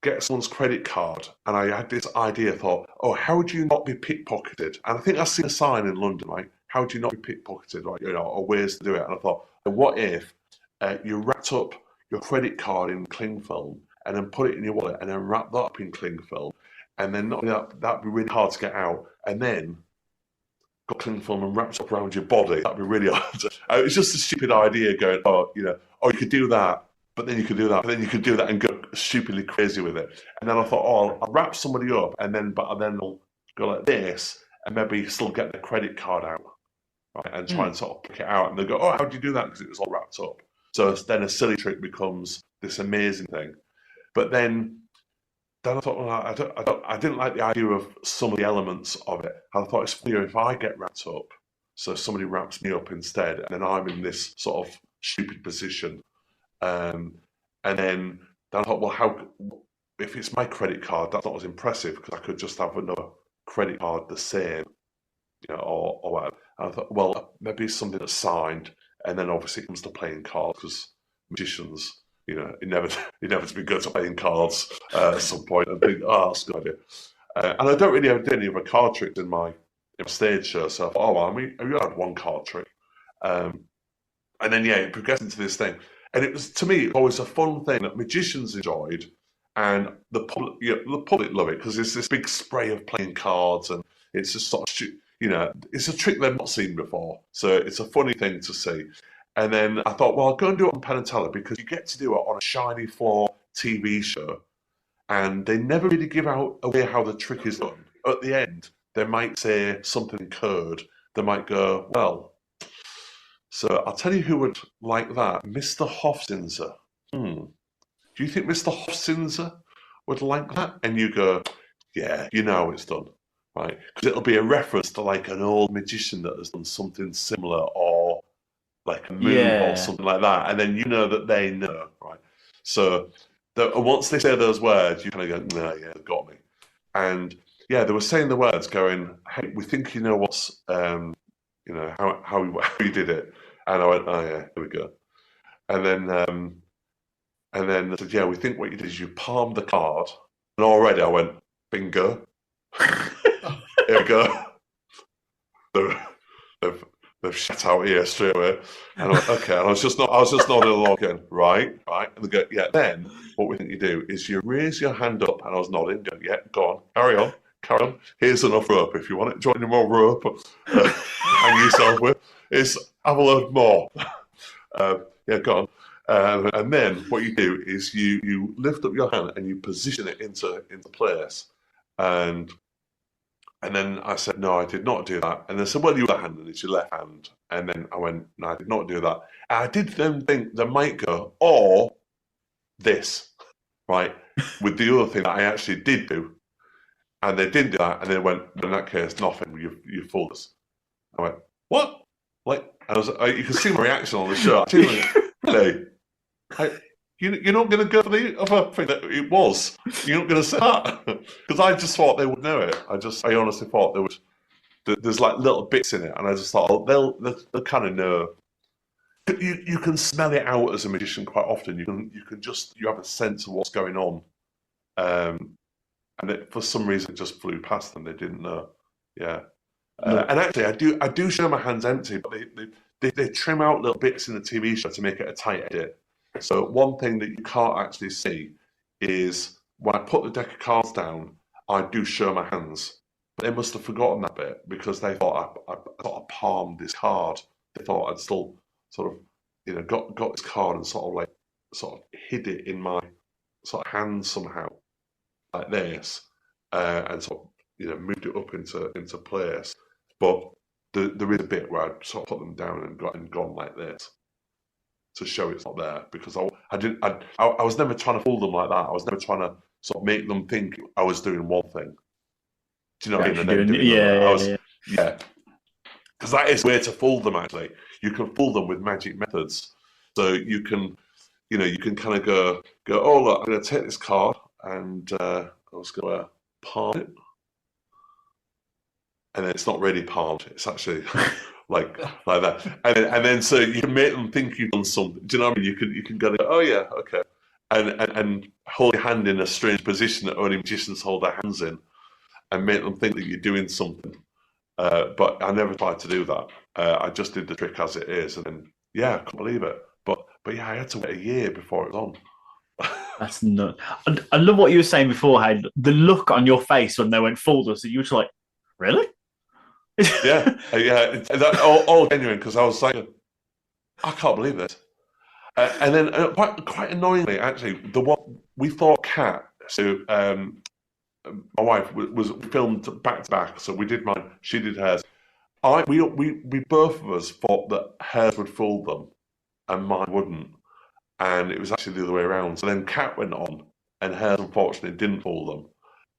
get someone's credit card, and I had this idea, thought, how would you not be pickpocketed? And I think I've seen a sign in London, like, how do you not be pickpocketed, or ways to do it? And I thought, what if you wrapped up your credit card in cling film and then put it in your wallet and then wrap that up in cling film, and then that'd be really hard to get out, and then got cling film and wrapped up around your body. That'd be really hard. It's just a stupid idea going, you could do that, but then you could do that, but then you could do that and go stupidly crazy with it. And then I thought, I'll wrap somebody up, and then I'll go like this, and maybe still get the credit card out, right, and try and sort of pick it out. And they go, how do you do that? Because it was all wrapped up. So then a silly trick becomes this amazing thing. But then I thought, I didn't like the idea of some of the elements of it. And I thought it's funnier if I get wrapped up. So somebody wraps me up instead, and then I'm in this sort of stupid position. And then I thought, well, if it's my credit card, that's not as impressive because I could just have another credit card the same, or whatever. And I thought, well, maybe it's something that's signed, and then obviously it comes to playing cards because magicians, inevitably go to playing cards at some point and think, oh, that's a good idea. And I don't really have any other card tricks in my stage show, so I thought, I've had one card trick. And then, it progressed into this thing. And it was, to me, always a fun thing that magicians enjoyed, and the public love it because it's this big spray of playing cards, and it's just sort of, it's a trick they've not seen before. So it's a funny thing to see. And then I thought, well, I'll go and do it on Penn and Teller because you get to do it on a shiny floor TV show, and they never really give away how the trick is done. At the end, they might say something occurred. They might go, well, so I'll tell you who would like that. Mr. Hofzinser. Do you think Mr. Hofzinser would like that? And you go, yeah, you know it's done, right? Because it'll be a reference to like an old magician that has done something similar, or like a move or something like that. And then you know that they know, right? So once they say those words, you kind of go, no, yeah, got me. And they were saying the words going, hey, we think you know what's, how you did it. And I went, oh yeah, here we go. And then they said, yeah, we think what you did is you palmed the card. And already I went, bingo. Here we go. They've shut out here straight away. And I went, okay. And I was just nodding along again, right. And they go, yeah, then what we think you do is you raise your hand up. And I was nodding, going, yeah, go on, carry on. Here's enough rope. If you want to join any more rope, hang yourself with, have a load more. Go on. And then what you do is you lift up your hand and you position it into place. And then I said, no, I did not do that. And they said, well, your other hand, and it's your left hand. And then I went, no, I did not do that. And I did then think they might go, or this, right, with the other thing that I actually did do. And they didn't do that. And they went, in that case, nothing, you fooled us. I went, what? Like, and you can see my reaction on the show. Really? You're not going to go for the other thing that it was? You're not going to say that? Because I just thought they would know it. I honestly thought there's like little bits in it, and I just thought, oh, they'll kind of know. You can smell it out as a magician quite often. You have a sense of what's going on, and for some reason it just flew past them. They didn't know. Yeah, and actually I do show my hands empty, but they trim out little bits in the TV show to make it a tight edit. So one thing that you can't actually see is when I put the deck of cards down, I do show my hands. But they must have forgotten that bit because they thought I sort of palmed this card. They thought I'd still sort of, got this card and sort of hid it in my sort of hand somehow, like this, and sort of, moved it up into place. But there is a bit where I sort of put them down and gone like this, to show it's not there, because I was never trying to fool them like that. I was never trying to sort of make them think I was doing one thing. Do you know what I mean? Yeah. Because that is a way to fool them. Actually, you can fool them with magic methods. So you can kind of go. Oh look, I'm going to take this card and I was going to palm it, and then it's not really palmed. It's actually. Like that, and then so you can make them think you've done something. Do you know what I mean? You can go, oh yeah, okay, and hold your hand in a strange position that only magicians hold their hands in, and make them think that you're doing something. But I never tried to do that. I just did the trick as it is, and then I couldn't believe it. But I had to wait a year before it was on. That's nuts. I love what you were saying beforehand. The look on your face when they went fooled us, you were just like, really? yeah, all genuine, because I was like, I can't believe this. And then quite annoyingly, actually, we thought Kat, so my wife was filmed back to back, so we did mine, she did hers. We both of us thought that hers would fool them and mine wouldn't, and it was actually the other way around. So then Kat went on, and hers unfortunately didn't fool them,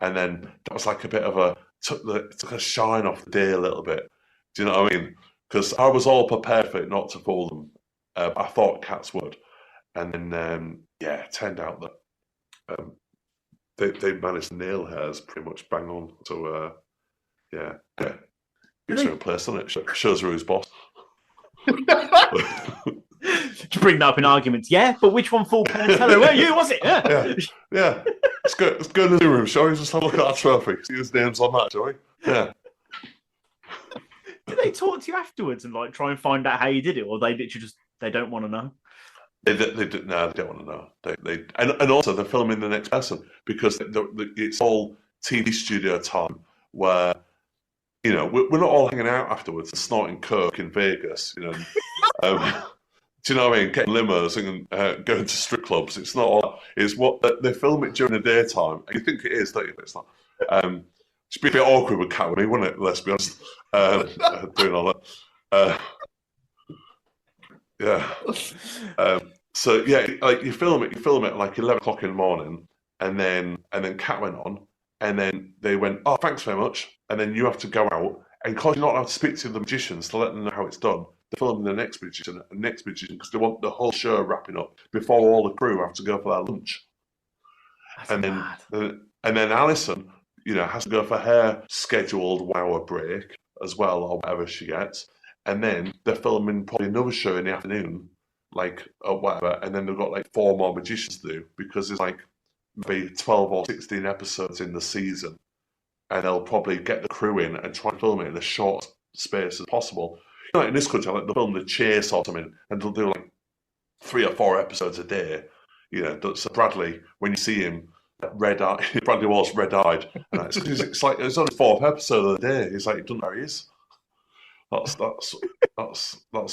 and then that was like a bit of took a shine off the day a little bit. Do you know what I mean? because I was all prepared for it not to fool them. I thought cats would, and then it turned out that they managed to nail hairs pretty much bang on. So it's a place, doesn't it? Shows who's boss. To bring that up in arguments, yeah, but which one fooled Penn and Teller? Well, you was it? Yeah. Let's go in the room, shall we? Just have a look at our trophy. See his name's on that, shall we? Yeah. Did they talk to you afterwards and like try and find out how you did it, or they literally just they don't want to know? They don't want to know. And also they're filming the next person because it's all TV studio time where we're not all hanging out afterwards and snorting coke in Vegas. Do you know what I mean? Getting limos and going to strip clubs. It's not all. It's what they film it during the daytime. And you think it is, don't you? It's not. It'd be a bit awkward with Cat with me, wouldn't it? Let's be honest. Doing all that. So like you film it at like 11 o'clock in the morning, and then Cat went on, and then they went, "Oh, thanks very much," and then you have to go out, and because you're not allowed to speak to the magicians to let them know how it's done, they're filming the next magician because they want the whole show wrapping up before all the crew have to go for their lunch. And then Alison, has to go for her scheduled 1 hour break as well, or whatever she gets. And then they're filming probably another show in the afternoon, like, or whatever. And then they've got like 4 more magicians to do because there's like maybe 12 or 16 episodes in the season. And they'll probably get the crew in and try and film it in as short space as possible. In this country, like they'll film The Chase or something, and they'll do like 3 or 4 episodes a day. So Bradley, when you see him, Bradley Walsh red-eyed, and it's like it's on his 4th episode of the day. He's like, he doesn't know where he is. That's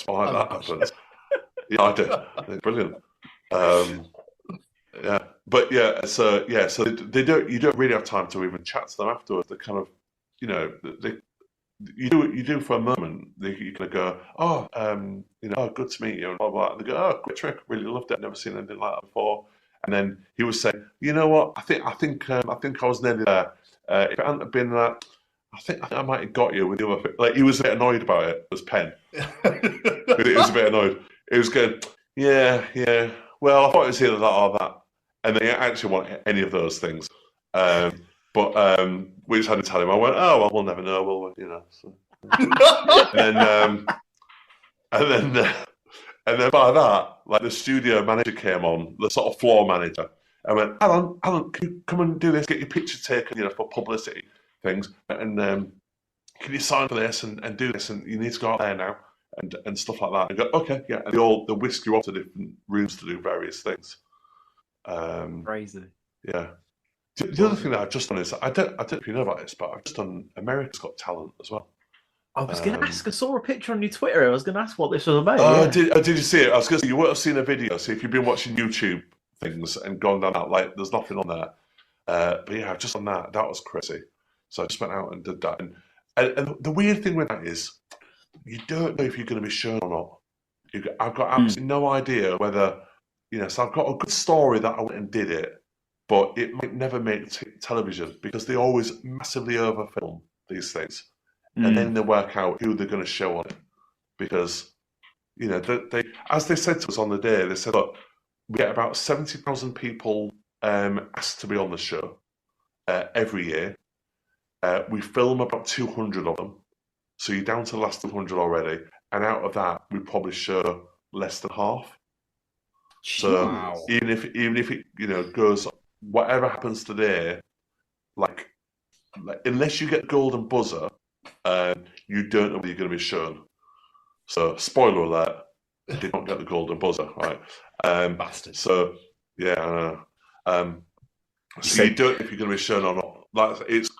why that happens. Yeah, I do. It's brilliant. So they don't. You don't really have time to even chat to them afterwards. They kind of, you do for a moment. You kind of go, oh, good to meet you, and blah blah. And they go, oh, great trick, really loved it. Never seen anything like that before. And then he was saying, you know what? I think I was nearly there. If it hadn't have been that, I think I might have got you with the other thing. Like he was a bit annoyed about it. It was Penn. He was a bit annoyed. He was going, yeah. Well, I thought it was either that or that, and they actually want any of those things. But we just had to tell him. I went, oh well, we'll never know, will we? So. And then by that, like the studio manager came on, the sort of floor manager, and went, Alan, can you come and do this? Get your picture taken, for publicity things, and can you sign for this and do this? And you need to go out there now and stuff like that. And go, okay, yeah. And they whisk you off to different rooms to do various things. Crazy. Yeah. The other thing that I've just done is I don't know if you know about this, but I've just done America's Got Talent as well. I was going to ask. I saw a picture on your Twitter. I was going to ask what this was about. Oh, yeah. Did you see it? I was going to say you would have seen a video. So if you've been watching YouTube things and gone down that, like, there's nothing on there. But yeah, I've just done that. That was crazy. So I just went out and did that. And the weird thing with that is you don't know if you're going to be shown or not. I've got absolutely no idea whether, so I've got a good story that I went and did it, but it might never make television because they always massively overfilm these things. And then they work out who they're going to show on it. Because, they as they said to us on the day, they said, look, we get about 70,000 people asked to be on the show every year. We film about 200 of them. So you're down to the last 200 already. And out of that, we probably show less than half. So even if it, goes, whatever happens today, like unless you get golden buzzer, you don't know whether you're going to be shown. So, spoiler alert, you did not get the golden buzzer, right? Bastard. So, yeah, so you don't know if you're going to be shown or not.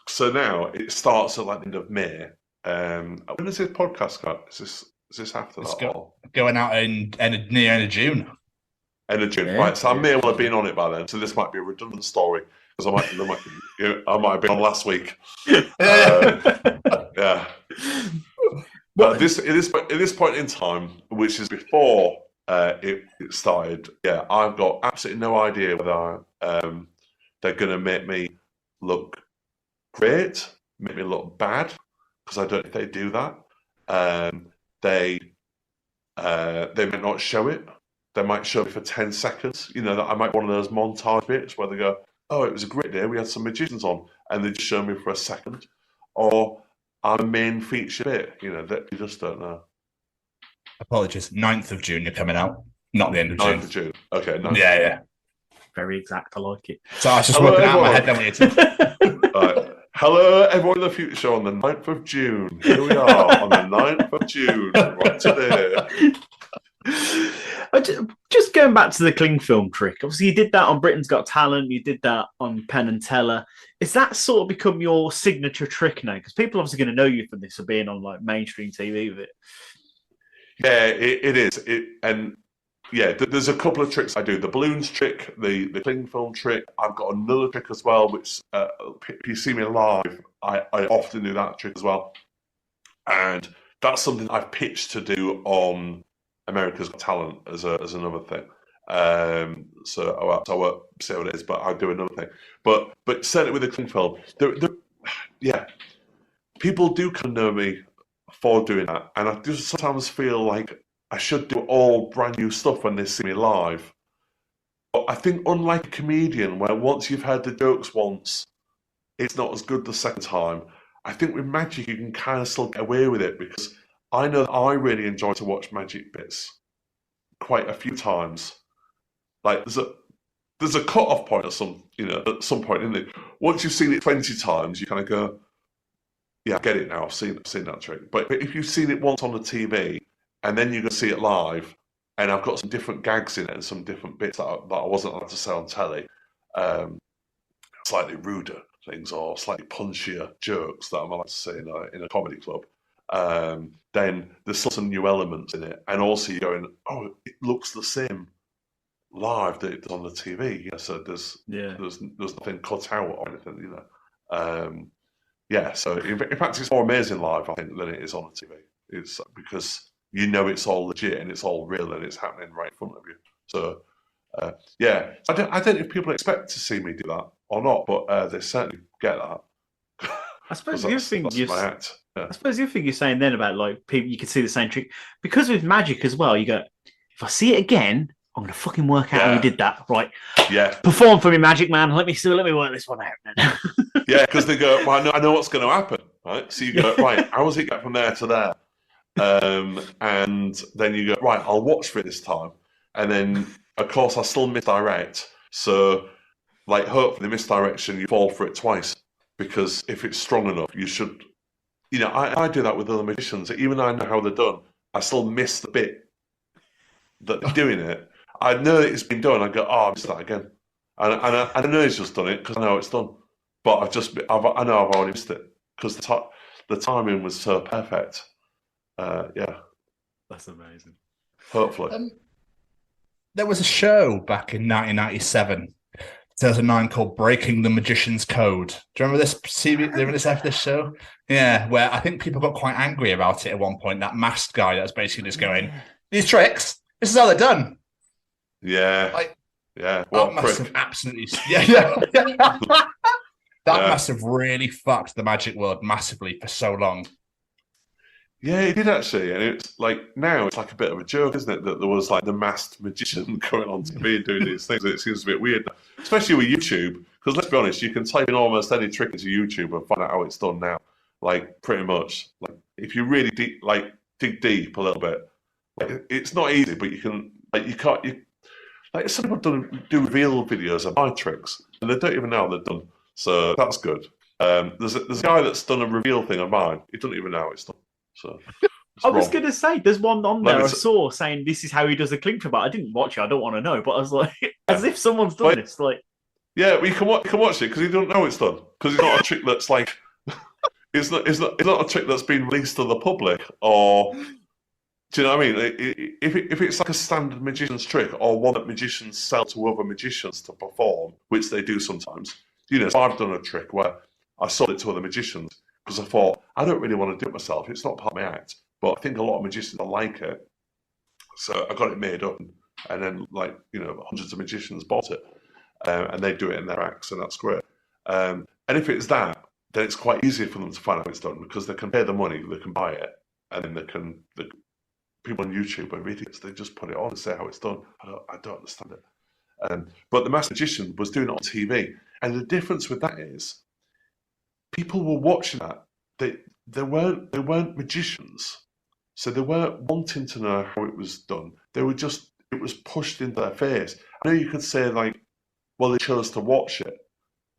So now it starts at like the end of May. When is this podcast cut? Is this after that? Going out in end of June. End of June, right? So I may well have been on it by then. So this might be a redundant story because I might have been on last week. Yeah. But at this point in time, which is before it started, I've got absolutely no idea whether they're going to make me look great, make me look bad, because I don't know if they do that. they might not show it. They might show it for 10 seconds. You know, that I might one of those montage bits where they go, "Oh, it was a great day. We had some magicians on," and they just show me for a second, or I'm a main feature bit. You know, that you just don't know. Apologies. 9th of June, you're coming out, not the end of 9th June. of June. Okay. 9th. Yeah. Very exact. I like it. So I was just working out in my head then when you Right. Hello, everyone in the future on the 9th of June. Here we are on the 9th of June, right today. Just going back to the cling film trick. Obviously, you did that on Britain's Got Talent. You did that on Penn and Teller. Is that sort of become your signature trick now? Because people are obviously going to know you for this, for being on like mainstream TV with it. Yeah, it is. There's a couple of tricks I do. The balloons trick, the cling film trick. I've got another trick as well, which if you see me live, I often do that trick as well. And that's something I've pitched to do on America's Got Talent as another thing. So I won't say what it is, but I'll do another thing. But certainly with the cling film, people do kind of know me for doing that, and I just sometimes feel like I should do all brand new stuff when they see me live. But I think unlike a comedian, where once you've heard the jokes once, it's not as good the second time. I think with magic, you can kind of still get away with it, because I know that I really enjoy to watch magic bits quite a few times. Like there's a cut-off point at some point, isn't it? Once you've seen it 20 times, you kind of go, "Yeah, I get it now. I've seen that trick." But if you've seen it once on the TV and then you go see it live, and I've got some different gags in it and some different bits that I wasn't allowed to say on telly, slightly ruder things or slightly punchier jokes that I'm allowed to say in a comedy club, then there's some new elements in it, and also you're going, "Oh, it looks the same live that it does on the TV." You know, so there's nothing cut out or anything, you know. So in fact, it's more amazing live, I think, than it is on the TV. It's because you know it's all legit and it's all real and it's happening right in front of you. So I don't know if people expect to see me do that or not, but they certainly get that. I suppose the other thing you're saying then about like people, you can see the same trick because with magic as well. You go, if I see it again, I'm gonna fucking work out how you did that, right? Yeah. Perform for me, Magic Man. Let me work this one out then. Yeah, because they go, "Well, I know what's going to happen," right? So you go, "Right, how does it get from there to there?" And then you go, "Right, I'll watch for it this time," and then of course I still misdirect. So, like, hopefully, misdirection, you fall for it twice, because if it's strong enough, you should. You know, I do that with other magicians. Even though I know how they're done, I still miss the bit that they're doing it. I know it's been done. I go, "Oh, I missed that again," and I know he's just done it because I know it's done. But I know I've already missed it because the timing was so perfect. That's amazing. Hopefully, there was a show back in 1997, 2009, called "Breaking the Magician's Code." Do you remember this? This show? Yeah, where I think people got quite angry about it at one point. That masked guy that was basically just going, "These tricks, this is how they're done." Yeah, like, yeah. That must have absolutely, that must have really fucked the magic world massively for so long. Yeah, it did actually, and it's like now it's like a bit of a joke, isn't it? That there was like the masked magician going on TV and doing these things. It seems a bit weird, especially with YouTube. Because let's be honest, you can type in almost any trick into YouTube and find out how it's done now. Like pretty much, like if you really dig deep a little bit, like, it's not easy, but you can. Like you can't. Like some people do reveal videos of my tricks, and they don't even know they're done. So that's good. There's a guy that's done a reveal thing of mine. He doesn't even know it's done. So I was going to say, there's one on there I saw saying this is how he does a cling film, but I didn't watch it. I don't want to know. But I was like, as if someone's done this. Like, yeah, well, you can watch it because you don't know it's done because it's not a trick that's like it's not a trick that's been released to the public or. Do you know what I mean? If it's like a standard magician's trick or one that magicians sell to other magicians to perform, which they do sometimes, you know, so I've done a trick where I sold it to other magicians because I thought, I don't really want to do it myself. It's not part of my act, but I think a lot of magicians will like it. So I got it made up and then like, you know, hundreds of magicians bought it and they do it in their acts and that's great. And if it's that, then it's quite easy for them to find out it's done because they can pay the money, they can buy it, and then people on YouTube are idiots. They just put it on and say how it's done. I don't understand it. But the Masked Magician was doing it on TV, and the difference with that is people were watching that. They weren't magicians, so they weren't wanting to know how it was done. It was pushed into their face. I know you could say like, well, they chose to watch it,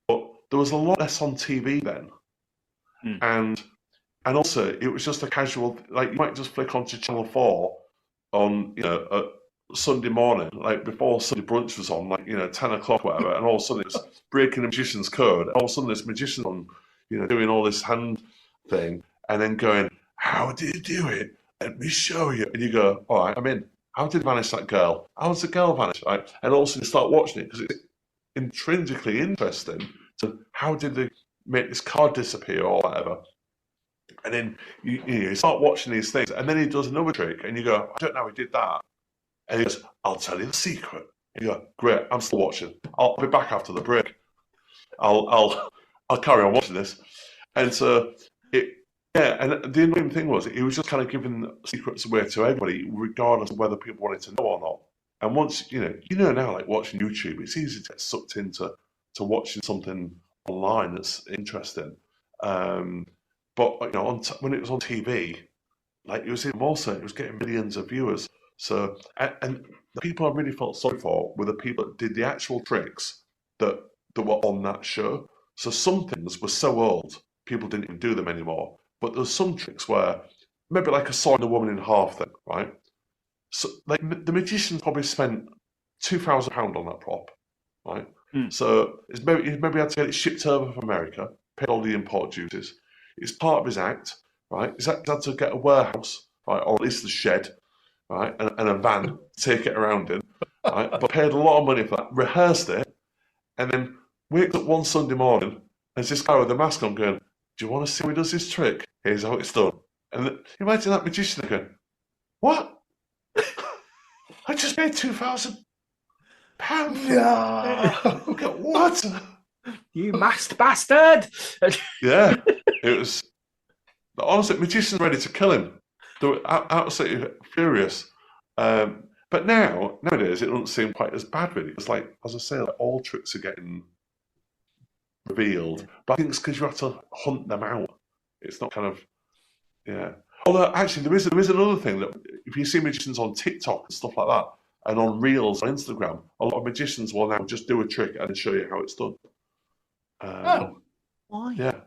but there was a lot less on TV then, and also it was just a casual, like you might just flick onto Channel 4 on Sunday morning, like before Sunday brunch was on, like 10 o'clock whatever, and all of a sudden it's breaking the magician's code. All of a sudden this magician's on, doing all this hand thing, and then going, how did you do it? Let me show you. And you go, all right, I'm in. How did vanish that girl? How does the girl vanish? Right? And also you start watching it because it's intrinsically interesting. So how did they make this card disappear or whatever? And then you start watching these things, and then he does another trick, and you go, I don't know how he did that. And he goes, I'll tell you the secret. And you go, great, I'm still watching. I'll be back after the break. I'll carry on watching this. And so and the annoying thing was he was just kind of giving secrets away to everybody, regardless of whether people wanted to know or not. And once now, like watching YouTube, it's easy to get sucked into watching something online that's interesting. But when it was on TV, like it was even more so, it was getting millions of viewers. So and the people I really felt sorry for were the people that did the actual tricks that were on that show. So some things were so old, people didn't even do them anymore. But there were some tricks where, maybe like a sawing a woman in half thing, right? So like the magician probably spent £2,000 on that prop, right? So he maybe had to get it shipped over from America, paid all the import duties. It's part of his act, right? He's had to get a warehouse, right, or at least a shed, right, and a van to take it around in, right? But paid a lot of money for that, rehearsed it, and then wakes up one Sunday morning, and there's this guy with a mask on going, do you want to see how he does this trick? Here's how it's done. And imagine that magician going, what? I just paid £2,000. No. What? You masked bastard! Yeah, it was. Honestly, magicians ready to kill him. They were absolutely furious. But nowadays, it doesn't seem quite as bad, really. It's like, as I say, like, all tricks are getting revealed. But I think it's because you have to hunt them out. It's not kind of, yeah. Although, actually, there is another thing that if you see magicians on TikTok and stuff like that, and on Reels on Instagram, a lot of magicians will now just do a trick and show you how it's done. Why? Yeah.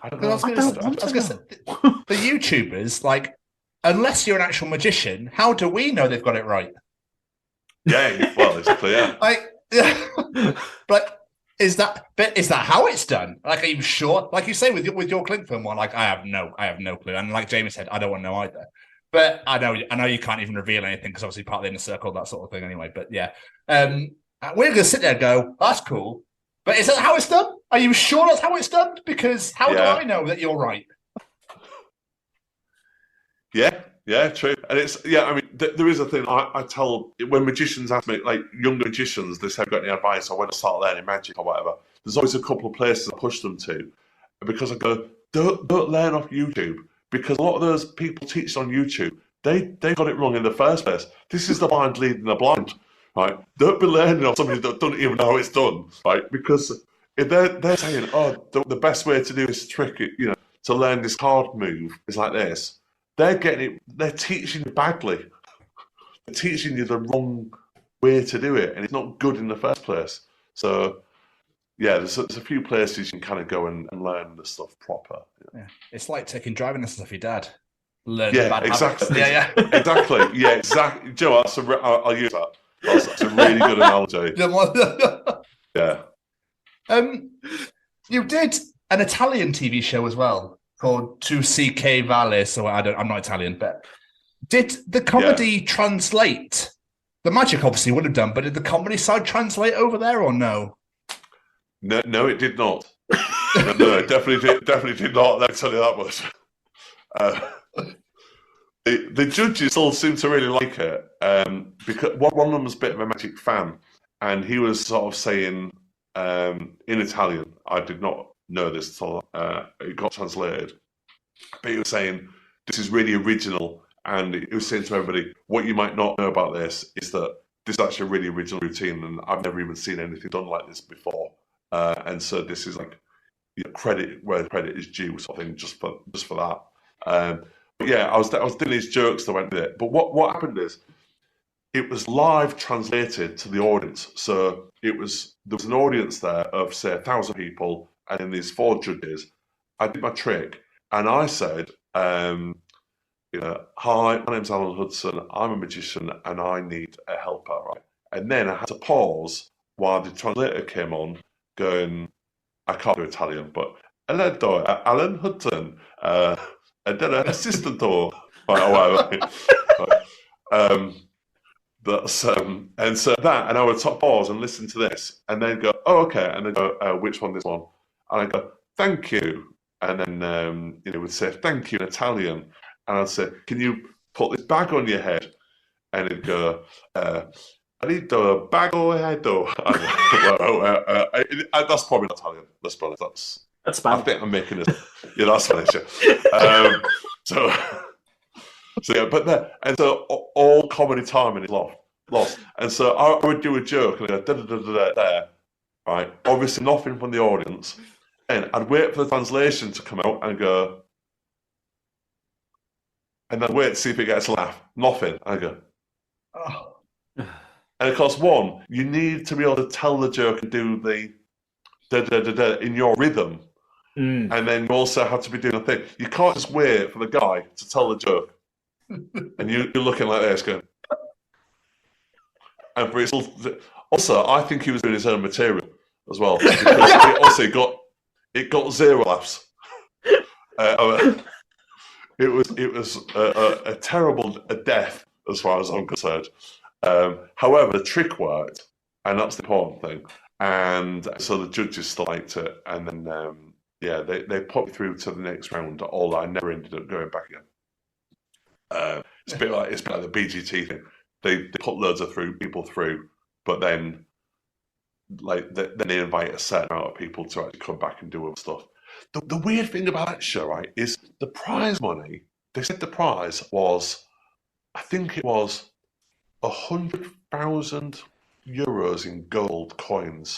I don't know. I was going to say, the YouTubers, like, unless you're an actual magician, how do we know they've got it right? Yeah, well, exactly, yeah. But is that how it's done? Like, are you sure? Like you say with your clink film one, like I have no clue. And like Jamie said, I don't want to know either. But I know you can't even reveal anything because obviously part of the inner circle, that sort of thing. Anyway, but yeah, we're going to sit there and go, that's cool. But is that how it's done? Are you sure that's how it's done? Because how do I know that you're right? Yeah, true. And it's, I mean, there is a thing I tell, when magicians ask me, like younger magicians, they say, I've got any advice or when to start learning magic or whatever. There's always a couple of places I push them to because I go, don't learn off YouTube because a lot of those people teach on YouTube, they got it wrong in the first place. This is the blind leading the blind. Right, don't be learning off somebody that doesn't even know how it's done, right? Because if they're saying, the best way to do this trick, to learn this card move is like this, they're teaching you badly. They're teaching you the wrong way to do it, and it's not good in the first place. So, yeah, there's a few places you can kind of go and learn the stuff proper. Yeah. It's like taking driving lessons off your dad. Learn the bad exactly. Yeah. Exactly. Yeah, exactly. Do you know what? I'll use that. That's a really good analogy. Yeah. You did an Italian TV show as well called Tu Si Che Vale. So I'm not Italian, but did the comedy translate? The magic obviously would have done, but did the comedy side translate over there or no? No, it did not. No, it definitely did not. Let me tell you that much. The judges all seem to really like it because one of them was a bit of a magic fan, and he was sort of saying in Italian. I did not know this until it got translated, but he was saying this is really original and he was saying to everybody, what you might not know about this is that this is actually a really original routine, and I've never even seen anything done like this before. And so this is like credit where credit is due, sort of thing, just for that. But yeah, I was doing these jokes that went with it. But what happened is, it was live translated to the audience. So there was an audience there of say 1,000 people, and then these 4 judges. I did my trick, and I said, "Hi, my name's Alan Hudson. I'm a magician, and I need a helper." Right, and then I had to pause while the translator came on, going, "I can't do Italian, but hello, Alan Hudson, and then an assistant or whatever." And so that, and I would pause and listen to this, and then go, "Oh, okay," and then go, "Which one? This one?" And I go, "Thank you," and then would say, "Thank you" in Italian, and I'd say, "Can you put this bag on your head?" And he'd go, "I need a bag on my head, though." That's probably not Italian. Let's be honest. That's Spanish. I think I'm making it. Yeah, that's Spanish. So yeah, and so all comedy timing is lost. And so I would do a joke and I'd go there, right? Obviously nothing from the audience. And I'd wait for the translation to come out and go, and then wait to see if it gets a laugh. Nothing. And I go, oh. And of course, you need to be able to tell the joke and do the in your rhythm. And then you also have to be doing a thing. You can't just wait for the guy to tell the joke. And you're looking like this, going. And for also, I think he was doing his own material as well. Because it got 0 laughs. It was a terrible death as far as I'm concerned. However, the trick worked, and that's the important thing. And so the judges still liked it, and then they put me through to the next round. Although I never ended up going back again. It's a bit like the BGT thing. They put loads of people through, but then they invite a certain amount of people to actually come back and do other stuff. The weird thing about that show, right, is the prize money. They said the prize was, I think it was 100,000 euros in gold coins.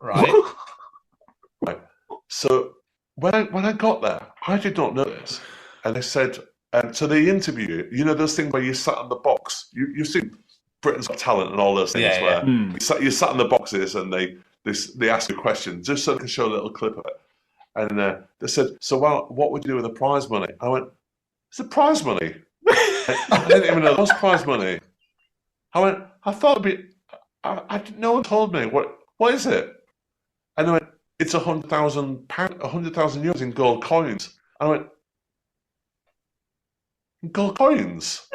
Right. Right. So when I got there, I did not know this. And they said, so they interview you. Those things where you sat in the box. You've seen Britain's Got Talent and all those things where you sat in the boxes and they ask you questions just so they can show a little clip of it. And they said, "So what would you do with the prize money?" I went, "It's the prize money." I didn't even know it was prize money. I went, "I thought it'd be. No one told me what is it?" And they went, "It's 100,000 euros in gold coins." I went, "Gold coins?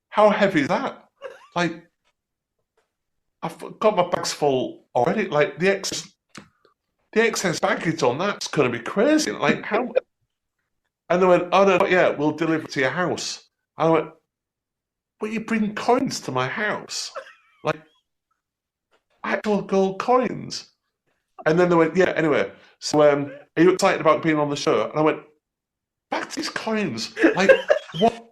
How heavy is that?" Like, I've got my bags full already. Like, the excess baggage on that's going to be crazy. Like, how? And they went, "Oh, no, not yet. We'll deliver it to your house." I went, "But you bring coins to my house? Like, actual gold coins?" And then they went, "Yeah, anyway. So, are you excited about being on the show?" And I went, "Back to these coins. Like, what?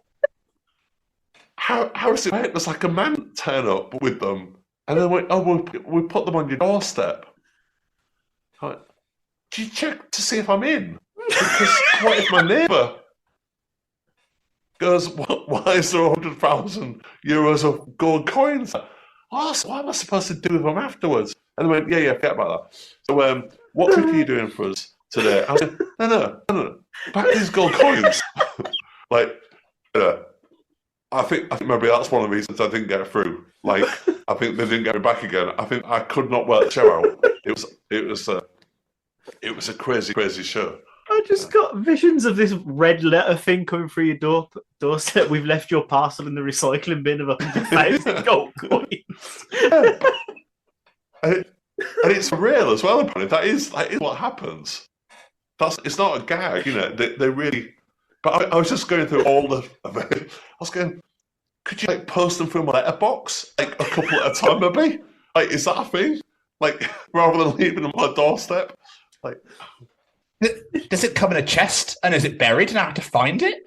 How is it right? There's like a man turn up with them." And then went, "Oh, we'll put them on your doorstep." I went, "Do you check to see if I'm in? Because what if my neighbour goes, why is there 100,000 euros of gold coins? Oh, so what am I supposed to do with them afterwards?" And they went, yeah, forget about that. So what trick are you doing for us today? I was like, no. Back these gold coins. Like, I think maybe that's one of the reasons I didn't get through. Like, I think they didn't get me back again. I think I could not work the show out. It was a crazy show. I just got visions of this red letter thing coming through your doorstep. "We've left your parcel in the recycling bin of 100,000 gold coins." Yeah. And it's real as well, apparently. That is what happens. It's not a gag, They really. But I was just going through all the. I was going, could you post them through my letterbox, a couple at a time, maybe? Is that a thing? Rather than leaving them on my doorstep, Does it come in a chest and is it buried and I have to find it?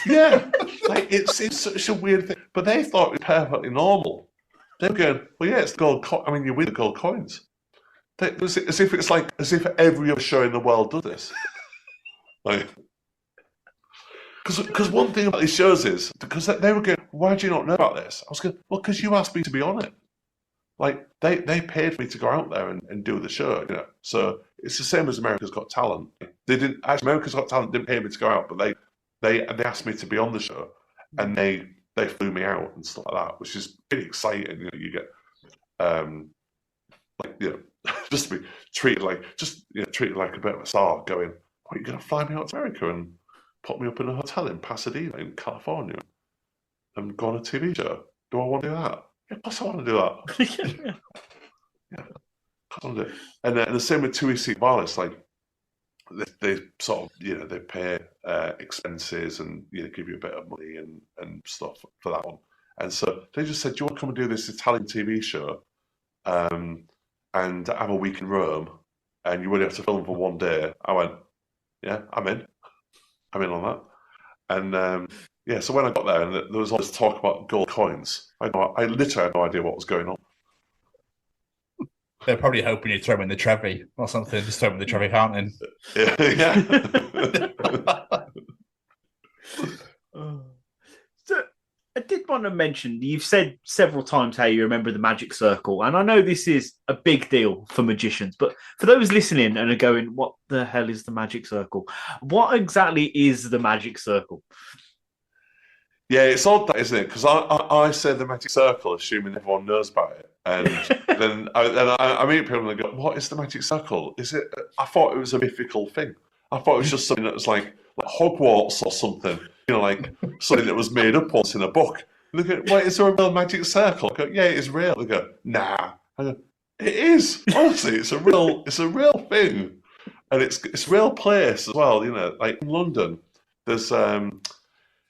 Yeah, like it's such a weird thing. But they thought it was perfectly normal. They were going, well, yeah, it's the gold. You win the gold coins. As if every other show in the world does this. Like, because one thing about these shows is because they were going, why do you not know about this? I was going, well, because you asked me to be on it. Like they paid for me to go out there and do the show, you know. So it's the same as America's Got Talent. They didn't actually America's Got Talent didn't pay me to go out, but they asked me to be on the show, and they flew me out and stuff like that, which is pretty exciting. You know, you get like, you know, just to be treated like treated like a bit of a star. Going, are you going to fly me out to America and put me up in a hotel in Pasadena in California and go on a TV show? Do I want to do that? Yeah, of course I want to do that. Yeah, I want to do it. And the same with TUI Wireless, like they sort of, you know, they pay expenses and, you know, give you a bit of money and stuff for that one. And so they just said, do you want to come and do this Italian TV show and have a week in Rome and you only have to film for one day? I went, yeah, I'm in on that. And yeah, so when I got there and there was all this talk about gold coins, I literally had no idea what was going on. They're probably hoping you'd throw them in the Trevi or something, just throw them in the Trevi fountain. Yeah. So I did want to mention, you've said several times how you remember the magic circle, and I know this is a big deal for magicians, but for those listening and are going, what the hell is the magic circle? What exactly is the magic circle? Yeah, it's odd that, isn't it? Because I say the magic circle, assuming everyone knows about it, and then I meet people and they go, "What is the magic circle? Is it?" I thought it was a mythical thing. I thought it was just something that was like Hogwarts or something, you know, like something that was made up once in a book. And they go, "Wait, is there a real magic circle?" I go, "Yeah, it's real." They go, "Nah." I go, "It is. Honestly, it's a real thing, and it's a real place as well. You know, like in London, there's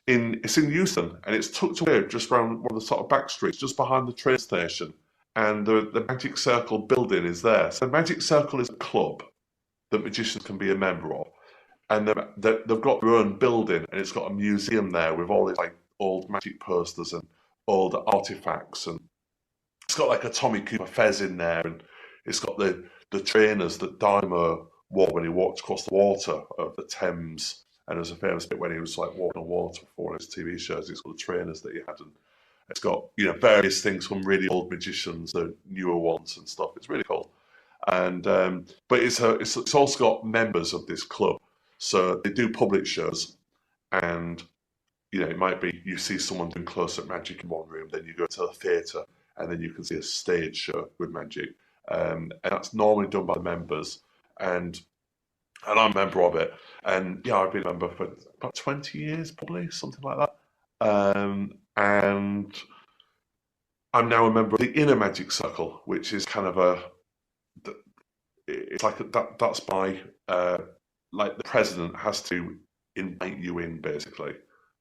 it's in Euston, and it's tucked away just around one of the sort of back streets, just behind the train station. And the Magic Circle building is there. So the Magic Circle is a club that magicians can be a member of. And they've got their own building, and it's got a museum there with all these like old magic posters and old artifacts. And it's got like a Tommy Cooper fez in there, and it's got the trainers that Dymo wore when he walked across the water of the Thames. And there's a famous bit when he was like walking on water for one of his TV shows. It's got the trainers that he had, and it's got, you know, various things from really old magicians, the newer ones and stuff. It's really cool. And but it's also got members of this club, so they do public shows, and you know, it might be you see someone doing close-up magic in one room, then you go to a theatre, and then you can see a stage show with magic, and that's normally done by the members, and I'm a member of it. And yeah, I've been a member for about 20 years, probably, something like that. And I'm now a member of the Inner Magic Circle, which is kind of it's like that's by, like the president has to invite you in, basically.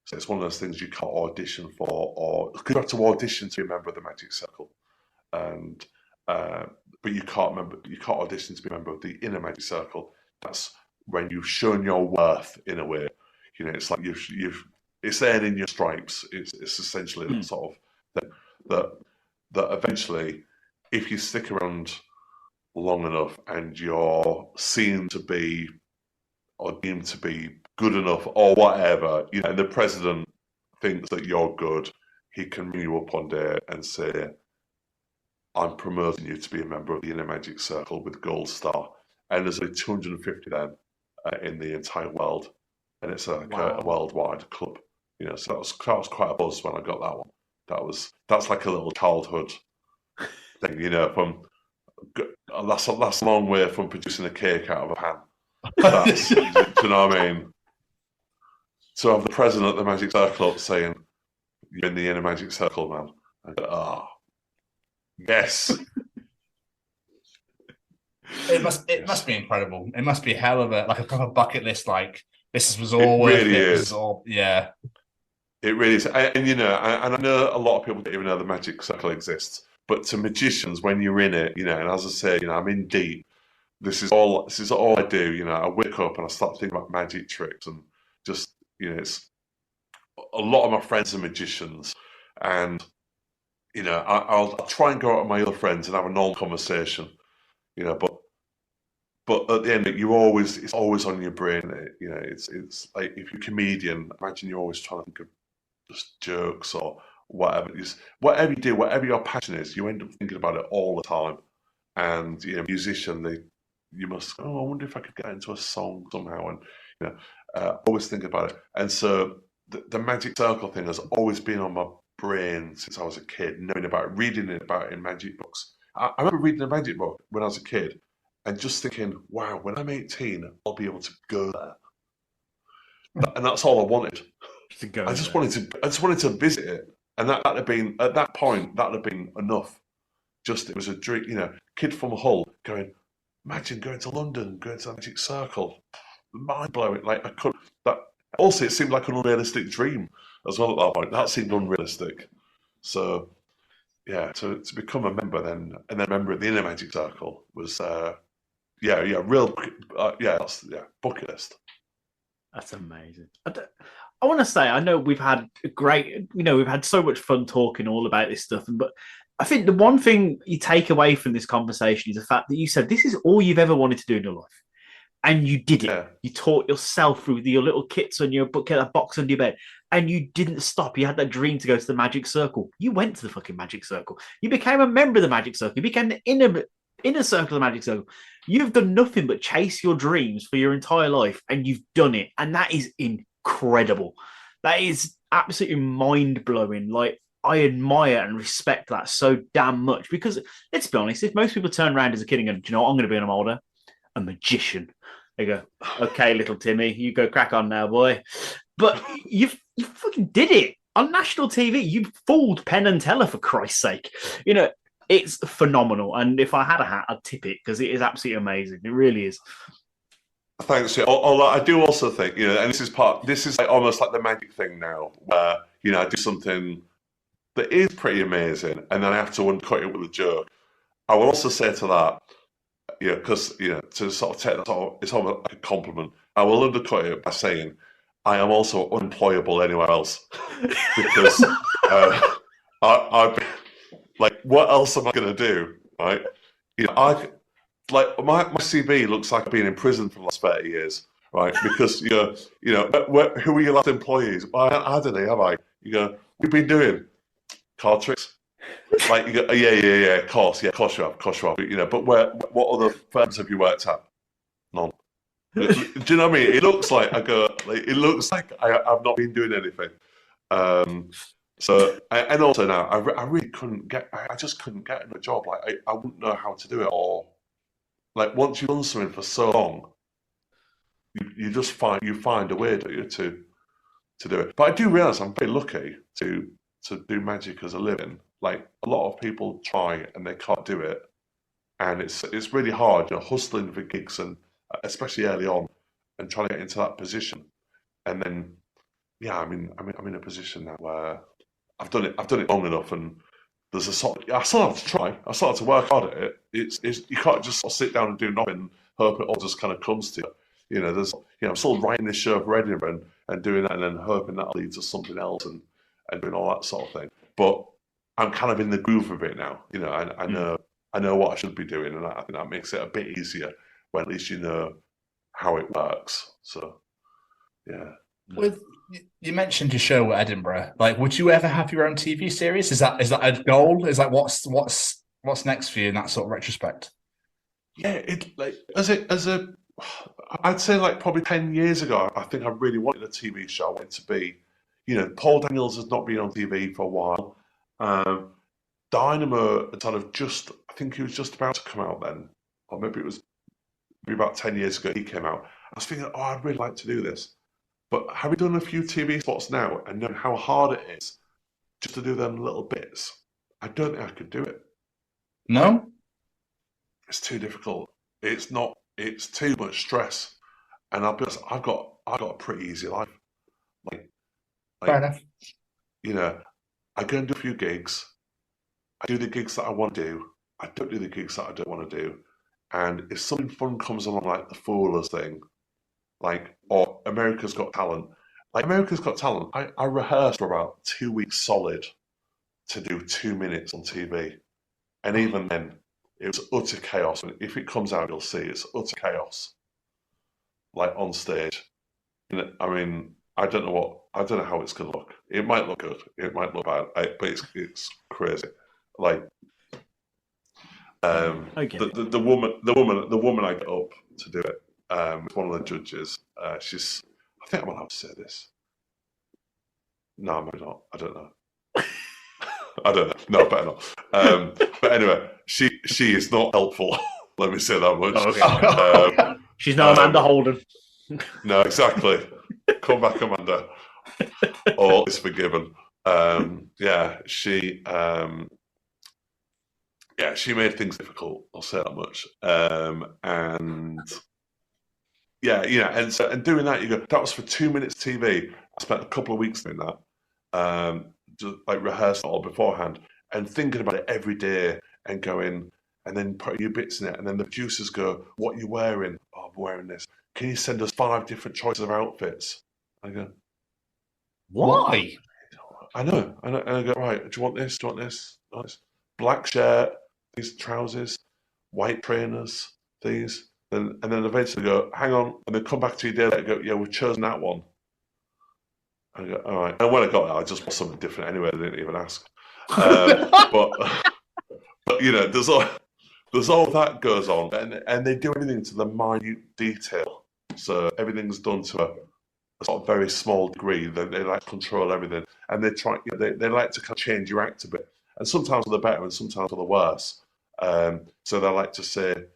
So it's one of those things you can't audition for, or you have to audition to be a member of the Magic Circle. And but you can't audition to be a member of the Inner Magic Circle. That's when you've shown your worth in a way. You know, it's like it's earning your stripes. It's essentially that sort of thing that eventually, if you stick around long enough and you're seen to be or deemed to be good enough or whatever, you know, and the president thinks that you're good, he can ring you up one day and say, "I'm promoting you to be a member of the Inner Magic Circle with Gold Star." And there's only 250 of them in the entire world, and it's a worldwide club. You know, so that was quite a buzz when I got that one. That's like a little childhood thing, you know. That's a long way from producing a cake out of a pan. Do you know what I mean? So have the president of the Magic Circle up saying, "You're in the Inner Magic Circle, man." I go, yes. It must be incredible. It must be hell of a proper bucket list. Like, this was all it worth really it. Is. Yeah. It really is. And you know, and I know a lot of people don't even know the Magic Circle exists. But to magicians, when you're in it, you know, and as I say, you know, I'm in deep. this is all I do. You know, I wake up and I start thinking about magic tricks, and just, you know, it's a lot of my friends are magicians, and you know, I'll try and go out with my other friends and have a normal conversation, you know, but at the end, it's always on your brain. You know, it's like if you're a comedian, imagine you're always trying to think of just jokes or whatever. Whatever you do, whatever your passion is, you end up thinking about it all the time. And you know, musician, you must. Oh, I wonder if I could get into a song somehow, and you know, always think about it. And so the magic circle thing has always been on my brain since I was a kid, knowing about it, reading about it in magic books. I remember reading a magic book when I was a kid and just thinking, wow, when I'm 18, I'll be able to go there. And that's all I wanted. I just wanted to visit it. And that'd have been, at that point, that'd have been enough. Just, it was a dream, you know, kid from Hull going, imagine going to London, going to the magic circle. Mind blowing. Like, I couldn't, also, it seemed like an unrealistic dream as well at that point. That seemed unrealistic. So, yeah, to become a member then, and then a member of the Inner Magic Circle was, bucket list. That's amazing. I want to say, I know we've had we've had so much fun talking all about this stuff, but I think the one thing you take away from this conversation is the fact that you said this is all you've ever wanted to do in your life. And you did it. Yeah. You taught yourself through your little kits on your book, that box under your bed, and you didn't stop. You had that dream to go to the Magic Circle. You went to the fucking Magic Circle. You became a member of the Magic Circle. You became the inner circle of the Magic Circle. You've done nothing but chase your dreams for your entire life, and you've done it. And that is incredible. That is absolutely mind-blowing. Like, I admire and respect that so damn much, because let's be honest, if most people turn around as a kid and go, do you know what I'm going to be when I'm older? A magician. They go, okay, little Timmy, you go crack on now, boy. But you fucking did it on national TV. You fooled Penn and Teller, for Christ's sake. You know, it's phenomenal. And if I had a hat, I'd tip it, because it is absolutely amazing. It really is. Thanks. Yeah. Although I do also think, you know, and this is like almost like the magic thing now, where, you know, I do something that is pretty amazing, and then I have to undercut it with a joke. I will also say to that, you know, because, you know, to sort of take that, it's almost like a compliment. I will undercut it by saying I am also unemployable anywhere else, because I've been, like, what else am I going to do, right? You know, my CV looks like I've been in prison for the last 30 years, right? Because you know, who are your last employees? Well, I don't know, have I? You go, we've been doing card tricks. Like, you go, yeah, of course you have. You know, but what other firms have you worked at? None. Do you know what I mean? It looks like I've not been doing anything. So, and also now, I really couldn't get. I just couldn't get in a job. Like, I wouldn't know how to do it, or like, once you've done something for so long, you just find a way, don't you, to do it. But I do realise I'm very lucky to do magic as a living. Like, a lot of people try and they can't do it, and it's really hard, you know, hustling for gigs, and especially early on, and trying to get into that position. And then, yeah, I'm in a position now where I've done it long enough, and there's a sort of, I still have to try. I still have to work hard at it. It's you can't just sort of sit down and do nothing and hope it all just kind of comes to you. You know, I'm still writing this show for Edinburgh and doing that, and then hoping that leads to something else, and doing all that sort of thing. But I'm kind of in the groove of it now. You know, I know what I should be doing, and I think that makes it a bit easier when at least you know how it works. So, yeah. You mentioned your show at Edinburgh. Like, would you ever have your own TV series? Is that a goal? Is like what's next for you in that sort of retrospect? Yeah, I'd say, like, probably 10 years ago, I think I really wanted a TV show. I wanted to be, you know, Paul Daniels has not been on TV for a while. Dynamo had sort of I think he was just about to come out then, or maybe it was about 10 years ago he came out. I was thinking, I'd really like to do this. But having done a few TV spots now and knowing how hard it is just to do them little bits, I don't think I could do it. No? It's too difficult. It's too much stress. And I'll be honest, I've got a pretty easy life. Like, fair enough. You know, I go and do a few gigs. I do the gigs that I want to do. I don't do the gigs that I don't want to do. And if something fun comes along, like the Foolers thing, like, or America's Got Talent, like America's Got Talent, I rehearsed for about 2 weeks solid to do 2 minutes on TV. And even then, it was utter chaos. And if it comes out, you'll see it's utter chaos. Like on stage. I mean, I don't know how it's going to look. It might look good. It might look bad. But it's crazy. Like, the woman I got up to do it, one of the judges. I think I'm allowed to say this. No, maybe not. I don't know. I don't know. No, better not. But anyway, she is not helpful. Let me say that much. Oh, okay. She's no Amanda Holden. No, exactly. Come back, Amanda. All is forgiven. She made things difficult. I'll say that much. And doing that, you go. That was for 2 minutes TV. I spent a couple of weeks doing that, just like rehearsing all beforehand and thinking about it every day and going and then putting your bits in it. And then the producers go, "What are you wearing?" "Oh, I'm wearing this. Can you send us 5 different choices of outfits?" I go, "Why?" I know. And I go, "Right, do you want this? Do you want this? Nice. Black shirt, these trousers, white trainers, these." And then eventually go, "Hang on," and then come back to you a day later and go, "Yeah, we've chosen that one." I go, "All right." And when I got that, I just bought something different anyway. I didn't even ask. But you know, there's all that goes on, and they do everything to the minute detail. So everything's done to a sort of very small degree. They like to control everything, and they try. They like to kind of change your act a bit, and sometimes for the better, and sometimes for the worse. So they like to say,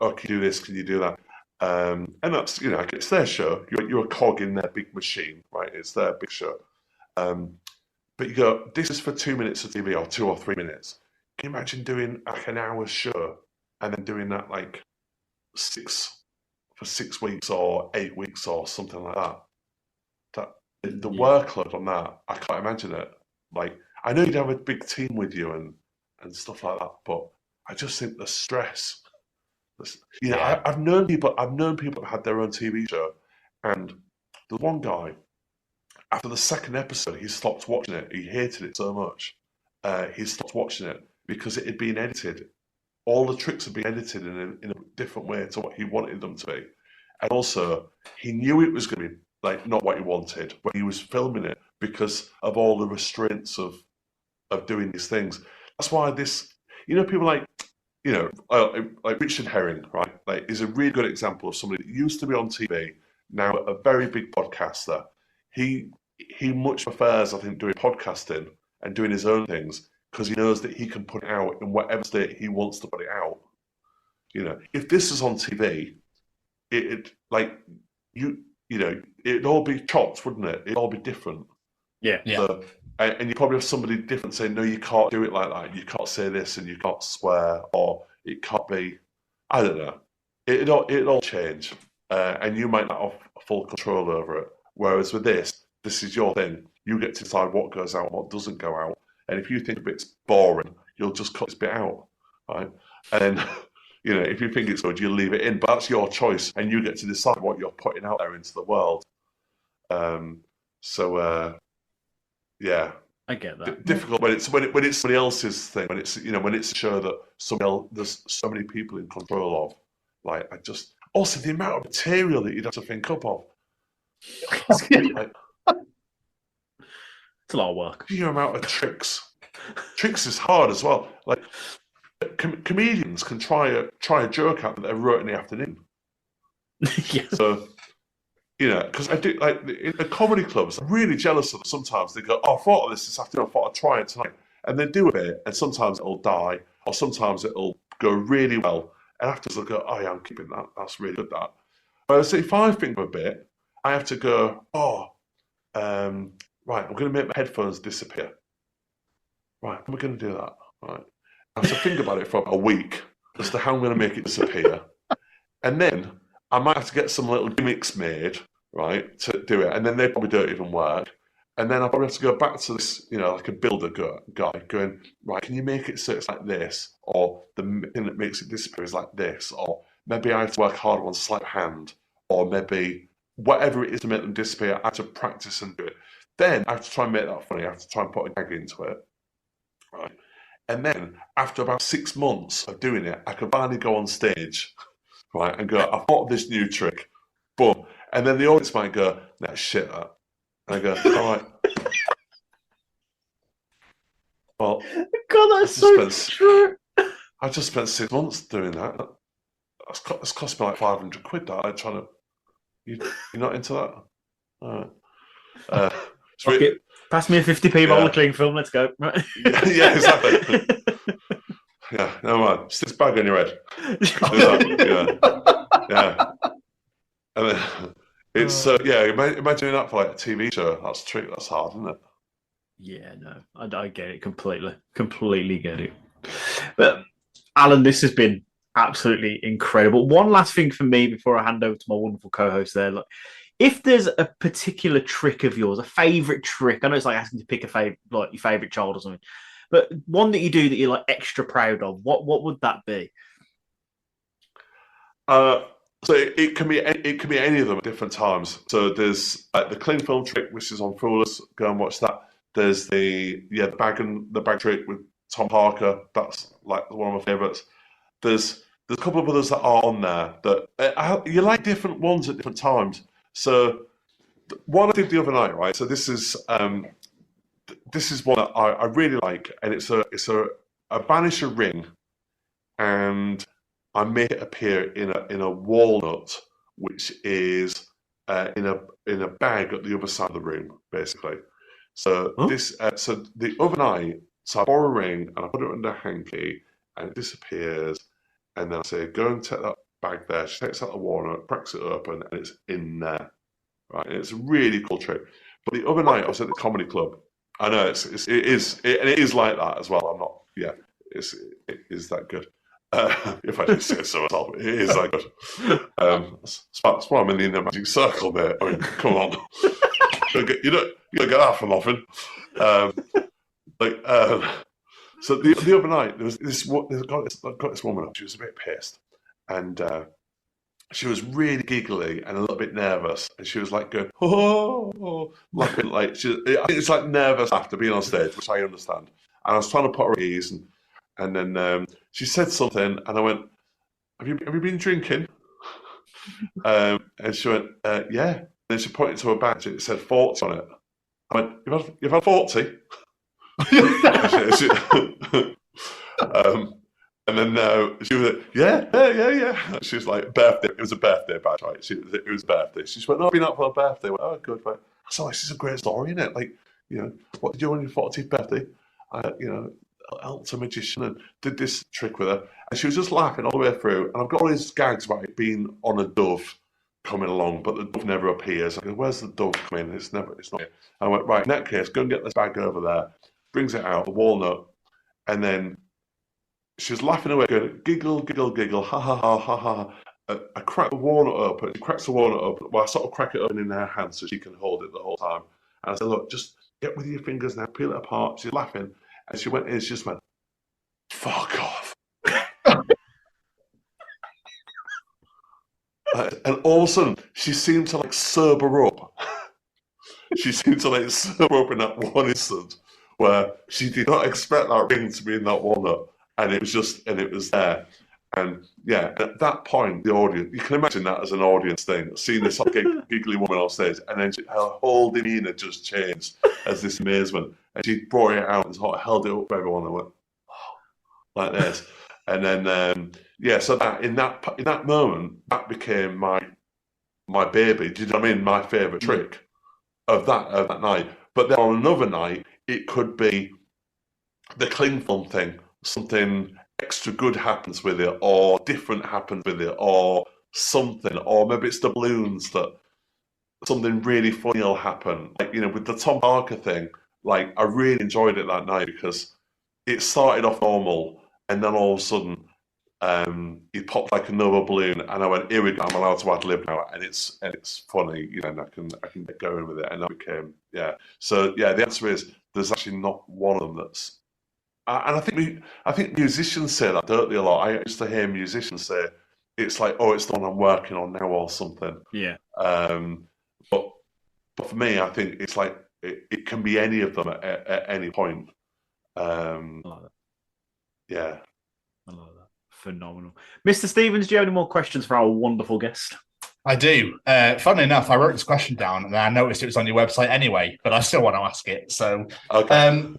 "Oh, can you do this? Can you do that?" And that's, you know, it's their show. You're a cog in their big machine, right? It's their big show. But you go, "This is for 2 minutes of TV, or 2 or 3 minutes." Can you imagine doing like an hour show and then doing that like 6 weeks or 8 weeks or something like that? The workload on that, I can't imagine it. Like, I know you'd have a big team with you and stuff like that, but I just think the stress. You know, I've known people that had their own TV show, and the one guy, after the second episode, he stopped watching it. He hated it so much. He stopped watching it because it had been edited. All the tricks had been edited in a different way to what he wanted them to be. And also, he knew it was going to be like not what he wanted when he was filming it because of all the restraints of doing these things. That's why people like, you know, like Richard Herring, right? Like, is a really good example of somebody that used to be on TV, now a very big podcaster. He much prefers, I think, doing podcasting and doing his own things because he knows that he can put it out in whatever state he wants to put it out. You know, if this is on TV, it'd all be chopped, wouldn't it? It'd all be different. Yeah. So, and you probably have somebody different saying, "No, you can't do it like that. You can't say this, and you can't swear, or it can't be." I don't know. It'll all change, and you might not have full control over it. Whereas with this is your thing. You get to decide what goes out and what doesn't go out. And if you think a bit's boring, you'll just cut this bit out, right? And you know, if you think it's good, you'll leave it in. But that's your choice, and you get to decide what you're putting out there into the world. Yeah, I get that. Difficult when it's somebody else's thing. When it's a show that there's so many people in control of. Like, also the amount of material that you'd have to think up of. Like, it's a lot of work. The amount of tricks. Tricks is hard as well. Like, comedians can try a joke out that they wrote in the afternoon. Yeah. So, you know, because I do, like, in the comedy clubs, I'm really jealous of them. Sometimes they go, "Oh, I thought of this afternoon, I thought I'd try it tonight." And they do a bit, and sometimes it'll die, or sometimes it'll go really well. And afterwards they'll go, "Oh yeah, I'm keeping that. That's really good, that." Whereas if I think of a bit, I have to go, right, I'm going to make my headphones disappear. Right, how am I going to do that? Right. I have to think about it for a week as to how I'm going to make it disappear. And then I might have to get some little gimmicks made, right, to do it. And then they probably don't even work. And then I probably have to go back to this, like a builder guy going, right, can you make it so it's like this? Or the thing that makes it disappear is like this? Or maybe I have to work harder on sleight of hand. Or maybe whatever it is to make them disappear, I have to practice and do it. Then I have to try and make that funny. I have to try and put a gag into it. Right. And then after about 6 months of doing it, I can finally go on stage, right, and go, I thought of this new trick. Boom. And then the audience might go, nah, shit that. And I go, all right. Well, God, that's so true. I just spent 6 months doing that. It's cost me like 500 quid. That I'm trying to. You're not into that? All right. Pass me a 50p roll of cling film. Let's go. Yeah, exactly. Yeah, never mind. Stick this bag on your head. Yeah. And then it's imagine that for like a TV show. That's hard, isn't it? Yeah, no, I get it completely get it. But Alan, this has been absolutely incredible. One last thing for me before I hand over to my wonderful co-host there. Like, if there's a particular trick of yours, a favourite trick, I know it's like asking to pick a favorite, like your favourite child or something, but one that you do that you're like extra proud of, what would that be? So it can be any of them at different times. So there's the cling film trick, which is on Foolers. Go and watch that. There's the bag trick with Tom Parker. That's like one of my favourites. There's a couple of others that are on there that you like different ones at different times. So what I did the other night, right? So this is one that I really like, and it's a banisher ring, and I make it appear in a walnut, which is in a bag at the other side of the room, basically. So so the other night, so I borrow a ring and I put it under a hanky, and it disappears, and then I say, go and take that bag there. She takes out the walnut, cracks it open, and it's in there, right? And it's a really cool trick. But the other night I was at the comedy club. I know it is like that as well. I'm not, it is that good. If I do say so myself, it is that good. That's why I'm in the magic circle, mate. I mean, come on, you don't get that for nothing. So the other night there was got this woman up. She was a bit pissed, and she was really giggly and a little bit nervous, and she was like going, oh, laughing like I think it's like nervous after being on stage, which I understand. And I was trying to put her at ease, and then she said something, and I went, have you been drinking? And she went, yeah. And then she pointed to her badge, and it said 40 on it. I went, you've had 40? And then she was like, yeah. She was like, birthday. It was a birthday badge, right? It was a birthday. She just went, no, I've been out for a birthday. I went, oh, good. Right. So this is a great story, isn't it? Like, what did you do on your 40th birthday? I helped a magician and did this trick with her. And she was just laughing all the way through. And I've got all these gags about it being on a dove coming along, but the dove never appears. I go, where's the dove coming? It's not here. I went, right, in that case, go and get this bag over there. Brings it out, the walnut, and then she was laughing away, going, giggle, giggle, giggle, ha, ha, ha, ha, ha. I crack the walnut open. She cracks the walnut open. Well, I sort of crack it open in her hand so she can hold it the whole time. And I said, look, just get with your fingers now, peel it apart. She's laughing. And she went in, she just went, fuck off. And all of a sudden, she seemed to like sober up. She seemed to like sober up in that one instant where she did not expect that ring to be in that walnut. And it was there. And yeah, at that point, the audience, you can imagine that as an audience thing, seeing this giggly woman on stage, and then her whole demeanour just changed as this amazement. And she brought it out and sort of held it up for everyone and went, oh, like this. And then, so that in that moment, that became my baby. Do you know what I mean? My favourite trick of that night. But then on another night, it could be the cling film thing. Something extra good happens with it, or different happens with it, or something, or maybe it's the balloons that something really funny will happen. Like, with the Tom Parker thing, like I really enjoyed it that night because it started off normal, and then all of a sudden he popped like another balloon, and I went, "Here we go! I'm allowed to ad-lib now," and it's funny, and I can get going with it, and that became So the answer is there's actually not one of them that's, and I think musicians say that, don't they, a lot. I used to hear musicians say it's like, "Oh, it's the one I'm working on now," or something. Yeah. But for me, I think it's like it can be any of them at any point. I like that. Yeah. I love that. Phenomenal. Mr. Stevens, do you have any more questions for our wonderful guest? I do. Funnily enough, I wrote this question down and then I noticed it was on your website anyway, but I still want to ask it. So, okay.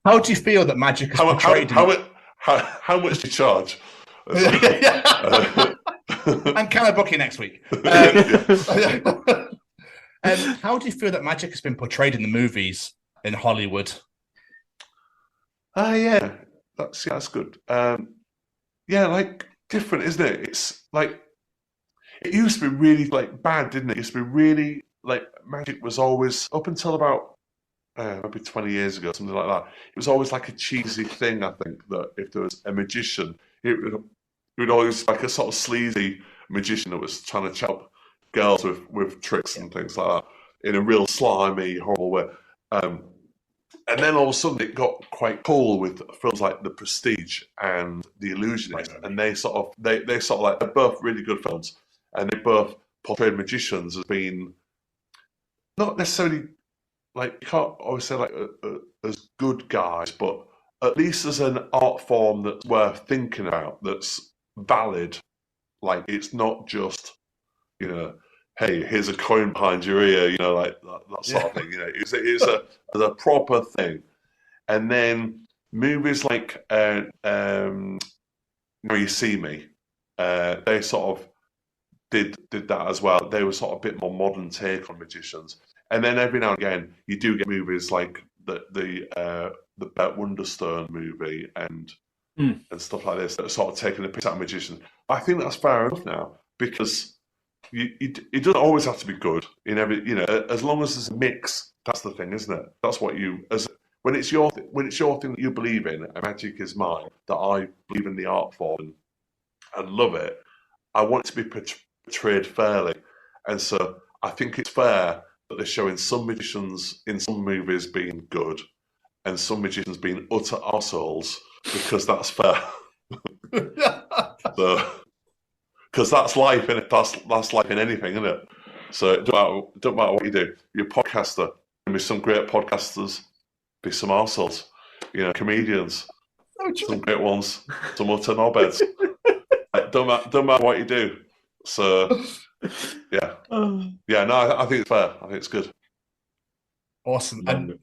How do you feel that magic is portrayed? How much do you charge? And can I book you next week? How do you feel that magic has been portrayed in the movies in Hollywood? Yeah, that's good. Like different, isn't it? It's like it used to be really like bad, didn't it? It used to be really like magic was always up until about maybe 20 years ago, something like that. It was always like a cheesy thing. I think that if there was a magician, it would always like a sort of sleazy magician that was trying to chat up girls with tricks and things like that in a real slimy, horrible way. And then all of a sudden it got quite cool with films like The Prestige and The Illusionist, and they sort of like, they're both really good films, and they both portrayed magicians as being not necessarily like, you can't always say like as good guys, but at least as an art form that's worth thinking about, that's valid. Like, it's not just, hey, here's a coin behind your ear, like that sort of thing. It's a proper thing. And then movies like Now You See Me, they sort of did that as well. They were sort of a bit more modern take on magicians. And then every now and again, you do get movies like the Burt Wonderstone movie and stuff like this that are sort of taking a piss out of magicians. I think that's fair enough now, because it doesn't always have to be good in every, as long as there's a mix. That's the thing, isn't it? That's what when it's your thing that you believe in, and magic is mine, that I believe in the art form and love it. I want it to be portrayed fairly, and so I think it's fair that they're showing some magicians in some movies being good, and some magicians being utter arseholes, because that's fair. Because that's life, and that's life in anything, isn't it? So it don't matter what you do. You're a podcaster. There'll be some great podcasters, be some arseholes, comedians, some great ones, some utter knobheads. Don't matter what you do. So yeah, no, I think it's fair. I think it's good. Awesome. And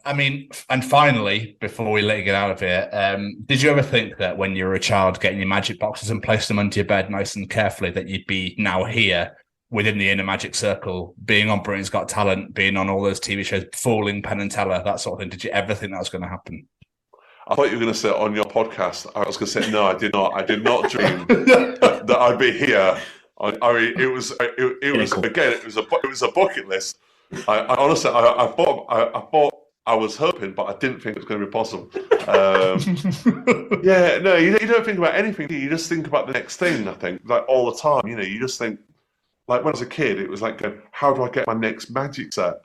finally, before we let you get out of here, did you ever think that when you were a child, getting your magic boxes and place them under your bed nice and carefully, that you'd be now here within the inner magic circle, being on Britain's Got Talent, being on all those TV shows, fooling Penn and Teller, that sort of thing? Did you ever think that was going to happen? I thought you were going to say on your podcast. I was going to say no, I did not. I did not dream that I'd be here. I mean, it was again, it was a bucket list. I honestly, I thought I was hoping, but I didn't think it was going to be possible. No, you don't think about anything. You just think about the next thing. I think, like, all the time. You just think, like, when I was a kid, it was like, how do I get my next magic set?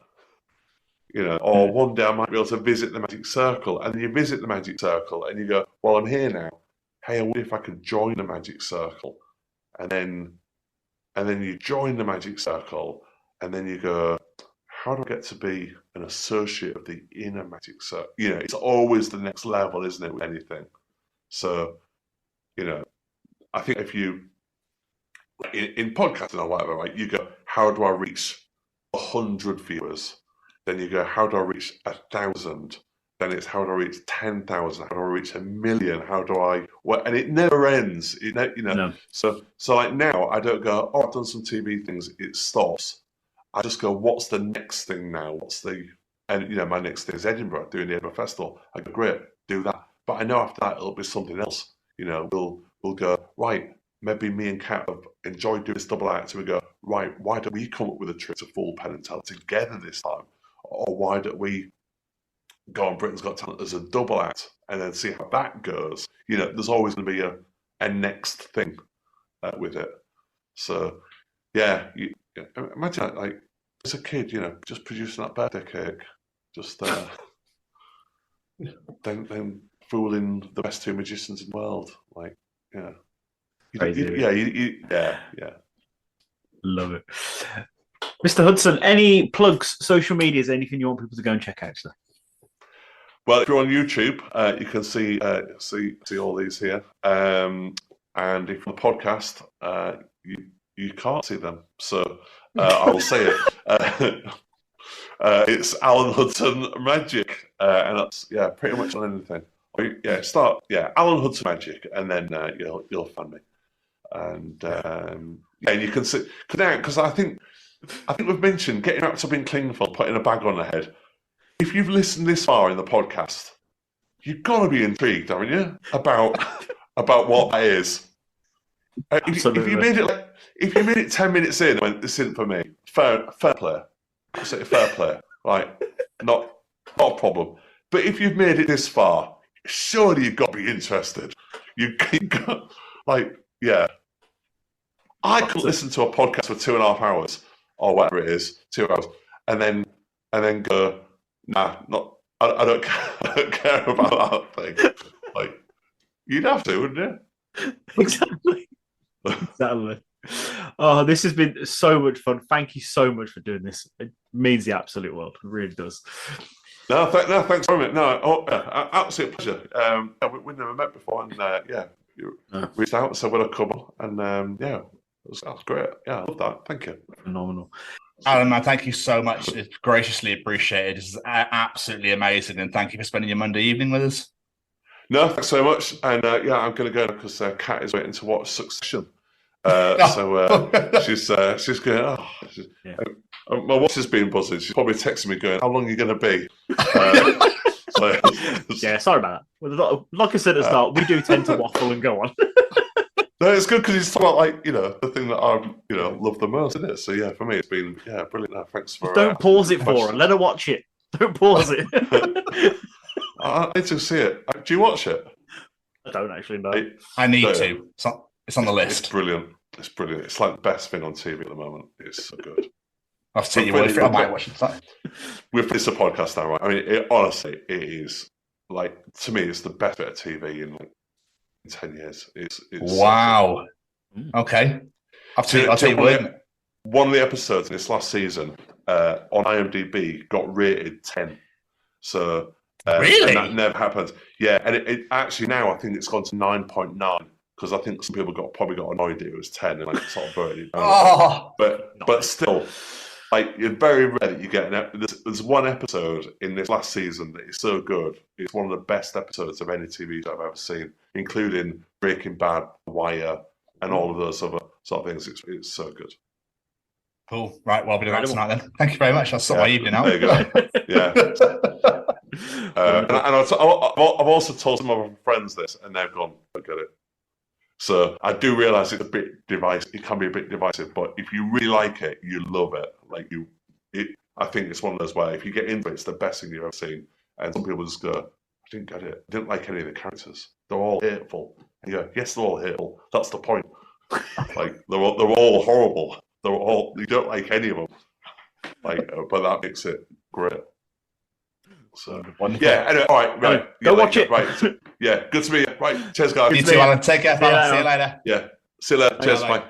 Or one day I might be able to visit the magic circle, and then you visit the magic circle, and you go, well, I'm here now. Hey, I wonder if I could join the magic circle, and then you join the magic circle, and then you go, how do I get to be an associate of the inner magic circle? It's always the next level, isn't it, with anything? So, I think if you, in podcasting or whatever, right, you go, how do I reach 100 viewers? Then you go, how do I reach 1,000? Then it's, how do I reach 10,000? How do I reach 1,000,000? How do I? Well, and it never ends. No. So like now, I don't go, oh, I've done some TV things. It stops. I just go, what's the next thing now? My next thing is Edinburgh, doing the Edinburgh Festival. I go, great, do that. But I know after that it'll be something else. We'll go, right, maybe me and Kat have enjoyed doing this double act. So we go, right, why don't we come up with a trick to fool Penn and Teller together this time? Or why don't we go on Britain's Got Talent as a double act and then see how that goes? There's always going to be a next thing with it. So, yeah, imagine like as a kid, just producing that birthday cake, just then fooling the best two magicians in the world. Like, yeah. Yeah. Love it. Mr. Hudson, any plugs, social medias, anything you want people to go and check out, sir? Well, if you're on YouTube, you can see all these here. And if you're on the podcast, you can't see them. So I will say it. It's Alan Hudson Magic, and that's pretty much on anything. Alan Hudson Magic, and then you'll find me. And and you can see because I think we've mentioned getting wrapped up in cling film, putting a bag on the head. If you've listened this far in the podcast, you've got to be intrigued, haven't you, about what that is? If you made it 10 minutes in and went, "This isn't for me," fair play. I say fair play, right? Not a problem. But if you've made it this far, surely you've got to be interested. You got I could listen to a podcast for 2.5 hours or whatever it is, 2 hours, and then go, nah, I don't care about that thing. Like, you'd have to, wouldn't you? Exactly. Oh, this has been so much fun. Thank you so much for doing this. It means the absolute world. It really does. No, thanks very much. No, absolute pleasure. We never met before, and you reached out and said we'd come on, and that's great. Yeah, I love that. Thank you. Phenomenal. Alan, man, thank you so much. It's graciously appreciated. This is absolutely amazing, and thank you for spending your Monday evening with us. No, thanks so much. And I'm going to go because Kat is waiting to watch Succession. So she's going. My watch has been buzzing. She's probably texting me going, "How long are you going to be?" Sorry about that. Like I said at the start, we do tend to waffle and go on. No, it's good because it's talking about the thing that I love the most, isn't it? So yeah, for me it's been brilliant. No, thanks for. Don't pause it for her. Let her watch it. Don't pause it. I need to see it. Do you watch it? I don't actually know. I need to. It's on the list. It's brilliant. It's brilliant. It's like the best thing on TV at the moment. It's so good. I'll take your word for it. I might watch it. We've finished the podcast now, right? I mean, honestly, it is like, to me, it's the best bit of TV in 10 years. It's wow. So okay. I'll tell you what. One of the episodes in this last season on IMDb got rated 10. So really, and that never happened. Yeah, and it actually now I think it's gone to 9.9 because I think some people probably got annoyed that it was 10 and sort of voted it down. But still, like, it's very rare that you get there's one episode in this last season that is so good. It's one of the best episodes of any TV show I've ever seen, including Breaking Bad, Wire, and all of those other sort of things. It's so good. Cool. Right. Well, I'll be doing that tonight then. Thank you very much. I'll sort my evening out. There you go. Yeah. And I've also told some of my friends this, and they've gone, I get it. So I do realise it's a bit divisive. It can be a bit divisive, but if you really like it, you love it. I think it's one of those where if you get into it, it's the best thing you've ever seen. And some people just go, I didn't get it. I didn't like any of the characters. They're all hateful. And you go, yes, they're all hateful. That's the point. Like they're all horrible. You don't like any of them. But that makes it great. So yeah, anyway, all right. Go watch it. Right. Yeah, good to meet you. Right, cheers, guys. You too, Alan. Take care, pal. See you later. Yeah, see you later. Cheers, bye.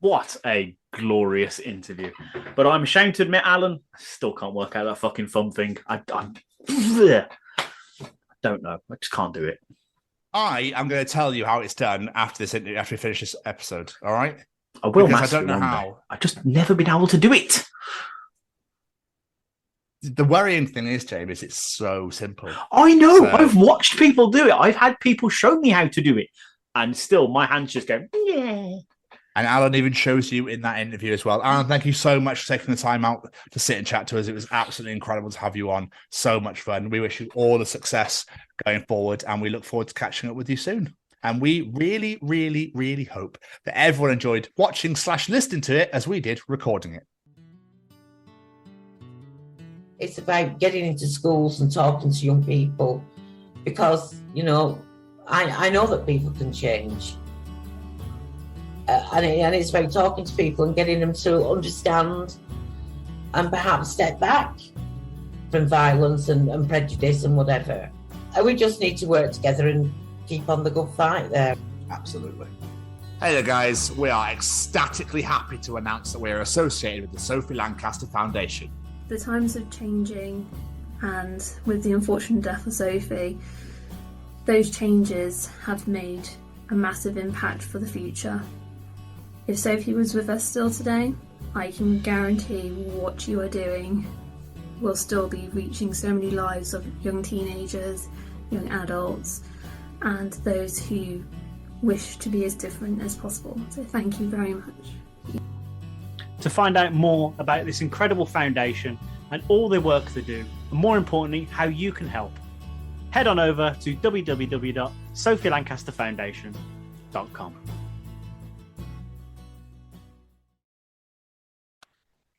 What a glorious interview. But I'm ashamed to admit, Alan, I still can't work out that fucking thumb thing. I don't know. I just can't do it. I am going to tell you how it's done after this interview, after we finish this episode. All right? I will. Because I don't know how. I've just never been able to do it. The worrying thing is, James, it's so simple. I know. So, I've watched people do it. I've had people show me how to do it. And still, my hands just go, yeah. And Alan even shows you in that interview as well. Alan, thank you so much for taking the time out to sit and chat to us. It was absolutely incredible to have you on. So much fun. We wish you all the success going forward, and we look forward to catching up with you soon. And we really, really, really hope that everyone enjoyed watching / listening to it as we did recording it. It's about getting into schools and talking to young people because, I know that people can change. And it's about talking to people and getting them to understand and perhaps step back from violence and prejudice and whatever. And we just need to work together and keep on the good fight there. Absolutely. Hey there, guys. We are ecstatically happy to announce that we are associated with the Sophie Lancaster Foundation. The times are changing, and with the unfortunate death of Sophie, those changes have made a massive impact for the future. If Sophie was with us still today, I can guarantee what you are doing will still be reaching so many lives of young teenagers, young adults, and those who wish to be as different as possible. So thank you very much. To find out more about this incredible foundation and all the work they do, and more importantly, how you can help, head on over to www.sophielancasterfoundation.com.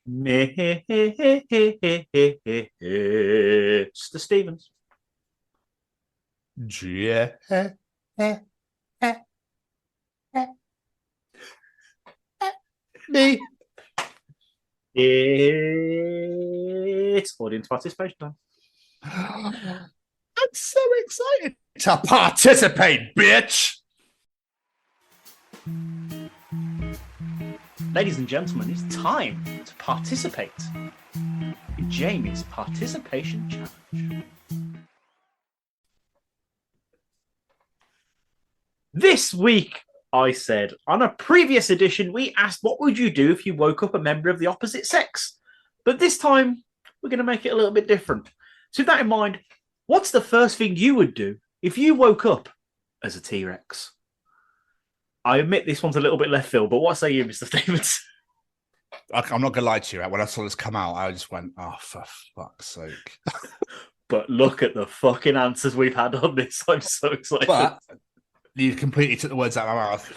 Mr. Stevens. Yeah. Me. It's audience participation time. I'm so excited to participate, bitch. Ladies and gentlemen, it's time to participate in Jamie's participation challenge. This week, I said, on a previous edition, we asked what would you do if you woke up a member of the opposite sex? But this time, we're going to make it a little bit different. So with that in mind, what's the first thing you would do if you woke up as a T-Rex? I admit this one's a little bit left field, but what say you, Mr. Stevens? I'm not going to lie to you. When I saw this come out, I just went, oh, for fuck's sake. But look at the fucking answers we've had on this. I'm so excited. But you completely took the words out of my mouth.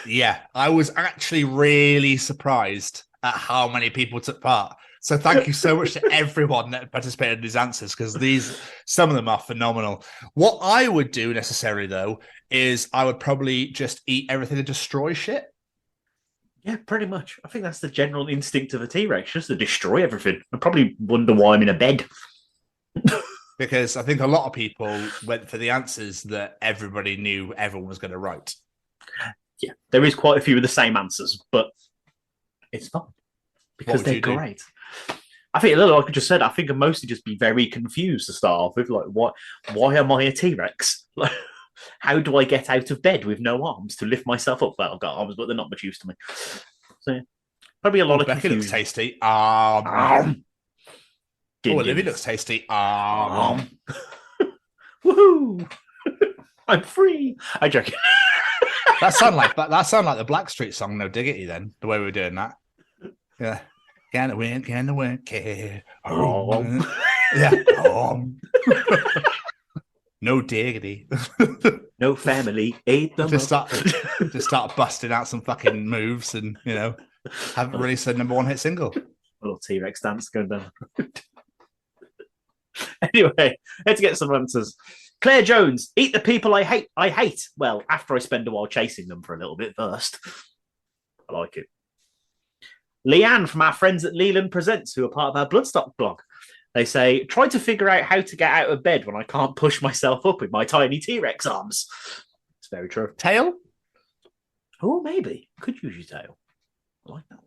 Yeah, I was actually really surprised at how many people took part. So thank you so much to everyone that participated in these answers, because some of them are phenomenal. What I would do necessarily, though, is I would probably just eat everything and destroy shit. Yeah, pretty much. I think that's the general instinct of a T-Rex, just to destroy everything. I probably wonder why I'm in a bed. Because I think a lot of people went for the answers that everybody knew everyone was going to write. Yeah, there is quite a few of the same answers, but it's fun because they're great. I think, like I just said, I think I'd mostly just be very confused to start off with. Like, why am I a T-Rex? Like, how do I get out of bed with no arms to lift myself up? Well, I've got arms, but they're not much use to me. So, yeah, probably a lot of Becky confusion. looks tasty. Olivia looks tasty. Woohoo! I'm free. I joke. That sound like the Blackstreet song, No Diggity. Then the way we were doing that, yeah. Can the win? Yeah. No diggity. No family. Ate them. Just start busting out some fucking moves, and haven't released a number one hit single. A little T-Rex dance going down. Anyway, let's get some answers. Claire Jones, eat the people I hate. I hate. Well, after I spend a while chasing them for a little bit first. I like it. Leanne from our friends at Leland Presents, who are part of our Bloodstock blog. They say, try to figure out how to get out of bed when I can't push myself up with my tiny T-Rex arms. It's very true. Tail? Oh, maybe. Could use your tail. I like that one.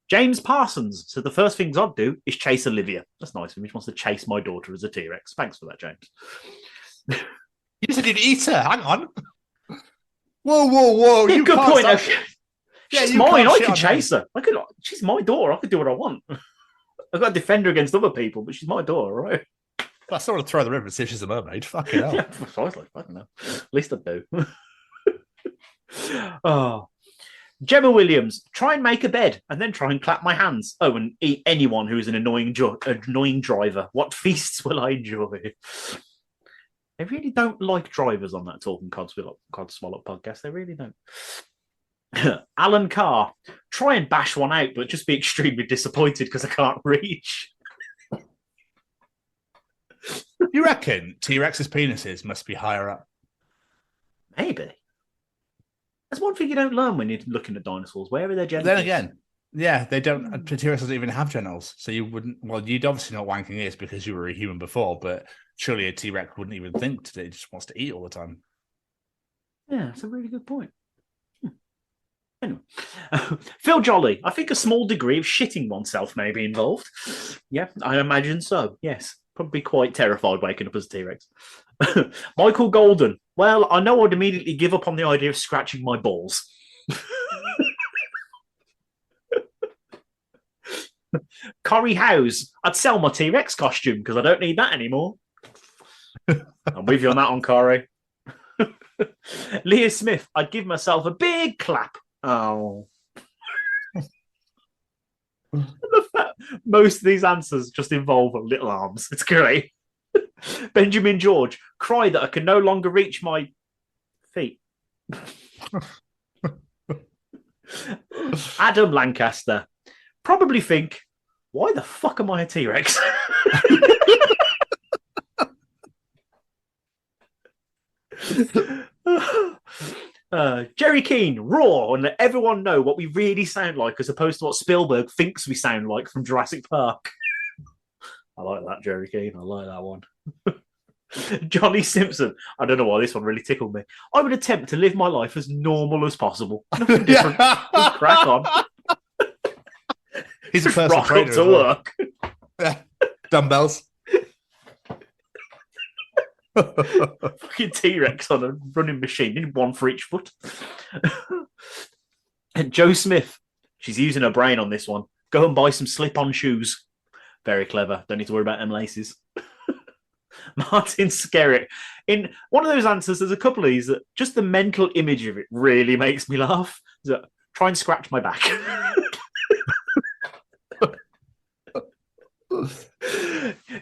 James Parsons. So the first things I'd do is chase Olivia. That's nice of him. He wants to chase my daughter as a T-Rex. Thanks for that, James. You said you'd eat her. Hang on. Whoa. Yeah, good point. She's mine. I can chase her. She's my daughter. I could do what I want. I've got to defend her against other people, but she's my daughter, right? I still want to throw the river and see if she's a mermaid. Fucking hell. Yeah, precisely. I don't know. At least I do. Oh. Gemma Williams, try and make a bed and then try and clap my hands. Oh, and eat anyone who is an annoying driver. What feasts will I enjoy? They really don't like drivers on that Talking Cod Swallow podcast. They really don't. Alan Carr, try and bash one out, but just be extremely disappointed because I can't reach. You reckon T-Rex's penises must be higher up? Maybe. That's one thing you don't learn when you're looking at dinosaurs. Where are their genitals? Then again, yeah, they don't. T-Rex doesn't even have genitals, so you wouldn't. Well, you'd obviously know what wanking is because you were a human before, but surely a T-Rex wouldn't even think to. It just wants to eat all the time. Yeah, that's a really good point. Anyway, Phil Jolly. I think a small degree of shitting oneself may be involved. Yeah, I imagine so. Yes, probably quite terrified waking up as a T-Rex. Michael Golden. Well, I know I'd immediately give up on the idea of scratching my balls. Corey Howes. I'd sell my T-Rex costume because I don't need that anymore. I'm with you on that one, Corey. Leah Smith. I'd give myself a big clap. Oh. The fact most of these answers just involve little arms. It's great. Benjamin George. Cry that I can no longer reach my feet. Adam Lancaster. Probably think, why the fuck am I a T-Rex? Jerry Keane, roar, and let everyone know what we really sound like as opposed to what Spielberg thinks we sound like from Jurassic Park. I like that, Jerry Keane. I like that one. Johnny Simpson. I don't know why this one really tickled me. I would attempt to live my life as normal as possible. Nothing different. Just crack on. He's a personal rock trainer up to work. Dumbbells. Fucking T-Rex on a running machine, one for each foot. And Joe Smith, she's using her brain on this one. Go and buy some slip-on shoes. Very clever. Don't need to worry about them laces. Martin Skerritt. In one of those answers, there's a couple of these that just the mental image of it really makes me laugh. So, try and scratch my back.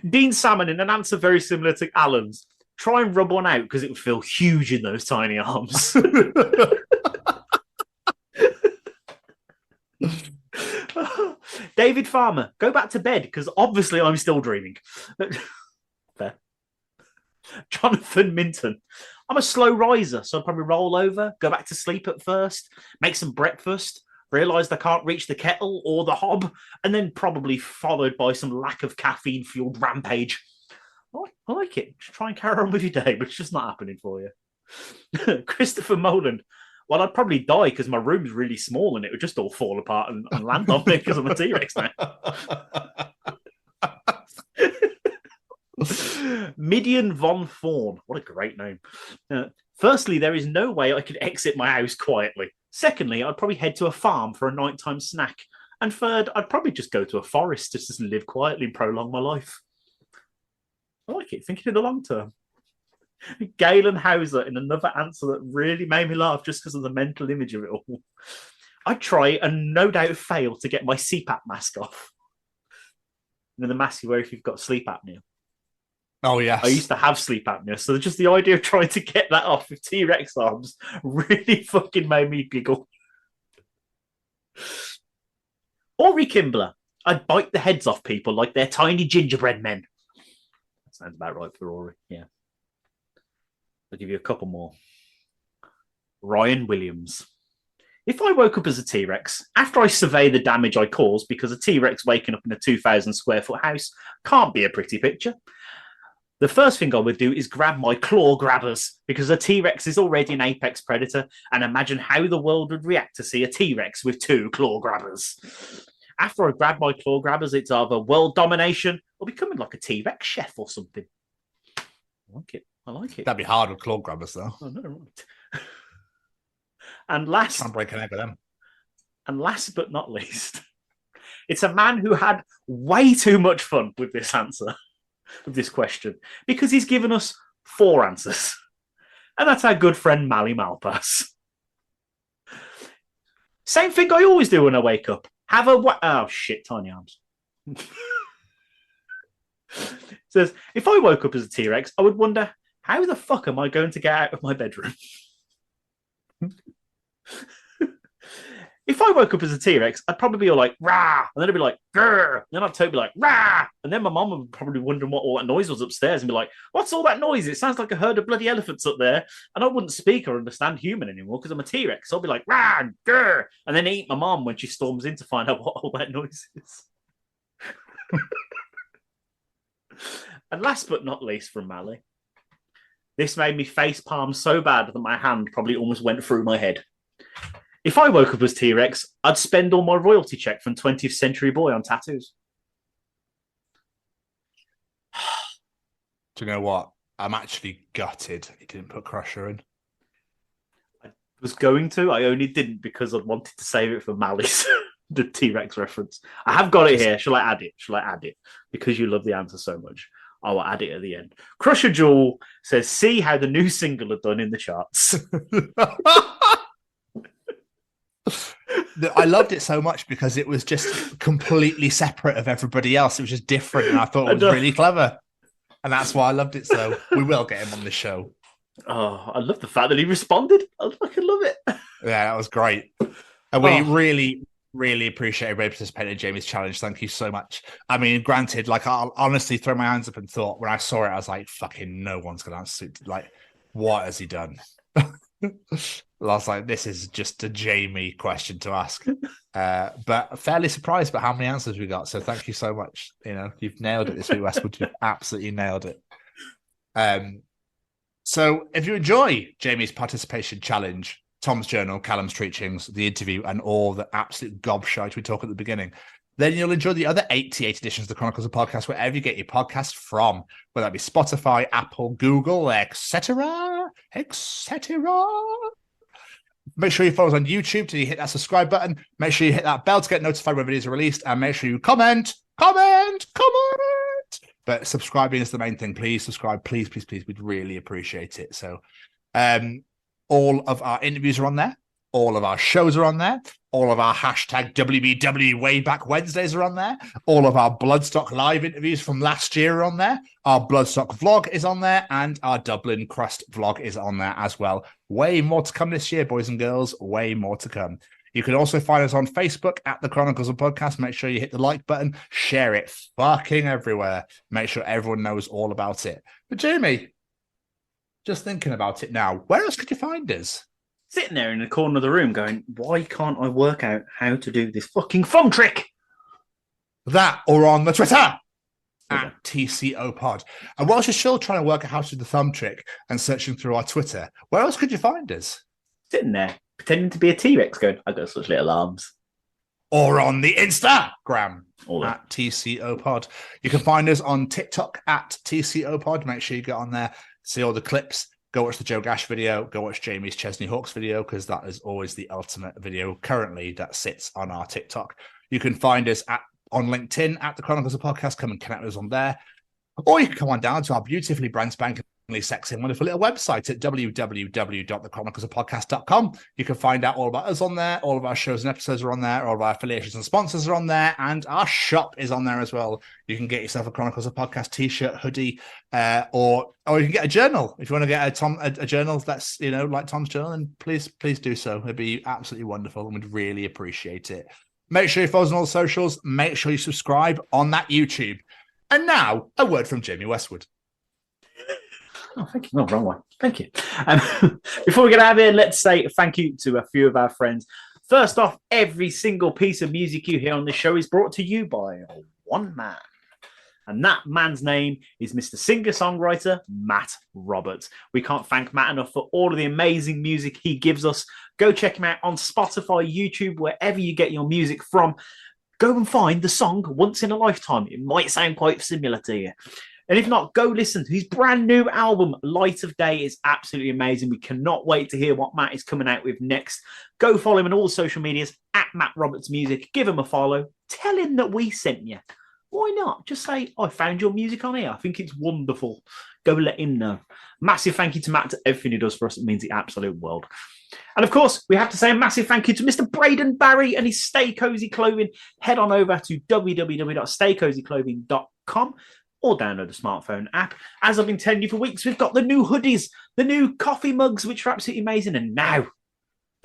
Dean Salmon in an answer very similar to Alan's. Try and rub one out because it would feel huge in those tiny arms. David Farmer, go back to bed because obviously I'm still dreaming. Fair. Jonathan Minton, I'm a slow riser, so I'll probably roll over, go back to sleep at first, make some breakfast, realise I can't reach the kettle or the hob, and then probably followed by some lack of caffeine-fueled rampage. I like it. Just try and carry on with your day, but it's just not happening for you. Christopher Moland. Well, I'd probably die because my room's really small and it would just all fall apart and land on me because I'm a T-Rex now. Midian Von Thorn. What a great name. Firstly, there is no way I could exit my house quietly. Secondly, I'd probably head to a farm for a nighttime snack. And third, I'd probably just go to a forest just to live quietly and prolong my life. I like it, thinking in the long term. Galen Hauser in another answer that really made me laugh just because of the mental image of it all. I'd try and no doubt fail to get my CPAP mask off. You know, the mask you wear if you've got sleep apnea. Oh, yes. I used to have sleep apnea, so just the idea of trying to get that off with T-Rex arms really fucking made me giggle. Ori Kimbler. I'd bite the heads off people like they're tiny gingerbread men. That sounds about right for Ori, yeah. I'll give you a couple more. Ryan Williams. If I woke up as a T-Rex, after I survey the damage I caused, because a T-Rex waking up in a 2,000 square foot house can't be a pretty picture, the first thing I would do is grab my claw grabbers, because a T-Rex is already an apex predator, and imagine how the world would react to see a T-Rex with 2 claw grabbers. After I grab my claw grabbers, it's either world domination or becoming like a T-Rex chef or something. I like it. I like it. That'd be hard with claw grabbers, though. Oh, no, right. And last, can't break an egg with them. And last but not least, it's a man who had way too much fun with this answer, with this question, because he's given us 4 answers. And that's our good friend Mally Malpass. Same thing I always do when I wake up. Have a oh shit, tiny arms. Says, if I woke up as a T-Rex, I would wonder, how the fuck am I going to get out of my bedroom? If I woke up as a T-Rex, I'd probably be all like, rah, and then it'd be like, grr, and then I'd totally be like, rah, and then my mom would probably wondering what all that noise was upstairs and be like, what's all that noise? It sounds like a herd of bloody elephants up there, and I wouldn't speak or understand human anymore because I'm a T-Rex. So I'll be like, rah, grr, and then eat my mom when she storms in to find out what all that noise is. And last but not least from Mally, this made me face palm so bad that my hand probably almost went through my head. If I woke up as T-Rex, I'd spend all my royalty check from 20th Century Boy on tattoos. Do you know what? I'm actually gutted he didn't put Crusher in. I was going to. I only didn't because I wanted to save it for Mally's the T-Rex reference. I have got it here. Shall I add it? Because you love the answer so much. I will add it at the end. Crusher Jewel says, see how the new single are done in the charts. I loved it so much because it was just completely separate of everybody else. It was just different, and I thought it was really clever. And that's why I loved it so. We will get him on the show. Oh, I love the fact that he responded. I fucking love it. Yeah, that was great. And we really appreciate everybody participating in Jamie's challenge. Thank you so much. I mean, granted, like, I'll honestly throw my hands up and thought when I saw it, I was like, fucking no one's going to answer. Like, what has he done? I was like, this is just a Jamie question to ask. But fairly surprised by how many answers we got. So thank you so much. You know, you've nailed it this week, Westwood. You've absolutely nailed it. So if you enjoy Jamie's participation challenge, Tom's journal, Callum's Treachings, the interview, and all the absolute gobshite we talk at the beginning, then you'll enjoy the other 88 editions of the Chronicles of Podcast, wherever you get your podcast from, whether that be Spotify, Apple, Google, etc. Make sure you follow us on YouTube till you hit that subscribe button. Make sure you hit that bell to get notified when videos are released, and make sure you comment. But subscribing is the main thing. Please subscribe. Please. We'd really appreciate it. So all of our interviews are on there. All of our shows are on there. All of our hashtag WBW way back Wednesdays are on there. All of our Bloodstock live interviews from last year are on there. Our Bloodstock vlog is on there. And our Dublin Crust vlog is on there as well. Way more to come this year, boys and girls. Way more to come. You can also find us on Facebook at the Chronicles of Podcast. Make sure you hit the like button. Share it fucking everywhere. Make sure everyone knows all about it. But Jamie, just thinking about it now, where else could you find us? Sitting there in the corner of the room going, why can't I work out how to do this fucking thumb trick? That or on the Twitter at TCO Pod. And whilst you're still trying to work out how to do the thumb trick and searching through our Twitter, where else could you find us? Sitting there, pretending to be a T-Rex going, I've got such little arms. Or on the Instagram at TCO Pod. You can find us on TikTok at TCO Pod. Make sure you get on there, see all the clips. Go watch the Joe Gash video. Go watch Jamie's Chesney Hawks video, because that is always the ultimate video currently that sits on our TikTok. You can find us on LinkedIn at the Chronicles of Podcast. Come and connect with us on there. Or you can come on down to our beautifully brand spanking sexy and wonderful little website at www.thechroniclesofpodcast.com. You can find out all about us on there. All of our shows and episodes are on there. All of our affiliations and sponsors are on there. And our shop is on there as well. You can get yourself a Chronicles of Podcast t-shirt, hoodie, or you can get a journal. If you want to get a journal that's, you know, like Tom's journal, then please do so. It'd be absolutely wonderful and we'd really appreciate it. Make sure you follow us on all the socials. Make sure you subscribe on that YouTube. And now, a word from Jamie Westwood. Oh, thank you. No, wrong one. Thank you. Before we get out of here, let's say thank you to a few of our friends. First off, every single piece of music you hear on this show is brought to you by one man. And that man's name is Mr. Singer-Songwriter Matt Roberts. We can't thank Matt enough for all of the amazing music he gives us. Go check him out on Spotify, YouTube, wherever you get your music from. Go and find the song Once in a Lifetime. It might sound quite similar to you. And if not, go listen to his brand new album, Light of Day. Is absolutely amazing. We cannot wait to hear what Matt is coming out with next. Go follow him on all the social medias at Matt Roberts Music. Give him a follow. Tell him that we sent you. Why not? Just say, I found your music on here. I think it's wonderful. Go let him know. Massive thank you to Matt for everything he does for us. It means the absolute world. And of course, we have to say a massive thank you to Mr. Braden Barry and his Stay Cozy Clothing. Head on over to www.staycozyclothing.com or download the smartphone app. As I've been telling you for weeks, we've got the new hoodies, the new coffee mugs, which are absolutely amazing. And now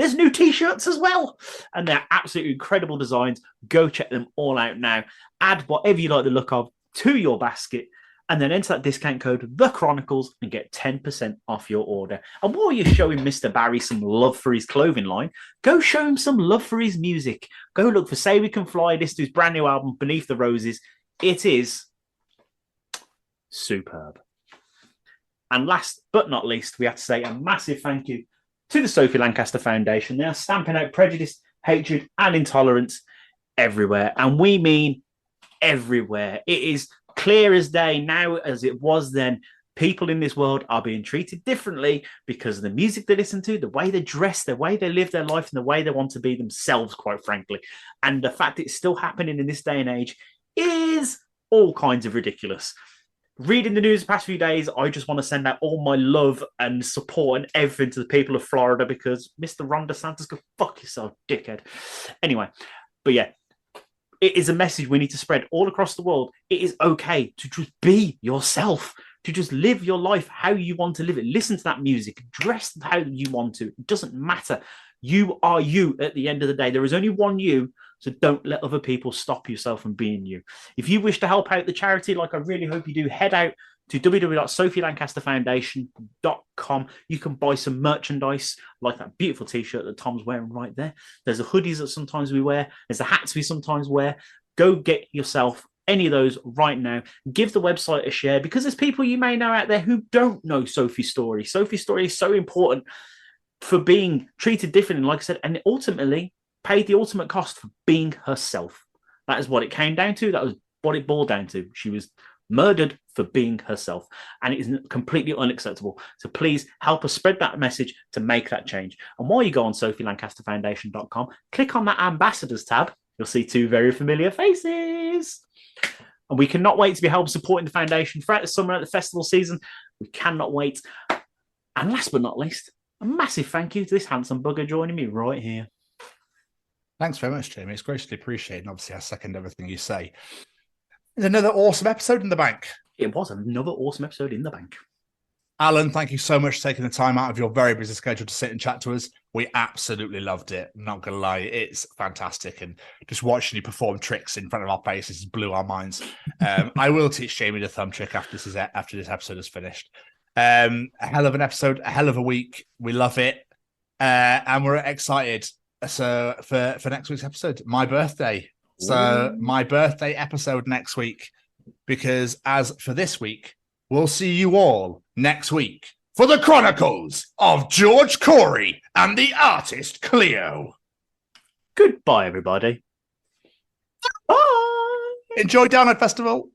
There's new t-shirts as well. And they're absolutely incredible designs. Go check them all out now. Add whatever you like the look of to your basket, and then enter that discount code, The Chronicles, and get 10% off your order. And while you're showing Mr. Barry some love for his clothing line, go show him some love for his music. Go look for Say We Can Fly, this to his brand new album, Beneath the Roses. It is superb. And last but not least, we have to say a massive thank you to the Sophie Lancaster Foundation. They are stamping out prejudice, hatred, and intolerance everywhere. And we mean everywhere. It is clear as day now, as it was then. People in this world are being treated differently because of the music they listen to, the way they dress, the way they live their life, and the way they want to be themselves, quite frankly. And the fact it's still happening in this day and age is all kinds of ridiculous. Reading the news the past few days, I just want to send out all my love and support and everything to the people of Florida, because Mr. Ron DeSantis, go fuck yourself, dickhead. Anyway, but yeah, it is a message we need to spread all across the world. It is okay to just be yourself, to just live your life how you want to live it. Listen to that music, dress how you want to. It doesn't matter. You are you at the end of the day. There is only one you, so don't let other people stop yourself from being you. If you wish to help out the charity, like I really hope you do, head out to www.sophielancasterfoundation.com. You can buy some merchandise, like that beautiful t-shirt that Tom's wearing right there. There's the hoodies that sometimes we wear. There's the hats we sometimes wear. Go get yourself any of those right now. Give the website a share, because there's people you may know out there who don't know Sophie's story. Sophie's story is so important for being treated differently, like I said, and ultimately paid the ultimate cost for being herself. That is what it came down to. That was what it boiled down to. She was murdered for being herself, and it is completely unacceptable. So please help us spread that message to make that change. And while you go on SophieLancasterFoundation.com, click on that ambassadors tab. You'll see two very familiar faces. And we cannot wait to be helping supporting the foundation throughout the summer at the festival season. We cannot wait. And last but not least, a massive thank you to this handsome bugger joining me right here. Thanks very much, Jamie. It's greatly appreciated. And obviously, I second everything you say. There's another awesome episode in the bank. It was another awesome episode in the bank. Alan, thank you so much for taking the time out of your very busy schedule to sit and chat to us. We absolutely loved it. I'm not going to lie. It's fantastic. And just watching you perform tricks in front of our faces blew our minds. I will teach Jamie the thumb trick after this episode is finished. A hell of an episode, a hell of a week. We love it. And we're excited for next week's episode, my birthday. So my birthday episode next week, because as for this week, we'll see you all next week for the Chronicles of George Corey and the artist Cleo. Goodbye, everybody. Bye. Enjoy Download Festival.